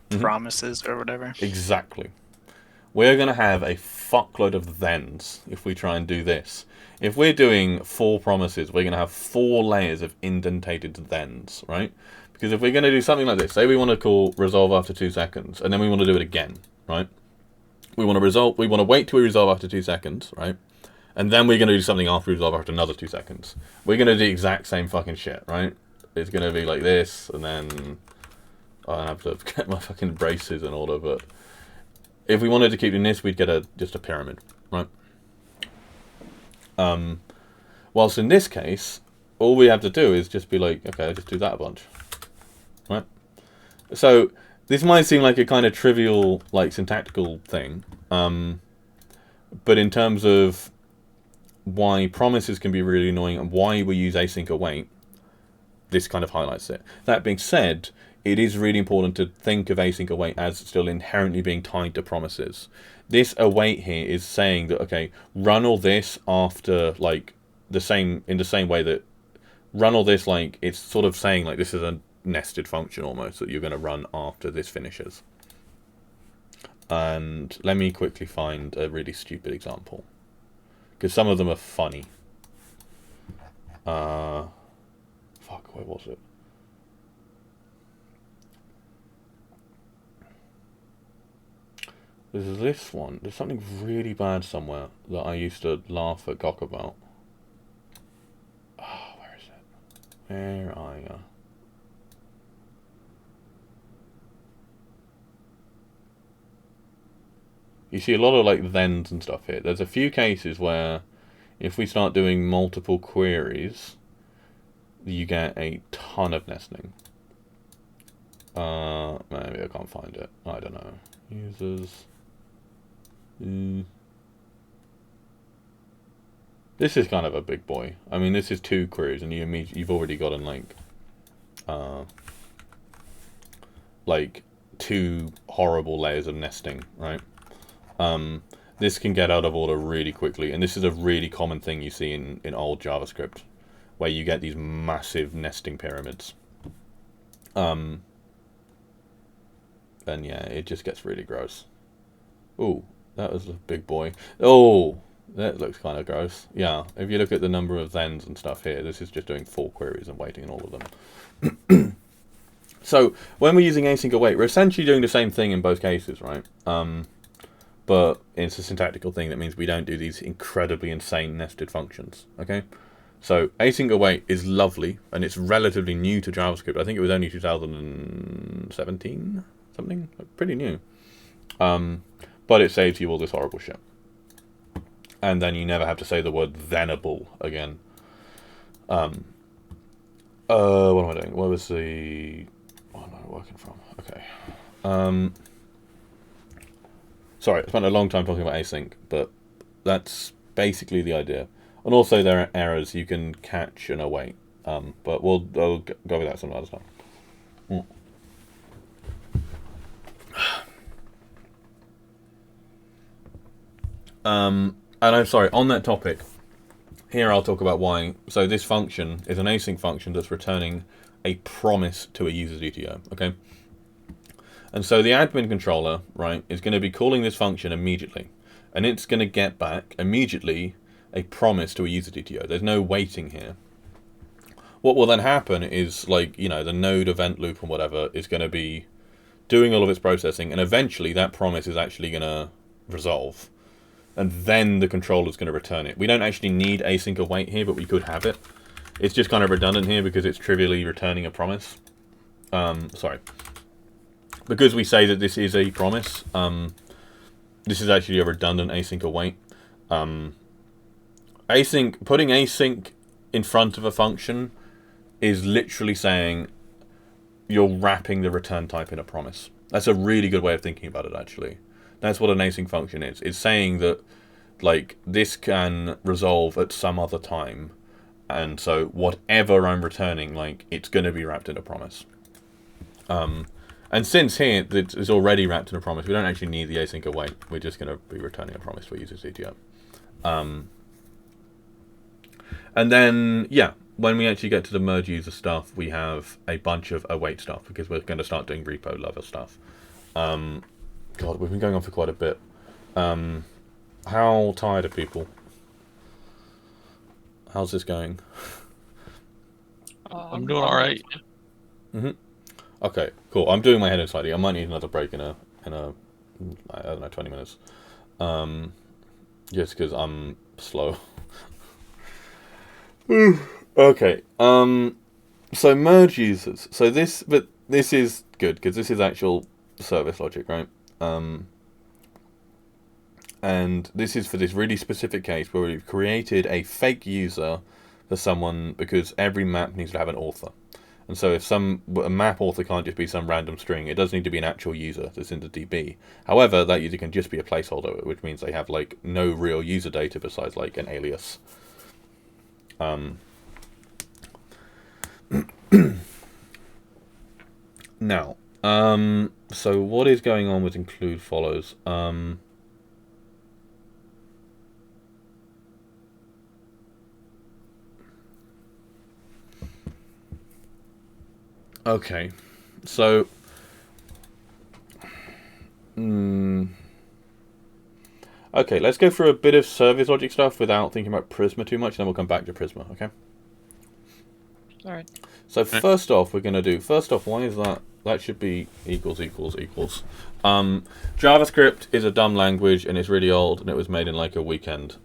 promises or whatever? Exactly. We're going to have a fuckload of thens if we try and do this. If we're doing 4 promises, we're going to have 4 layers of indentated thens, right? Because if we're going to do something like this, say we want to call resolve after 2 seconds, and then we want to do it again, right? We want to wait till we resolve after 2 seconds, right? And then we're going to do something after we resolve after another 2 seconds. We're going to do the exact same fucking shit, right? It's going to be like this, and then I have to get my fucking braces in order, but if we wanted to keep doing this, we'd get just a pyramid, right? Whilst in this case, all we have to do is just be like, okay, I'll just do that a bunch, right? So this might seem like a kind of trivial, like, syntactical thing, but in terms of why promises can be really annoying and why we use async await, this kind of highlights it. That being said, it is really important to think of async await as still inherently being tied to promises. This await here is saying that, okay, run all this after, like, in the same way that run all this, like, it's sort of saying, like, this is a nested function almost that you're going to run after this finishes. And let me quickly find a really stupid example, because some of them are funny. Fuck, where was it? There's this one. There's something really bad somewhere that I used to laugh at Gok about. Oh, where is it? Where are you? You see a lot of like thens and stuff here. There's a few cases where if we start doing multiple queries, you get a ton of nesting. Maybe I can't find it. I don't know. Users. This is kind of a big boy. I mean, this is 2 queries, and you've already gotten like 2 horrible layers of nesting, right? This can get out of order really quickly, and this is a really common thing you see in old JavaScript, where you get these massive nesting pyramids. And yeah, it just gets really gross. Ooh, that was a big boy. Oh, that looks kind of gross. Yeah, if you look at the number of thens and stuff here, this is just doing 4 queries and waiting in all of them. So when we're using async await, we're essentially doing the same thing in both cases, right? But it's a syntactical thing that means we don't do these incredibly insane nested functions, okay? So async await is lovely, and it's relatively new to JavaScript. I think it was only 2017, something, pretty new. But it saves you all this horrible shit. And then you never have to say the word thenable again. What am I doing? What was the... What am I working from? Okay. Sorry, I spent a long time talking about async, but that's basically the idea. And also there are errors you can catch and await. But I'll go with that some other time. And I'm sorry, on that topic, here I'll talk about why. So this function is an async function that's returning a promise to a user's UTO, okay? And so the admin controller, right, is going to be calling this function immediately. And it's going to get back immediately a promise to a user's UTO. There's no waiting here. What will then happen is, like, you know, the node event loop or whatever is going to be doing all of its processing, and eventually that promise is actually going to resolve. And then the controller is going to return it. We don't actually need async await here, but we could have it. It's just kind of redundant here because it's trivially returning a promise. Sorry. Because we say that this is a promise, this is actually a redundant async await. Putting async in front of a function is literally saying you're wrapping the return type in a promise. That's a really good way of thinking about it, actually. That's what an async function is. It's saying that, like, this can resolve at some other time. And so whatever I'm returning, like, it's going to be wrapped in a promise. And since here it's already wrapped in a promise, we don't actually need the async await. We're just going to be returning a promise for user CTO. And then, yeah, when we actually get to the merge user stuff, we have a bunch of await stuff because we're going to start doing repo level stuff. God, we've been going on for quite a bit. How tired are people? How's this going? I'm doing all right. Okay, cool. I'm doing my head in slightly. I might need another break in a I don't know, 20 minutes. Just because I'm slow. Okay. So merge users. So this is good because this is actual service logic, right? And this is for this really specific case where we've created a fake user for someone because every map needs to have an author. And so if a map author can't just be some random string, it does need to be an actual user that's in the DB. However, that user can just be a placeholder, which means they have like no real user data besides like an alias. Now, so what is going on with include follows? Okay, so okay, let's go through a bit of service logic stuff without thinking about Prisma too much, and then we'll come back to Prisma, okay? All right. So first off, we're going to do, why is that? That should be equals, equals, equals. JavaScript is a dumb language, and it's really old, and it was made in like a weekend.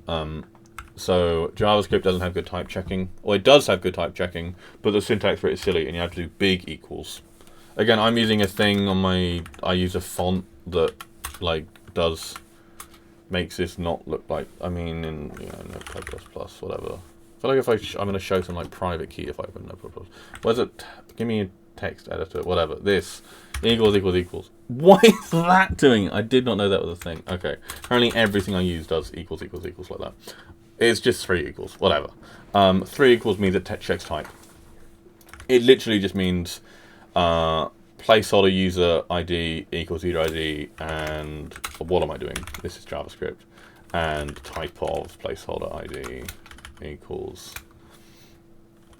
So JavaScript doesn't have good type checking. Well, it does have good type checking, but the syntax for it is silly, and you have to do big equals. Again, I'm using a thing on I use a font that like does makes this not look like, I mean, in Notepad++, whatever. I feel like if I'm going to show some like private key if I open Notepad++. What is it? Give me a text editor, whatever. This equals. What is that doing? I did not know that was a thing. Okay. Apparently everything I use does equals like that. It's just 3 equals, whatever. 3 equals means it checks type. It literally just means placeholder user ID equals user ID, and what am I doing? This is JavaScript, and type of placeholder ID equals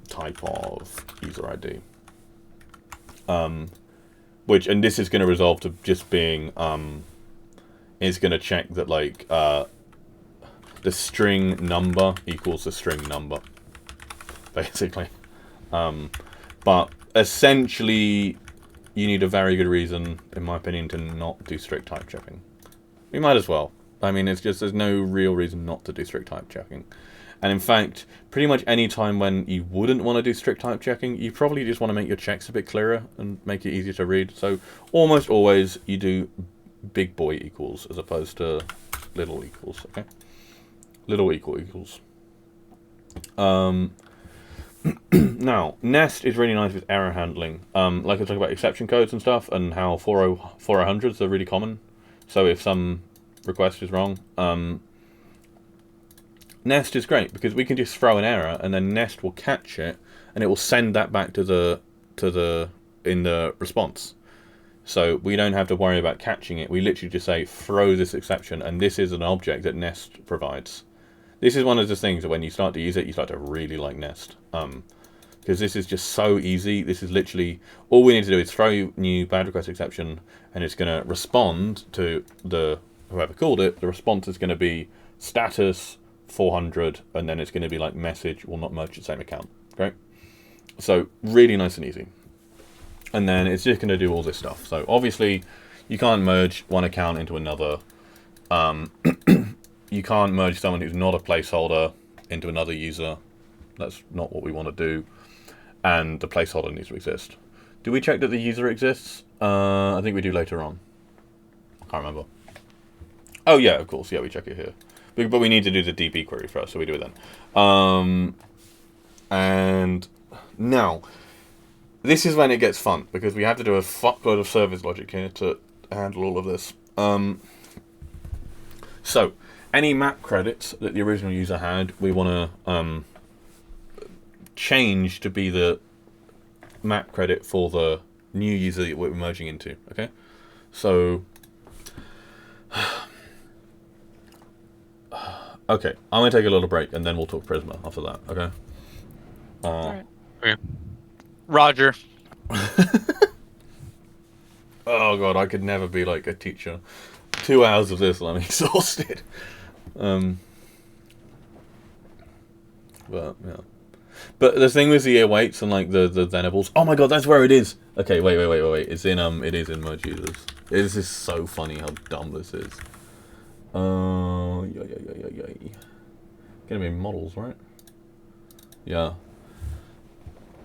type of user ID. And this is going to resolve to just being it's going to check that like the string number equals the string number, basically. But essentially, you need a very good reason, in my opinion, to not do strict type checking. You might as well. I mean, it's just there's no real reason not to do strict type checking. And in fact, pretty much any time when you wouldn't want to do strict type checking, you probably just want to make your checks a bit clearer and make it easier to read. So almost always you do big boy equals as opposed to little equals. Okay, little equals. Now, Nest is really nice with error handling. Like I talk about exception codes and stuff, and how 400s are really common. So if some request is wrong, Nest is great because we can just throw an error, and then Nest will catch it, and it will send that back in the response. So we don't have to worry about catching it. We literally just say throw this exception, and this is an object that Nest provides. This is one of the things that when you start to use it, you start to really like Nest. Because this is just so easy. This is literally, all we need to do is throw new bad request exception, and it's going to respond to whoever called it. The response is going to be status 400, and then it's going to be like message will not merge the same account. Great. So really nice and easy. And then it's just going to do all this stuff. So obviously, you can't merge one account into another. You can't merge someone who's not a placeholder into another user. That's not what we want to do. And the placeholder needs to exist. Do we check that the user exists? I think we do later on. Can't remember. Oh yeah, of course. Yeah, we check it here. But we need to do the DB query first, so we do it then. And now, this is when it gets fun, because we have to do a fuckload of service logic here to handle all of this. So, any map credits that the original user had, we want to change to be the map credit for the new user that we're merging into. Okay, so okay, I'm gonna take a little break and then we'll talk Prisma after that. Okay. All right. Okay. Roger. Oh god, I could never be like a teacher. 2 hours of this and I'm exhausted. But yeah. But the thing with the awaits and like the venables. Oh my god, that's where it is. Okay, wait. It's in it is in mergeUsers. This is so funny how dumb this is. Yeah. Gonna be models, right? Yeah.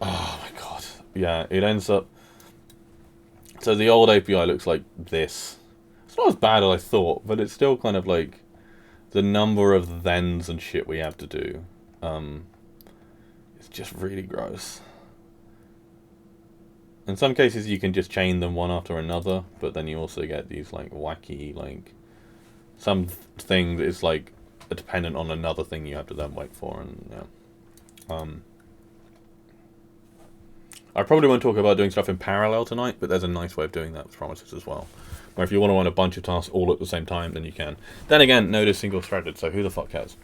Oh my god. Yeah, it ends up. So the old API looks like this. It's not as bad as I thought, but it's still kind of like the number of thens and shit we have to do. It's just really gross. In some cases you can just chain them one after another, but then you also get these like wacky, like something that is like dependent on another thing you have to then wait for, and yeah. I probably won't talk about doing stuff in parallel tonight, but there's a nice way of doing that with promises as well. Where if you want to run a bunch of tasks all at the same time, then you can. Then again, Node is single threaded, so who the fuck cares?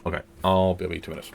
Okay, I'll be with you 2 minutes.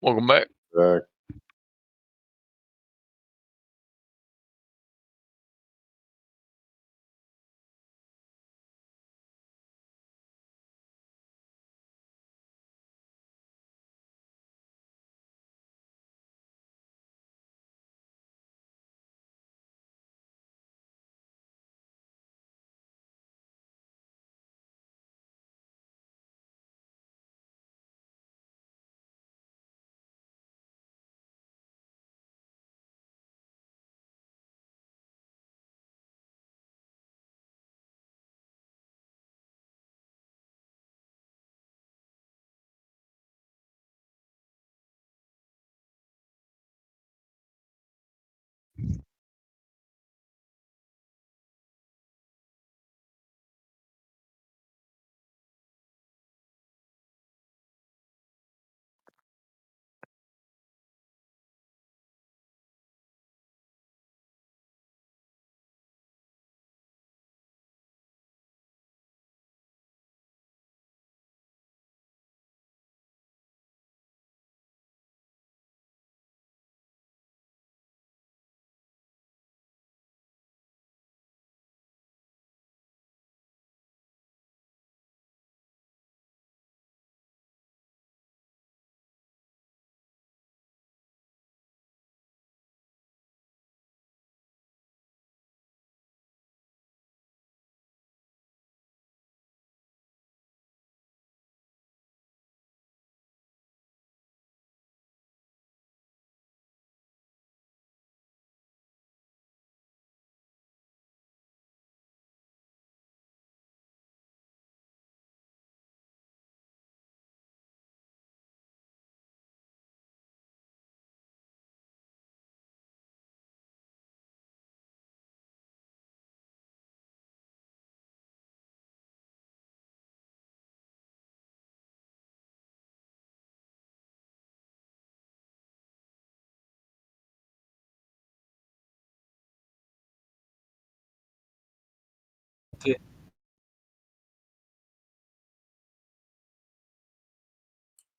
Welcome back.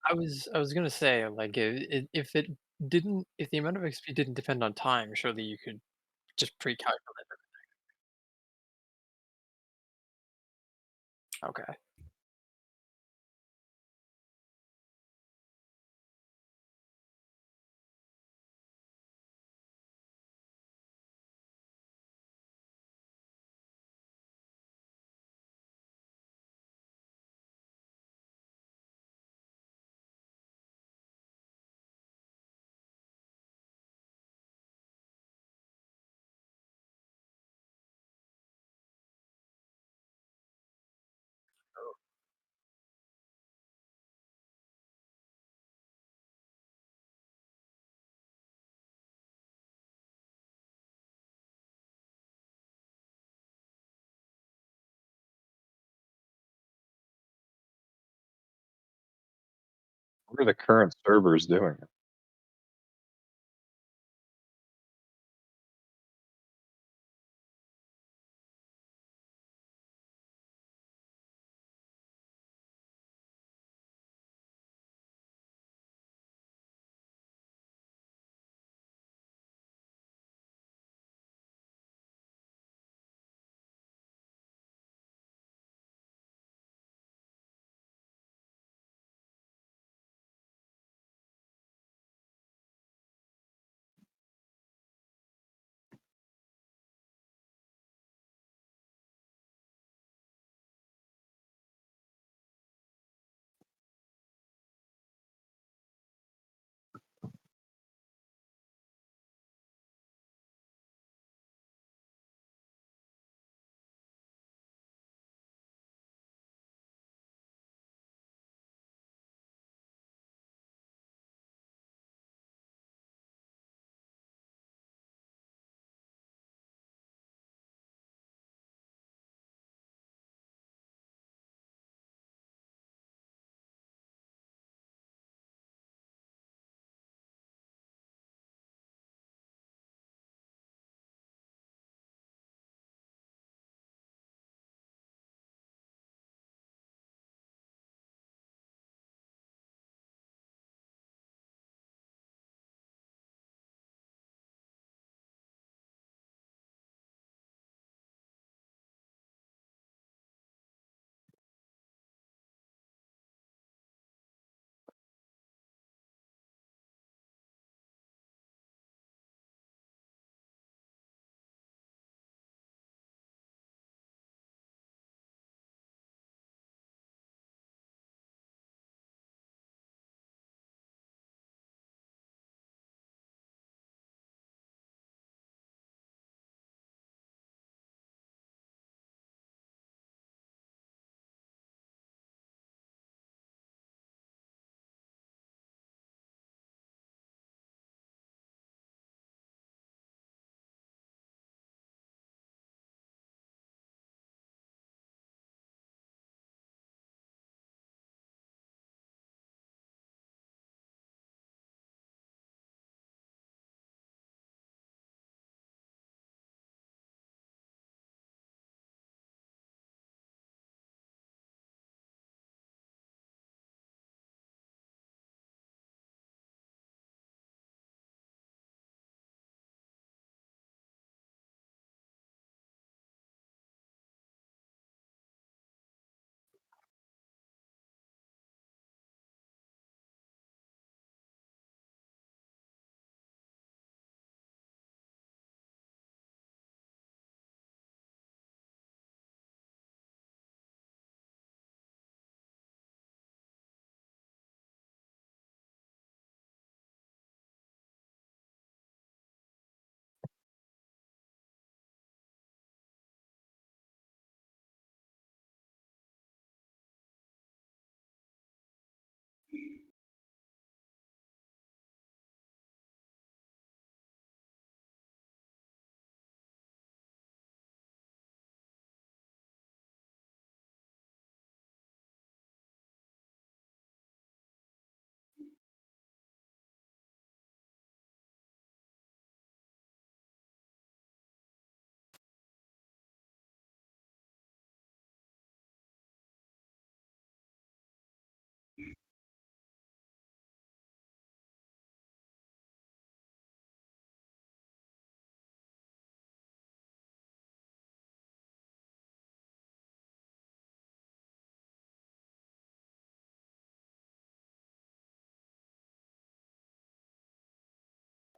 I was gonna say, like, if it didn't, if the amount of XP didn't depend on time, surely you could just pre-calculate it. Okay. What are the current servers doing?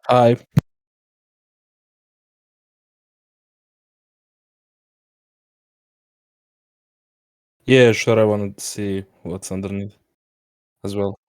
Hi. Yeah, sure. I wanted to see what's underneath as well.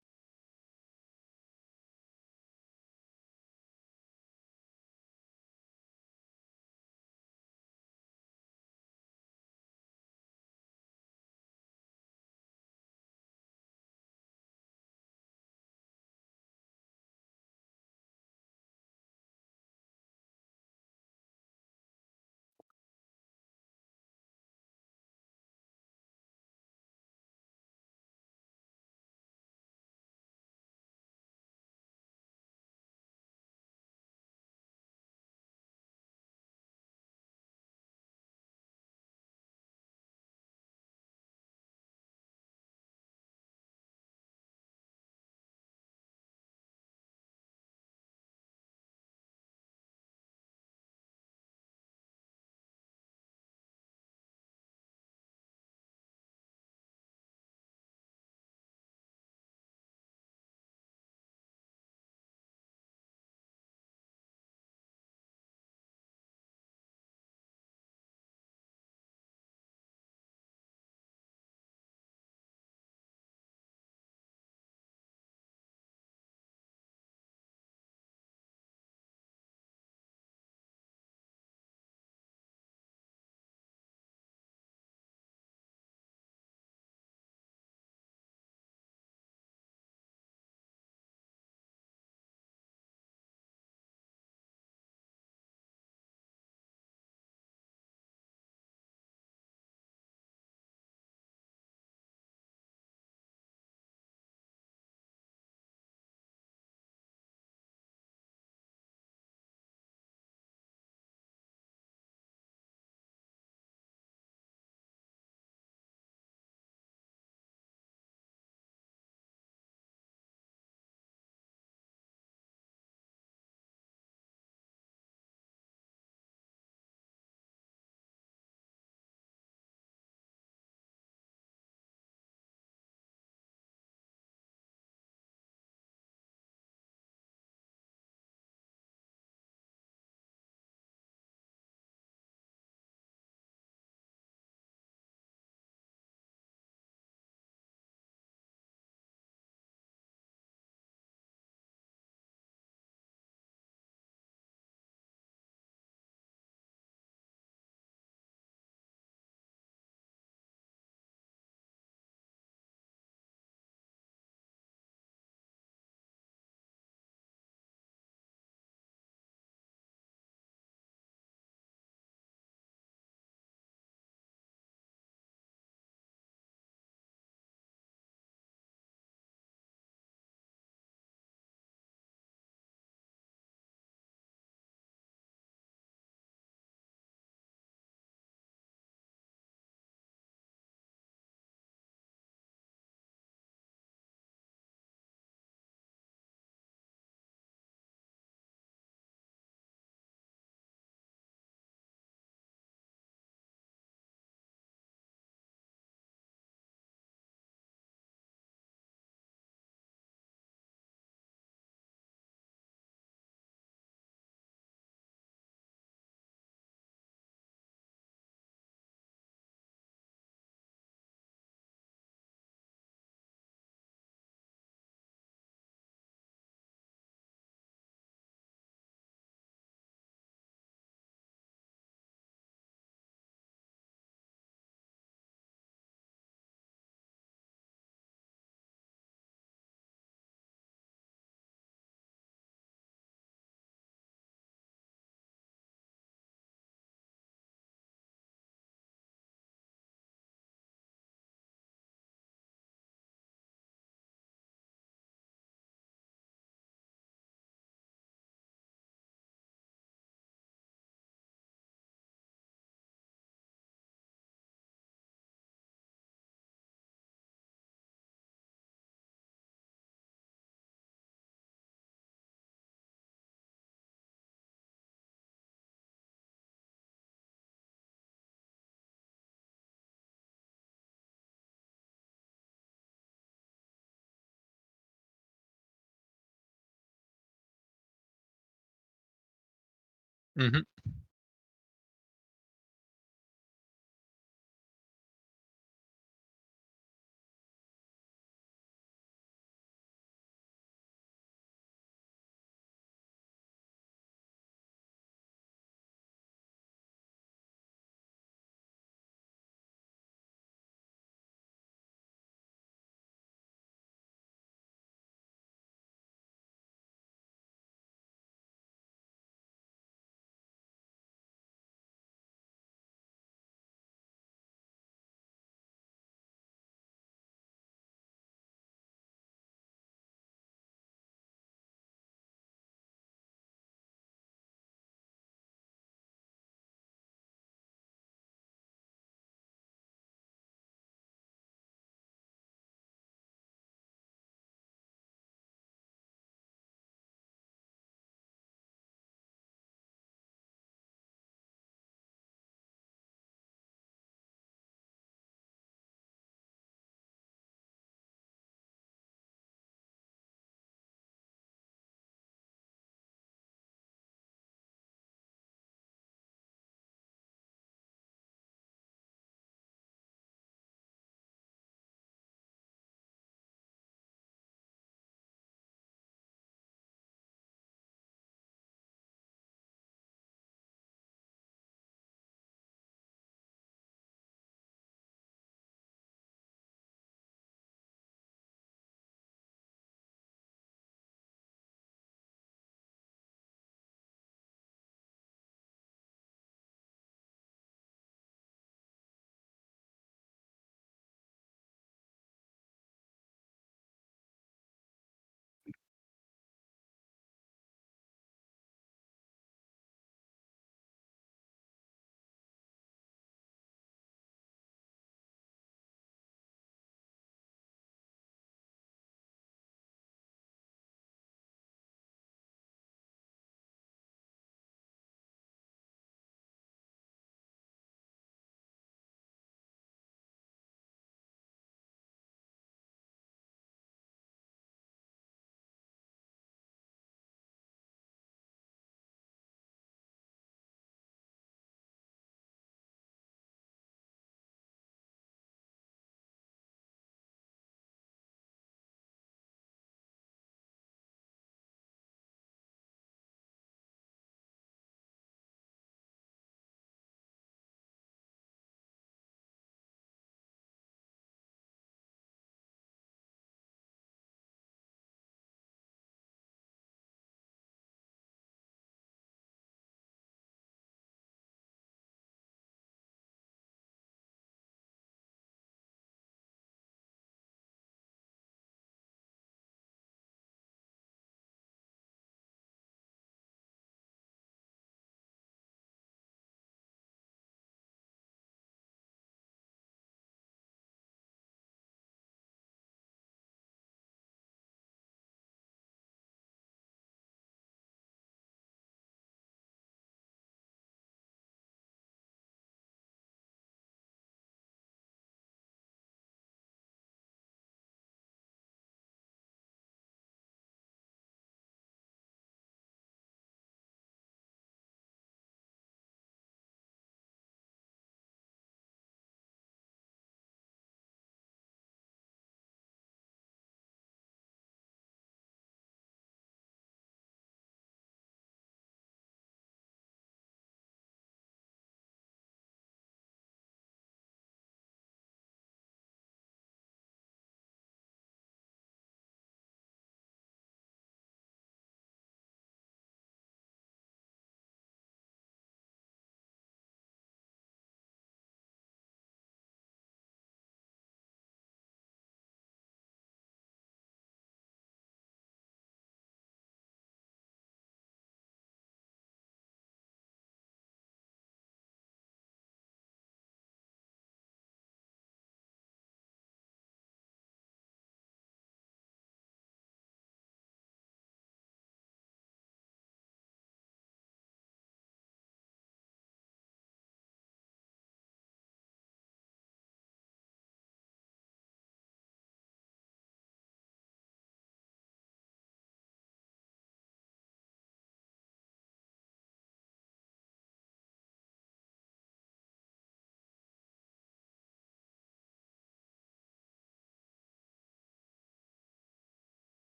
Mm-hmm.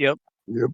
Yep. Yep.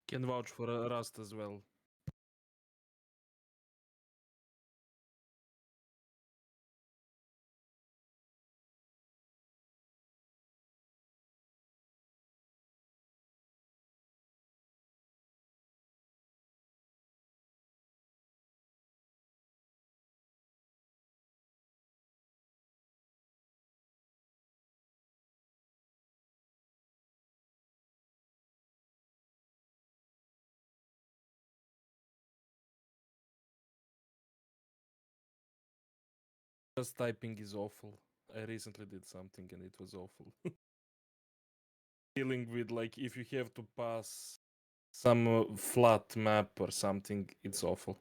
Can vouch for Rust as well. Just typing is awful. I recently did something and it was awful. Dealing with like if you have to pass some flat map or something, it's awful.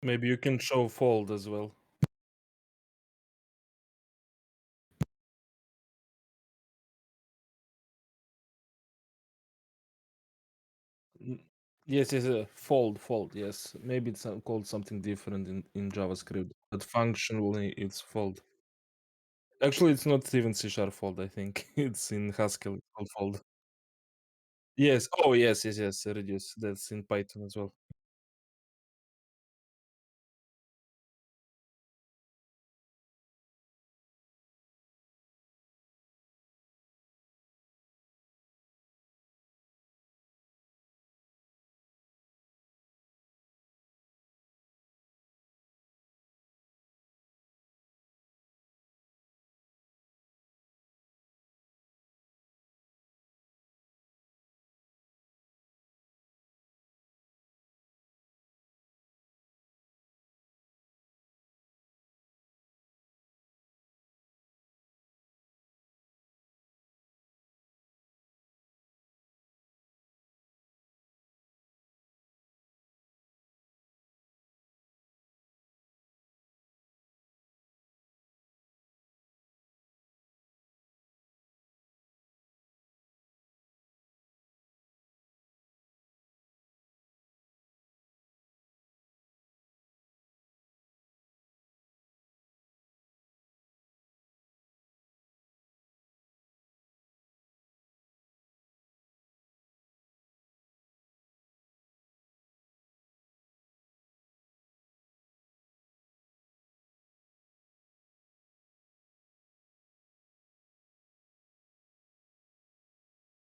Maybe you can show fold as well. Yes, yes, fold. Yes, maybe it's called something different in JavaScript, but functionally it's fold. Actually, it's not even C# fold. I think it's in Haskell. It's called fold. Yes. Oh, yes. Reduce. That's in Python as well.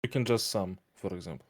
You can just sum, for example.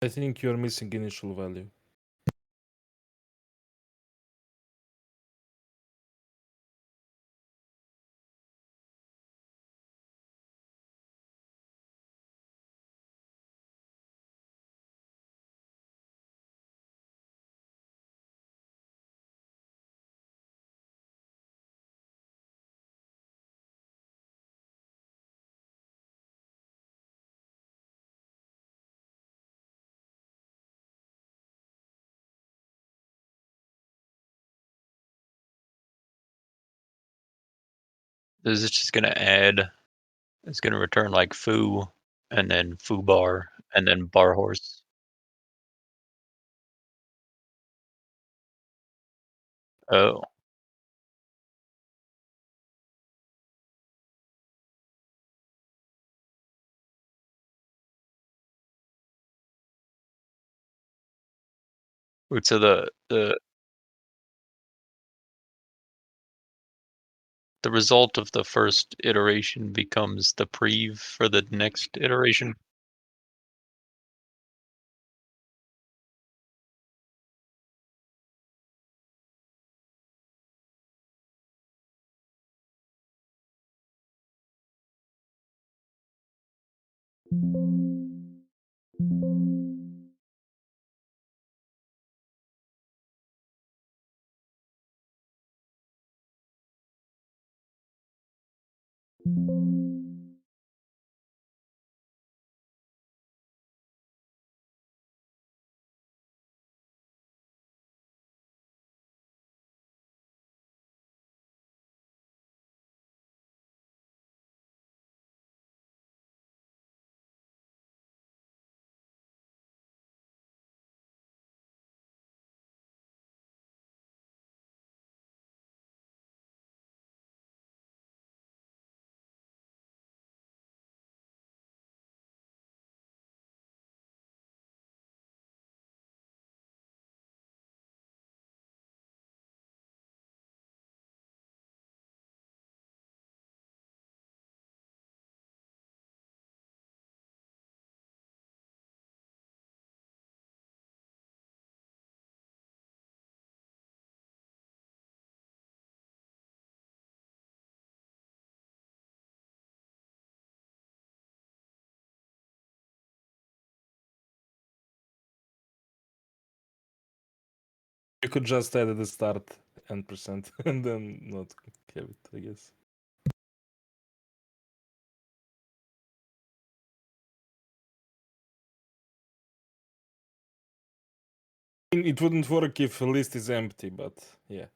I think you're missing initial value. This is just gonna add. It's gonna return like foo, and then foo bar, and then bar horse. Oh, wait. So the result of the first iteration becomes the prev for the next iteration. You could just add at the start %, and then not have it, I guess. It wouldn't work if a list is empty, but yeah.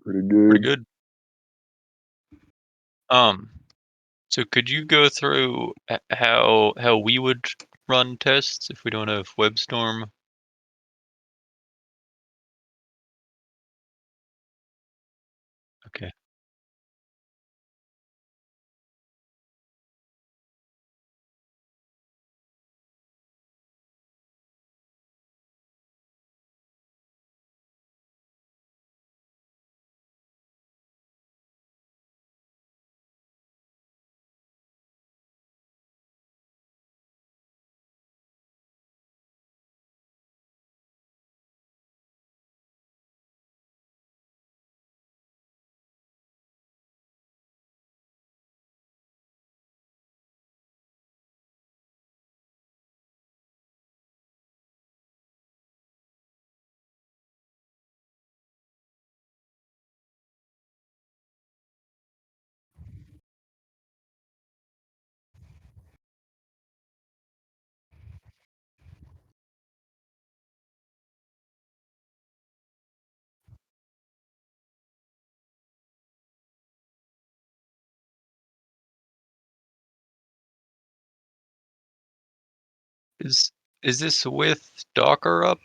Pretty good. Pretty good. So could you go through how we would run tests if we don't have WebStorm? Okay. Is this with Docker up?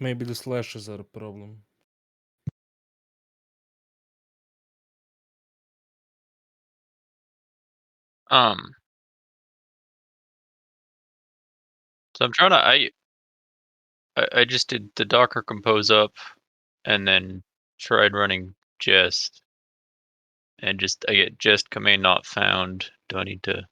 Maybe the slashes are a problem. So I'm trying to I just did the Docker compose up and then tried running Jest and just I get Jest command not found. Do I need to?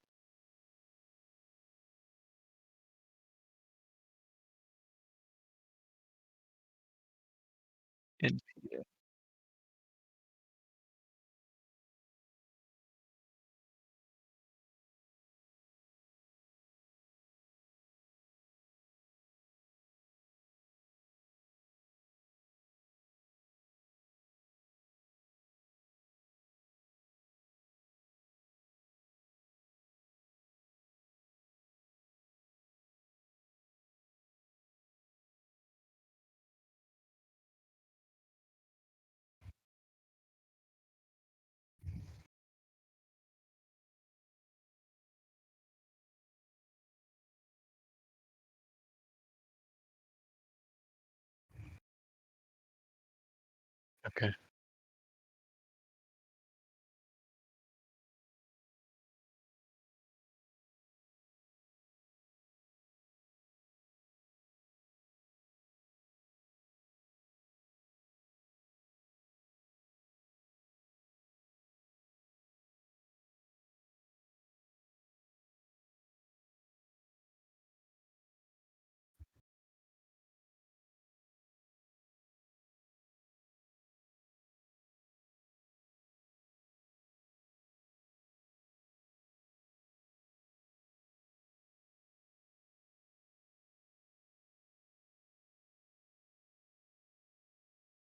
Okay.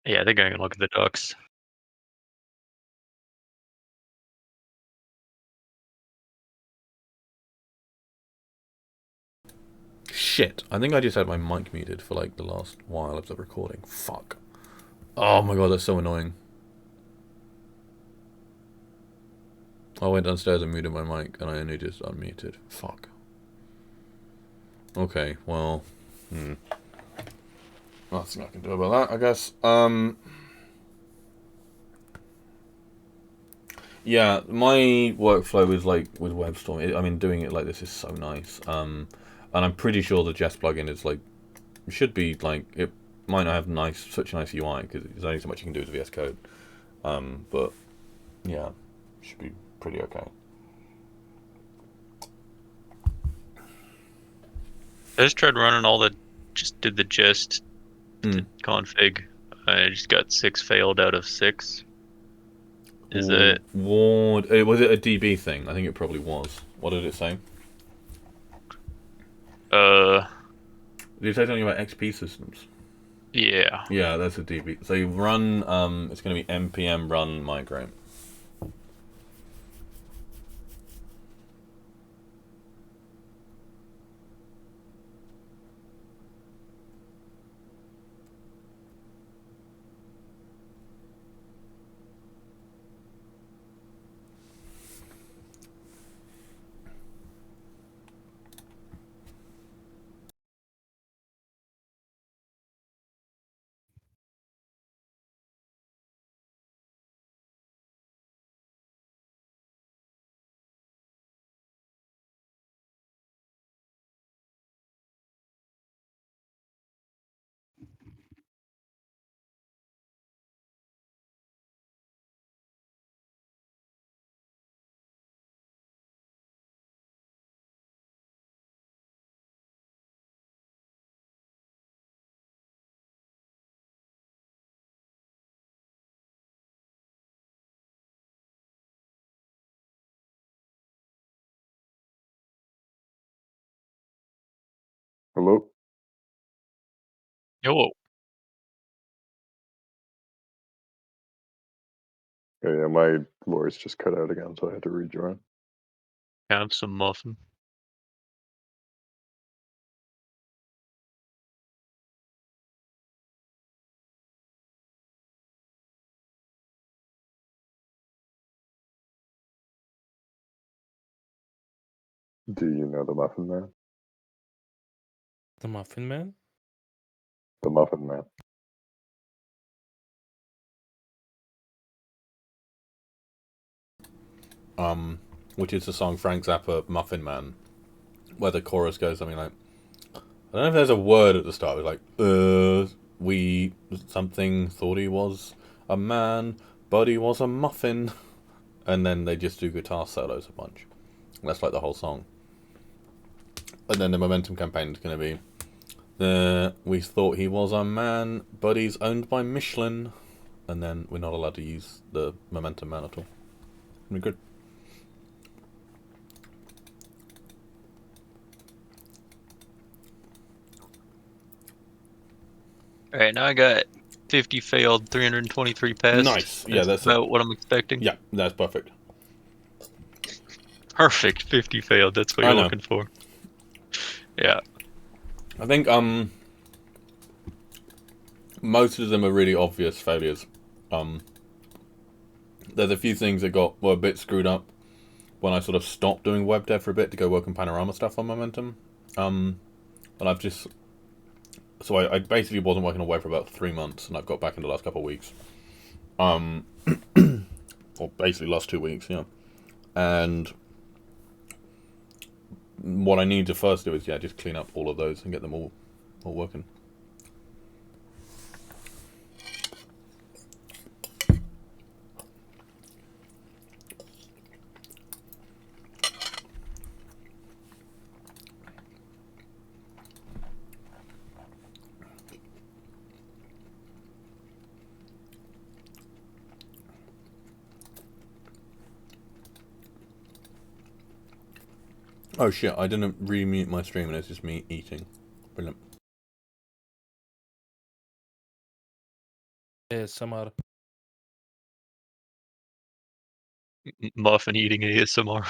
Yeah, they're going to look at the docs. Shit, I think I just had my mic muted for like the last while of the recording. Fuck. Oh my god, that's so annoying. I went downstairs and muted my mic, and I only just unmuted. Fuck. Okay, well, nothing I can do about that, I guess. Yeah, my workflow is like with WebStorm. I mean, doing it like this is so nice. And I'm pretty sure the Jest plugin is like, should be like, it might not have such a nice UI because there's only so much you can do with VS Code. But yeah, should be pretty okay. I just tried running just did the Jest config. I just got 6 failed out of 6. Is it? Was it a DB thing? I think it probably was. What did it say? Did it say something about XP systems? Yeah. Yeah, that's a DB. So you run, it's going to be npm run migrate. Hello? Yo. Yeah, my voice just cut out again, so I had to rejoin. Have some muffin. Do you know the Muffin Man? The Muffin Man? The Muffin Man. Which is the song Frank Zappa, Muffin Man, where the chorus goes something like, I don't know if there's a word at the start. It's like, we something thought he was a man, but he was a muffin, and then they just do guitar solos a bunch. That's like the whole song. And then the momentum campaign is going to be, we thought he was a man, but he's owned by Michelin, and then we're not allowed to use the momentum man at all. It'll be good. All right, now I got 50 failed, 323 passed. Nice. Yeah, that's about what I'm expecting. Yeah, that's perfect. Perfect. 50 failed. That's what you're looking for. Yeah. I think most of them are really obvious failures. There's a few things that were a bit screwed up when I sort of stopped doing web dev for a bit to go work on Panorama stuff on Momentum. And I've just... So I basically wasn't working on web for about 3 months, and I've got back in the last couple of weeks. Or basically last 2 weeks, yeah. And what I need to first do is, just clean up all of those and get them all working. Oh shit, I didn't re-mute my stream and it's just me eating. Brilliant. ASMR. Muffin eating ASMR.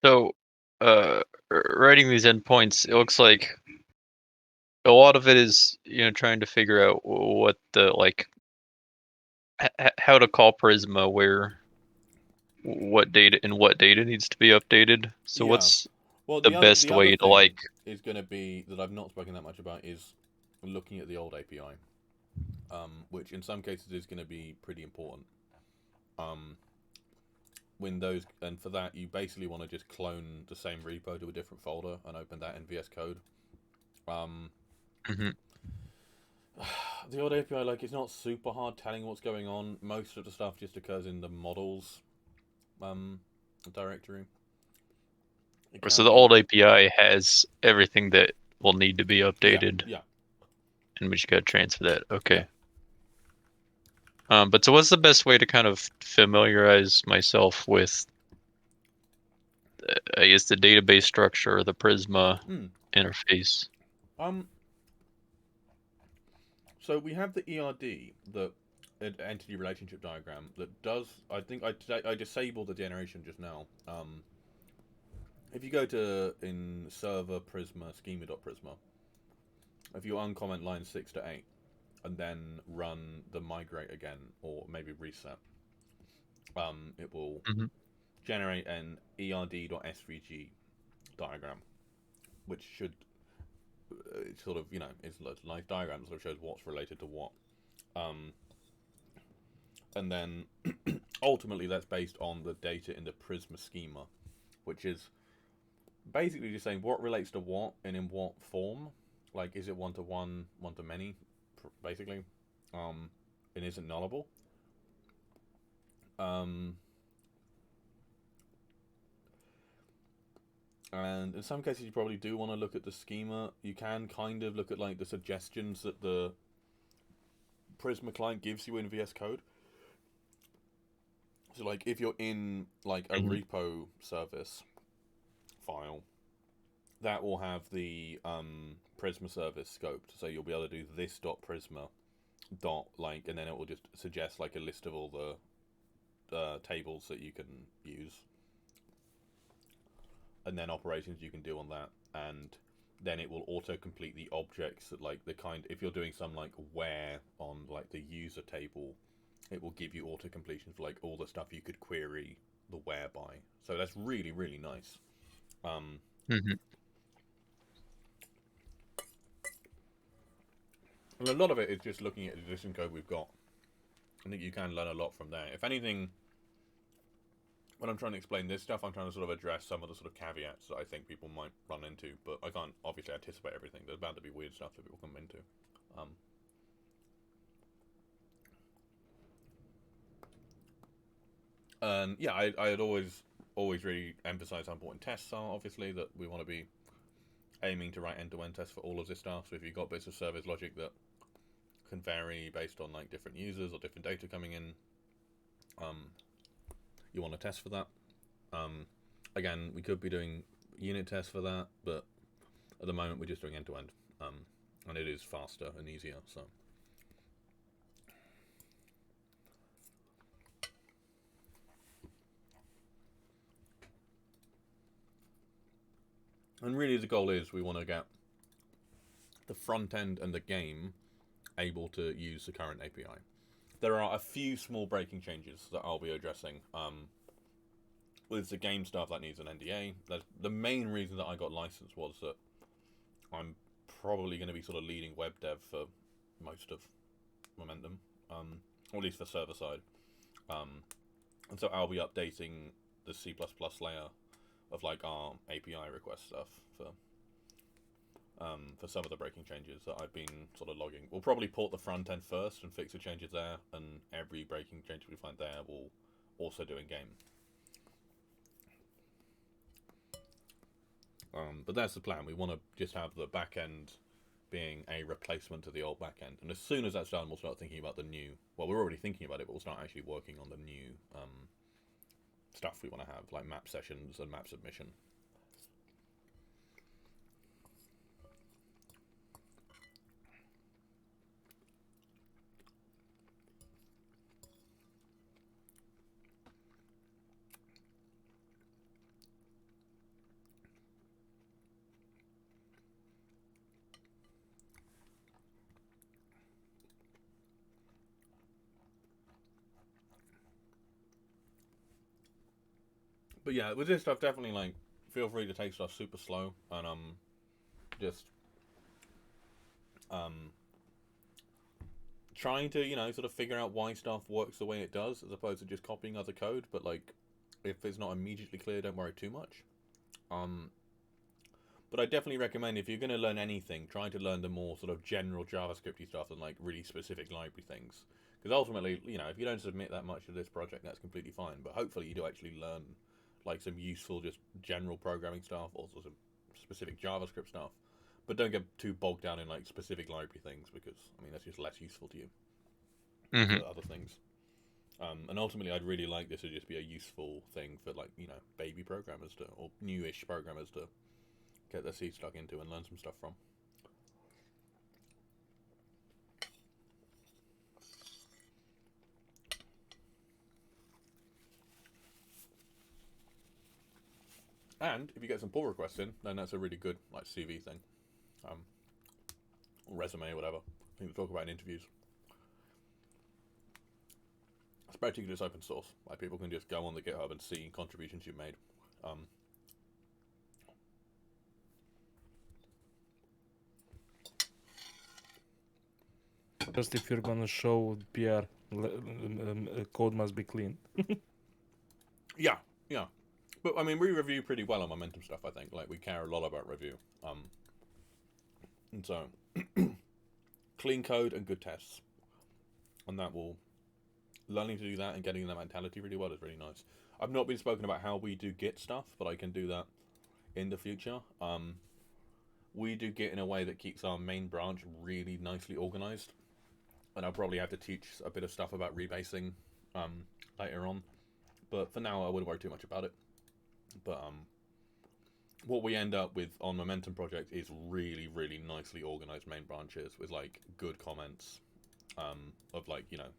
So, writing these endpoints, it looks like a lot of it is, trying to figure out what the how to call Prisma, what data needs to be updated. So Yeah. what's Well, the the other best way to thing is going to be that I've not spoken that much about is looking at the old API, which in some cases is going to be pretty important. And for that you basically want to just clone the same repo to a different folder and open that in VS Code. Mhm. The old API, like, it's not super hard telling what's going on. Most of the stuff just occurs in the models directory. So the old API has everything that will need to be updated. Yeah. And we just gotta transfer that. Okay. But so what's the best way to kind of familiarize myself with, I guess, the database structure or the Prisma interface? So we have the ERD, the entity relationship diagram, that does. I think I disabled the generation just now. If you go to in server Prisma schema.prisma, if you uncomment lines 6 to 8, and then run the migrate again, or maybe reset, it will generate an erd.svg diagram, which should sort of, it's a nice diagram, sort of shows what's related to what. And then ultimately that's based on the data in the Prisma schema, which is basically just saying what relates to what and in what form. Like, is it one-to-one, one-to-many, basically, and isn't nullable. And in some cases you probably do want to look at the schema. You can kind of look at like the suggestions that the Prisma client gives you in VS Code. So like if you're in like a repo service file, that will have the Prisma service scoped. So you'll be able to do this.prisma dot like, and then it will just suggest like a list of all the tables that you can use, and then operations you can do on that, and then it will auto-complete the objects that like the kind. If you're doing some like where on like the user table, it will give you auto-completion for like all the stuff you could query the where by. So that's really, really nice. And a lot of it is just looking at the existing code we've got. I think you can learn a lot from there. If anything, when I'm trying to explain this stuff, I'm trying to sort of address some of the sort of caveats that I think people might run into, but I can't obviously anticipate everything. There's bound to be weird stuff that people come into. And yeah, I had always really emphasized how important tests are. Obviously, that we want to be aiming to write end-to-end tests for all of this stuff. So if you've got bits of service logic that can vary based on like different users or different data coming in, you want to test for that. Again, we could be doing unit tests for that, but at the moment we're just doing end-to-end, and it is faster and easier. So. And really the goal is we want to get the front end and the game able to use the current API. There are a few small breaking changes that I'll be addressing. With the game stuff, that needs an NDA. That's the main reason that I got licensed, was that I'm probably going to be sort of leading web dev for most of Momentum, or at least the server side. And so I'll be updating the C++ layer of like our API request stuff for some of the breaking changes that I've been sort of logging. We'll probably port the front end first and fix the changes there, and every breaking change we find there we'll also do in game. But that's the plan. We want to just have the back end being a replacement to the old back end. And as soon as that's done, we'll start thinking about the new... Well, we're already thinking about it, but we'll start actually working on the new stuff we want to have, like map sessions and map submission. But yeah, with this stuff, definitely like feel free to take stuff super slow and just trying to, you know, sort of figure out why stuff works the way it does, as opposed to just copying other code. But like, if it's not immediately clear, don't worry too much. But I definitely recommend, if you're going to learn anything, try to learn the more sort of general JavaScripty stuff than like really specific library things. Because ultimately, you know, if you don't submit that much to this project, that's completely fine. But hopefully you do actually learn like some useful, just general programming stuff, also some specific JavaScript stuff. But don't get too bogged down in like specific library things, because I mean that's just less useful to you for other things. And ultimately, I'd really like this to just be a useful thing for like, you know, baby programmers to, or newish programmers to get their teeth stuck into and learn some stuff from. And if you get some pull requests in, then that's a really good like CV thing, or resume or whatever, thing to talk about in interviews. Especially because it's open source, like people can just go on the GitHub and see contributions you've made. Just if you're gonna show PR, code must be clean. Yeah. But I mean, we review pretty well on Momentum stuff, I think. Like, we care a lot about review. And so, clean code and good tests. And that will... Learning to do that and getting that mentality really well is really nice. I've not been spoken about how we do Git stuff, but I can do that in the future. We do Git in a way that keeps our main branch really nicely organized. And I'll probably have to teach a bit of stuff about rebasing later on. But for now, I wouldn't worry too much about it. But what we end up with on Momentum Project is really, really nicely organized main branches with like good comments of like, you know,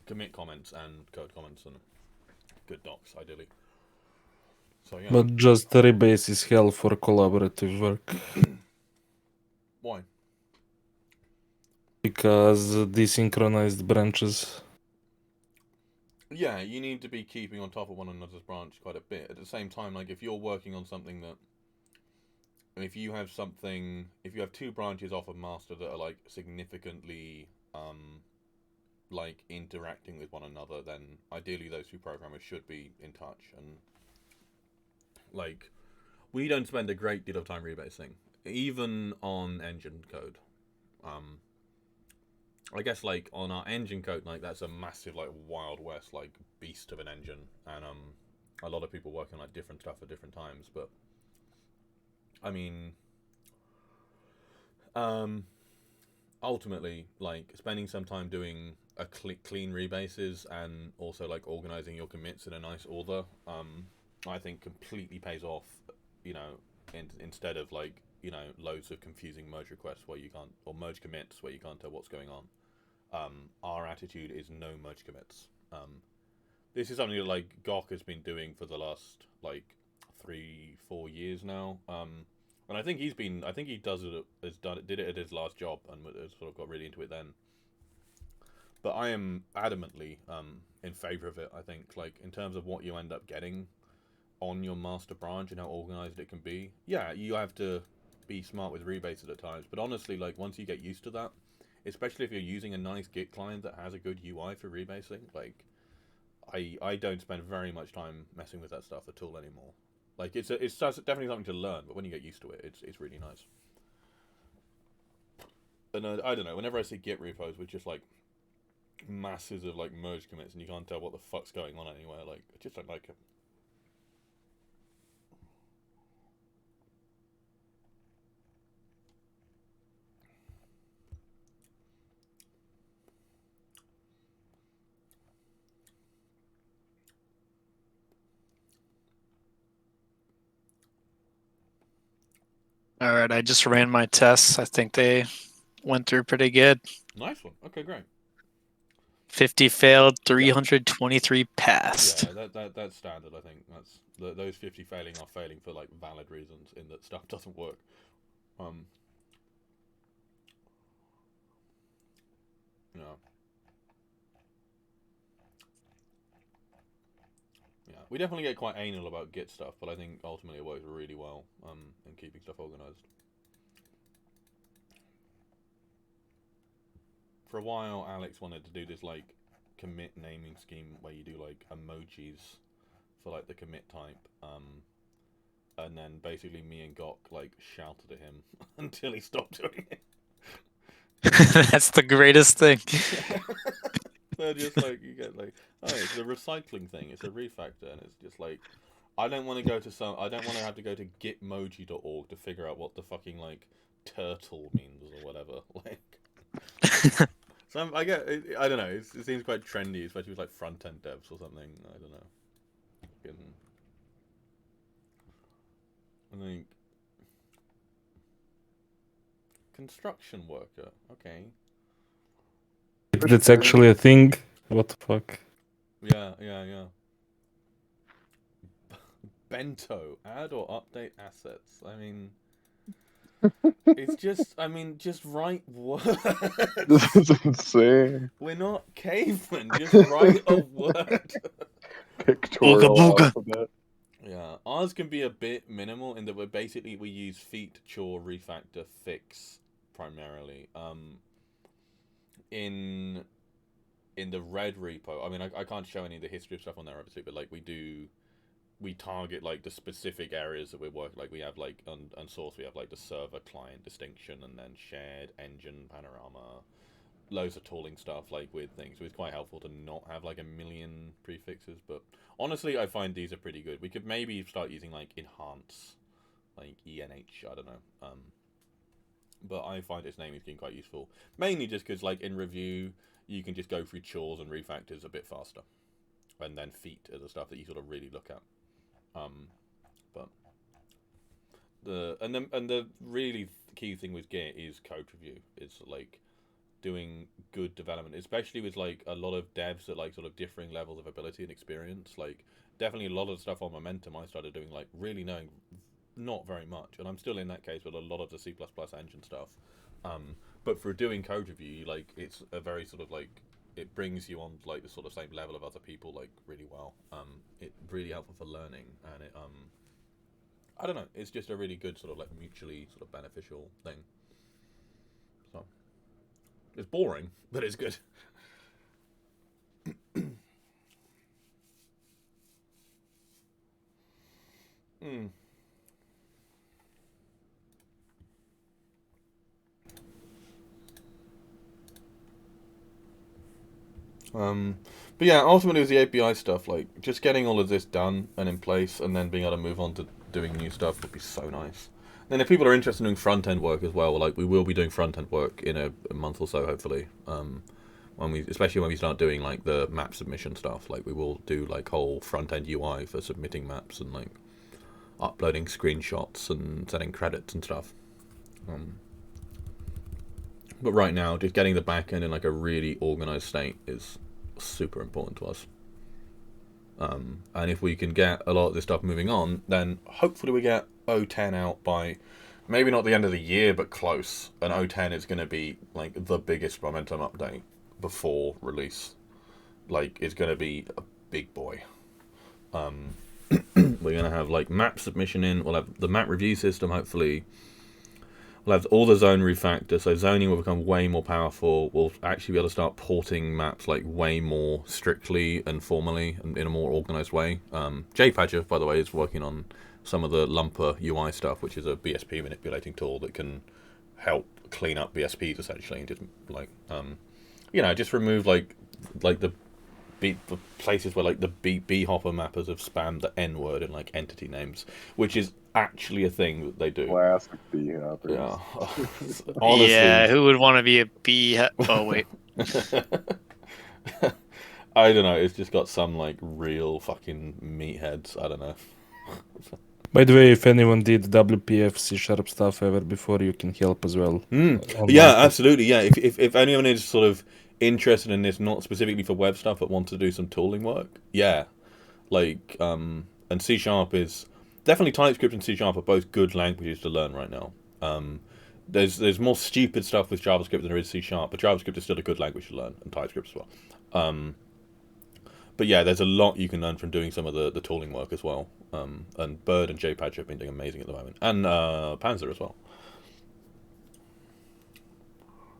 commit comments and code comments and good docs, ideally. So yeah. But just rebase is hell for collaborative work. Why? Because desynchronized branches. Yeah, you need to be keeping on top of one another's branch quite a bit. At the same time, like if you're working on something that, if you have two branches off of master that are like significantly like interacting with one another, then ideally those two programmers should be in touch. And like, we don't spend a great deal of time rebasing, even on engine code. I guess like on our engine code, like that's a massive like Wild West like beast of an engine, and a lot of people working on like different stuff at different times. But I mean, ultimately, like spending some time doing a clean rebases and also like organizing your commits in a nice order, I think completely pays off. You know, instead of like, you know, loads of confusing merge requests where you can't, or merge commits where you can't tell what's going on. Our attitude is no merge commits. This is something that like Gok has been doing for the last like 3-4 years now. And I think he did it at his last job and sort of got really into it then. But I am adamantly in favor of it. I think like in terms of what you end up getting on your master branch and how organized it can be. Yeah, you have to be smart with rebases at times, but honestly, like once you get used to that, especially if you're using a nice Git client that has a good UI for rebasing, like I don't spend very much time messing with that stuff at all anymore. Like it's definitely something to learn, but when you get used to it, it's really nice. And I don't know. Whenever I see Git repos with just like masses of like merge commits and you can't tell what the fuck's going on anywhere, like I just don't like it. All right, I just ran my tests. I think they went through pretty good. Nice one. Okay, great. 50 failed, 323 passed. Yeah, that's standard. I think that's those 50 failing are failing for like valid reasons, in that stuff doesn't work. No. Yeah, we definitely get quite anal about Git stuff, but I think ultimately it works really well in keeping stuff organized. For a while, Alex wanted to do this like commit naming scheme where you do like emojis for like the commit type, and then basically me and Gok like shouted at him until he stopped doing it. That's the greatest thing. They're just like, you get like, oh, it's a recycling thing, it's a refactor, and it's just like, I don't want to have to go to gitmoji.org to figure out what the fucking like turtle means or whatever. Like, so I don't know. It seems quite trendy, especially with like front end devs or something. I don't know. I think construction worker. Okay. That's actually a thing. What the fuck? Yeah. Bento, add or update assets. I mean, it's just, just write words. This is insane. We're not cavemen, just write a word. Pictorial Ooga booga. alphabet. Yeah, ours can be a bit minimal in that we use feat, chore, refactor, fix primarily. In the red repo, I mean, I can't show any of the history of stuff on there obviously, but like we target like the specific areas that we're working. Like we have like on source we have like the server client distinction, and then shared engine panorama, loads of tooling stuff like with things. So it's quite helpful to not have like a million prefixes. But honestly, I find these are pretty good. We could maybe start using like enhance, like ENH. I don't know. But I find its naming scheme quite useful, mainly just because like in review you can just go through chores and refactors a bit faster, and then feat are the stuff that you sort of really look at. But the really key thing with Git is code review. It's like doing good development, especially with like a lot of devs at like sort of differing levels of ability and experience. Like definitely a lot of stuff on Momentum I started doing like really knowing not very much, and I'm still in that case with a lot of the C++ engine stuff. But for doing code review, like it's a very sort of like, it brings you on like the sort of same level of other people like really well. It's really helpful for learning, and it I don't know, it's just a really good sort of like mutually sort of beneficial thing. So it's boring, but it's good. But yeah, ultimately it was the API stuff, like just getting all of this done and in place, and then being able to move on to doing new stuff would be so nice. And if people are interested in doing front end work as well, like we will be doing front end work in a month or so, hopefully. Especially when we start doing like the map submission stuff, like we will do like whole front end UI for submitting maps and like uploading screenshots and setting credits and stuff. But right now, just getting the back end in like a really organized state is super important to us. And if we can get a lot of this stuff moving on, then hopefully we get 0.10 out by maybe not the end of the year, but close. And 0.10 is going to be like the biggest Momentum update before release. Like it's going to be a big boy. We're going to have like map submission in. We'll have the map review system hopefully. We'll have all the zone refactor, so zoning will become way more powerful. We'll actually be able to start porting maps like way more strictly and formally and in a more organized way. JPatcher, by the way, is working on some of the lumper UI stuff, which is a BSP manipulating tool that can help clean up BSPs essentially, and just like just remove like the places where like the B hopper mappers have spammed the N word in like entity names, which is actually a thing that they do. Classic B hoppers. Yeah. Honestly. Yeah, who would want to be a B? Oh wait. I don't know. It's just got some like real fucking meatheads. I don't know. By the way, if anyone did WPF C# stuff ever before, you can help as well. Yeah, absolutely. Yeah, if anyone is sort of interested in this, not specifically for web stuff, but want to do some tooling work, yeah, like and C# is definitely TypeScript and C# are both good languages to learn right now. There's more stupid stuff with JavaScript than there is C#, but JavaScript is still a good language to learn, and TypeScript as well. But yeah, there's a lot you can learn from doing some of the tooling work as well. And Bird and JPatch have been doing amazing at the moment, and Panzer as well.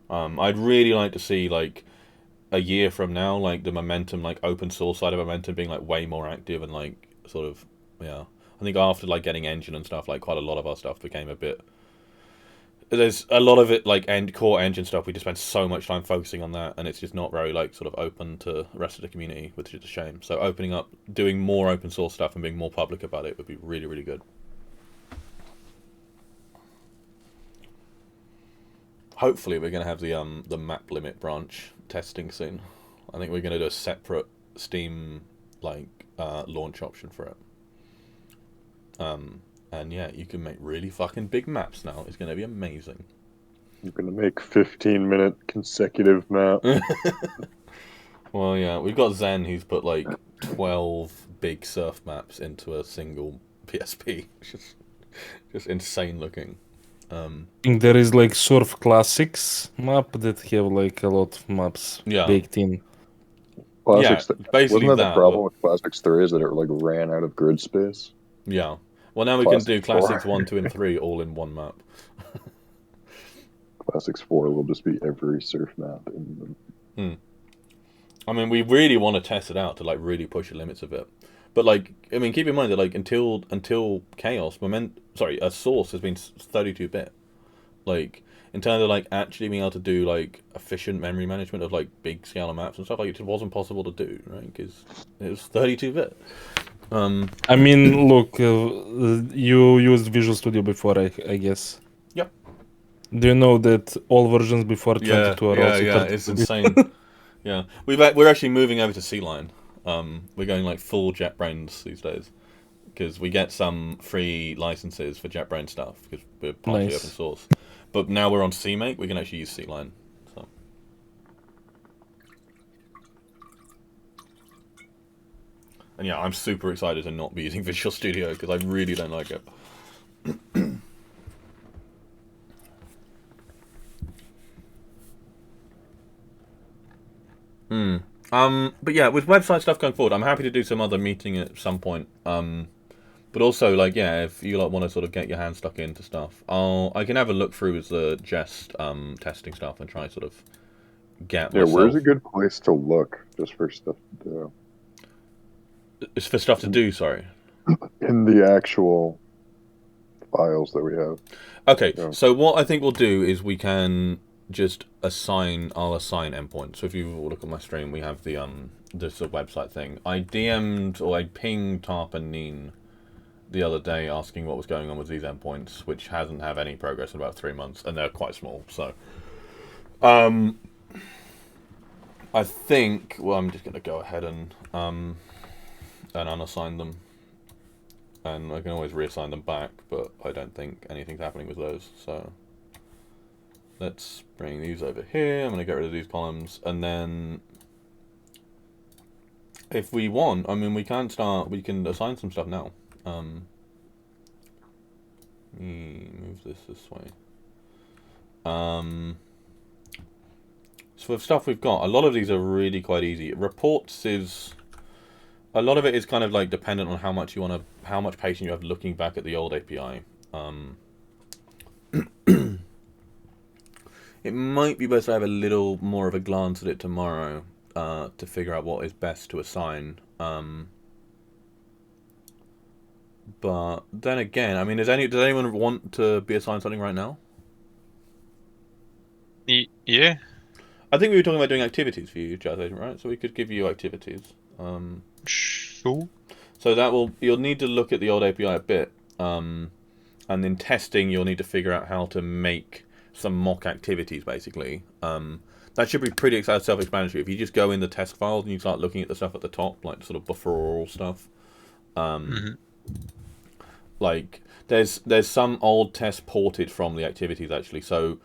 I'd really like to see like a year from now, like the momentum, like open source side of momentum being like way more active and like sort of I think after like getting engine and stuff, like quite a lot of our stuff became a bit. There's a lot of it like core engine stuff. We just spend so much time focusing on that, and it's just not very like sort of open to the rest of the community, which is a shame. So opening up, doing more open source stuff, and being more public about it would be really, really good. Hopefully, we're going to have the map limit branch testing soon. I think we're going to do a separate Steam like launch option for it. And yeah, you can make really fucking big maps now. It's going to be amazing. You're going to make 15-minute consecutive map. Well, yeah, we've got Zen who's put like 12 big surf maps into a single PSP. Just insane looking. I think there is like Surf Classics map that have like a lot of maps baked in. Classics, yeah, basically wasn't that the problem with Classics 3 is that it like ran out of grid space? Yeah. Well, now we can do Classics 1, 2, and 3 all in one map. Classics 4 will just be every surf map in them. I mean, we really want to test it out to like really push the limits of it. But like, I mean, keep in mind that like until Chaos, a Source has been 32-bit. Like in terms of like actually being able to do like efficient memory management of like big scalar maps and stuff, like it just wasn't possible to do, right? Because it was 32-bit. I mean, look, you used Visual Studio before, I guess. Yep. Do you know that all versions before 22 are also 32? Yeah, it's insane. Yeah, we're actually moving over to C-Line. We're going like full JetBrains these days because we get some free licenses for JetBrains stuff because we're partly open source. But now we're on CMake, we can actually use C-Line. So. And yeah, I'm super excited to not be using Visual Studio because I really don't like it. But yeah, with website stuff going forward, I'm happy to do some other meeting at some point. But also, like, yeah, if you like want to sort of get your hand stuck into stuff, I can have a look through the Jest testing stuff and try sort of get myself... where's a good place to look just for stuff to do? It's for stuff to do, sorry. In the actual files that we have. Okay, so what I think we'll do is we can just I'll assign endpoints. So if you look at my stream, we have the this website thing. I DM'd or I pinged Tarp and Neen the other day asking what was going on with these endpoints, which hasn't had any progress in about 3 months, and they're quite small. So, I think I'm just gonna go ahead and unassign them, and I can always reassign them back, but I don't think anything's happening with those. So let's bring these over here. I'm gonna get rid of these columns, and then if we want, I mean, we can assign some stuff now. Move this way. So for stuff we've got, a lot of these are really quite easy. Reports is a lot of it is kind of like dependent on how much patience you have looking back at the old API. It might be best to have a little more of a glance at it tomorrow to figure out what is best to assign. But then again, I mean, does anyone want to be assigned something right now? Yeah. I think we were talking about doing activities for you, Jazz Agent, right? So we could give you activities. Sure. So you'll need to look at the old API a bit, and in testing you'll need to figure out how to make some mock activities, basically. That should be pretty self-explanatory. If you just go in the test files and you start looking at the stuff at the top, like sort of buffer stuff, like there's some old tests ported from the activities actually. So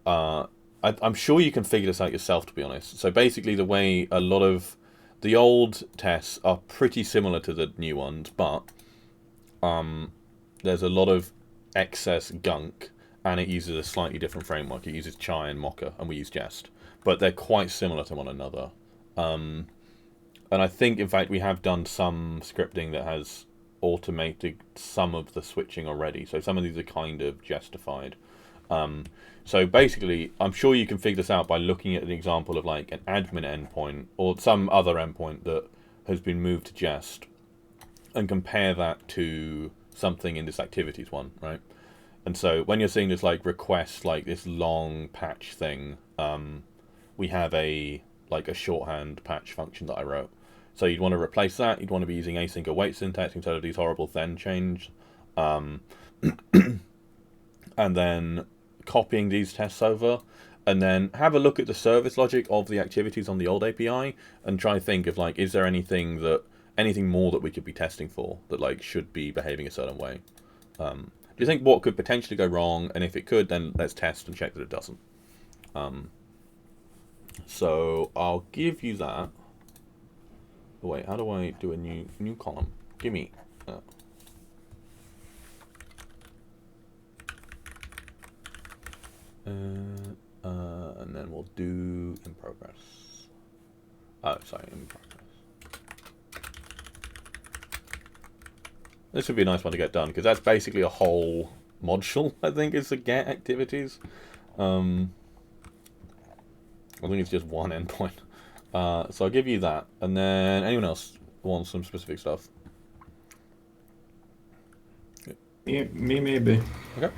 I'm sure you can figure this out yourself, to be honest. So basically, the way a lot of the old tests are pretty similar to the new ones, but there's a lot of excess gunk, and it uses a slightly different framework. It uses Chai and Mocha, and we use Jest, but they're quite similar to one another. And I think, in fact, we have done some scripting that has automated some of the switching already. So some of these are kind of Jestified. So basically, I'm sure you can figure this out by looking at an example of like an admin endpoint or some other endpoint that has been moved to Jest, and compare that to something in this activities one, right? And so when you're seeing this like request, like this long patch thing, we have a shorthand patch function that I wrote. So you'd want to replace that. You'd want to be using async await syntax instead of these horrible then change, and then copying these tests over, and then have a look at the service logic of the activities on the old API and try to think of like, is there anything more that we could be testing for that like should be behaving a certain way? Do you think what could potentially go wrong? And if it could, then let's test and check that it doesn't. So I'll give you that. Oh, wait, how do I do a new column? Give me. And then we'll do in progress. Oh, sorry, in progress. This would be a nice one to get done, because that's basically a whole module, I think, is the get activities. I think it's just one endpoint. So I'll give you that. And then anyone else wants some specific stuff? Yeah, me maybe. Okay.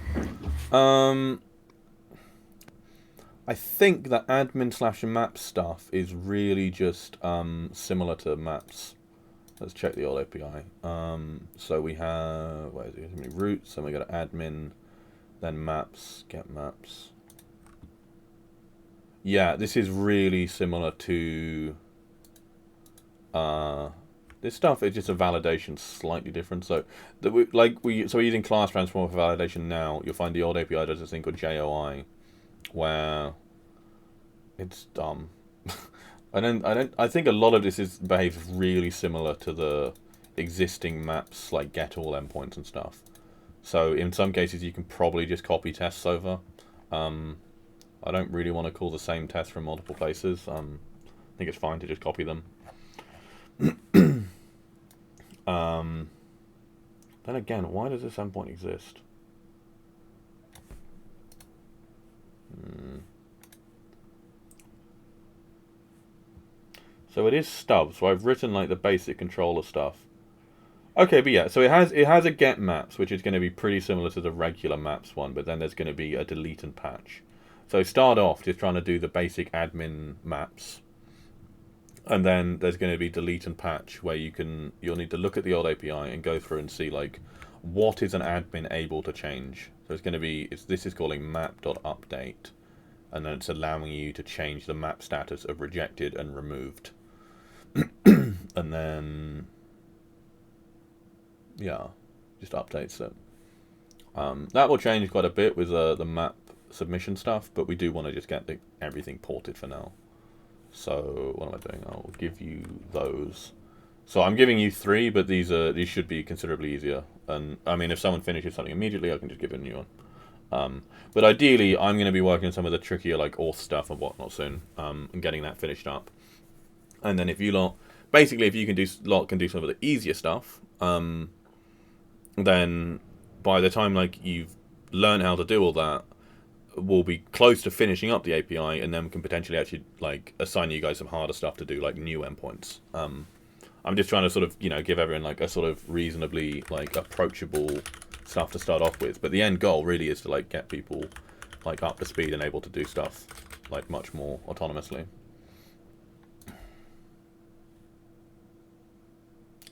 I think that admin/map stuff is really just similar to maps. Let's check the old API. So we have, where is it? How many routes? And we got admin, then maps, get maps. Yeah, this is really similar to this stuff. It's just a validation slightly different. So we're using class transform for validation now. You'll find the old API does this thing called JOI, where it's dumb. I think a lot of this behaves really similar to the existing maps, like get all endpoints and stuff. So in some cases you can probably just copy tests over. I don't really want to call the same test from multiple places. I think it's fine to just copy them. Then again, why does this endpoint exist? So it is stub. So I've written like the basic controller stuff. Okay, but yeah, so it has a get maps, which is going to be pretty similar to the regular maps one, but then there's going to be a delete and patch. So start off just trying to do the basic admin maps, and then there's going to be delete and patch, where you'll need to look at the old API and go through and see like what is an admin able to change. So it's going to be this is calling map.update, and then it's allowing you to change the map status of rejected and removed, and then yeah, just updates it. That will change quite a bit with the map submission stuff, but we do want to just get everything ported for now. So what am I doing? I'll give you those. So I'm giving you 3, but these should be considerably easier. And I mean, if someone finishes something immediately, I can just give it a new one. But ideally, I'm going to be working on some of the trickier like auth stuff and whatnot soon, and getting that finished up. And then if you can do some of the easier stuff, then by the time like you've learned how to do all that, will be close to finishing up the API, and then can potentially actually like assign you guys some harder stuff to do, like new endpoints. I'm just trying to sort of, you know, give everyone like a sort of reasonably like approachable stuff to start off with. But the end goal really is to like get people like up to speed and able to do stuff like much more autonomously.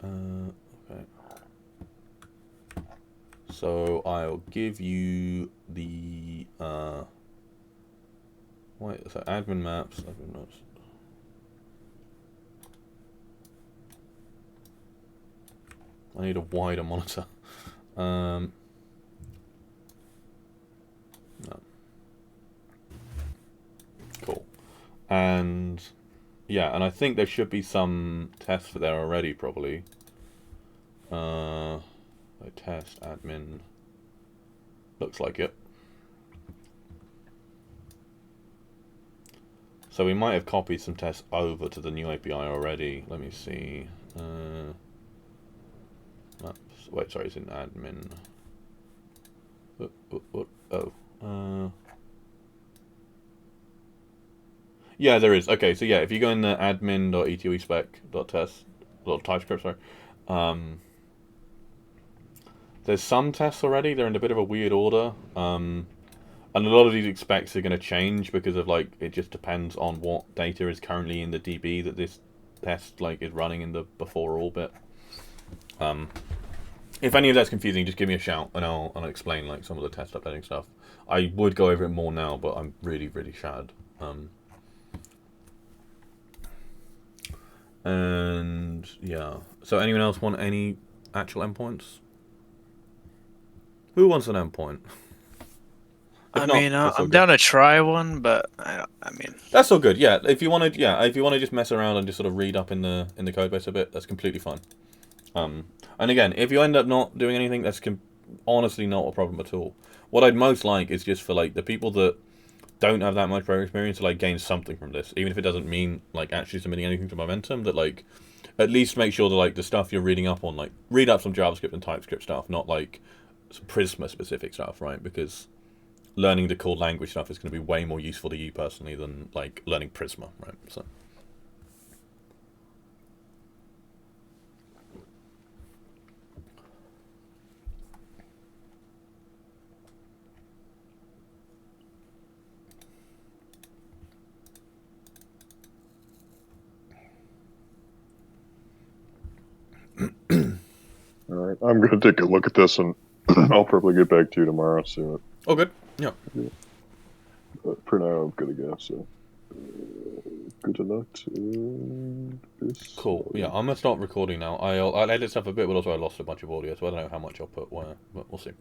Okay. So I'll give you the wait, so admin maps. I need a wider monitor. No. Cool. And yeah, and I think there should be some tests for there already, probably. Test admin. Looks like it. So we might have copied some tests over to the new API already. Let me see. Maps. Wait, sorry, it's in admin. Yeah, there is. Okay, so yeah, if you go in the admin.etspec.test.typescript, sorry, there's some tests already. They're in a bit of a weird order. And a lot of these expecs are going to change because of like it just depends on what data is currently in the DB that this test like is running in the before all bit. If any of that's confusing, just give me a shout and I'll explain like some of the test updating stuff. I would go over it more now, but I'm really shattered. And yeah, so anyone else want any actual endpoints? Who wants an endpoint? I'm down to try one, but I mean, that's all good. Yeah, if you want to just mess around and just sort of read up in the code base a bit, that's completely fine. And again, if you end up not doing anything, that's honestly not a problem at all. What I'd most like is just for like the people that don't have that much prior experience to like gain something from this, even if it doesn't mean like actually submitting anything to Momentum, that like at least make sure that like the stuff you're reading up on, like read up some JavaScript and TypeScript stuff, not like some Prisma specific stuff, right? Because learning the core language stuff is going to be way more useful to you personally than like learning Prisma, right? So. All right, I'm going to take a look at this, and I'll probably get back to you tomorrow. So. Oh, good. Yeah. But for now, I'm going to go. So, good luck to this. Cool. Yeah, I'm gonna start recording now. I'll edit stuff a bit, but also I lost a bunch of audio, so I don't know how much I'll put where, but we'll see.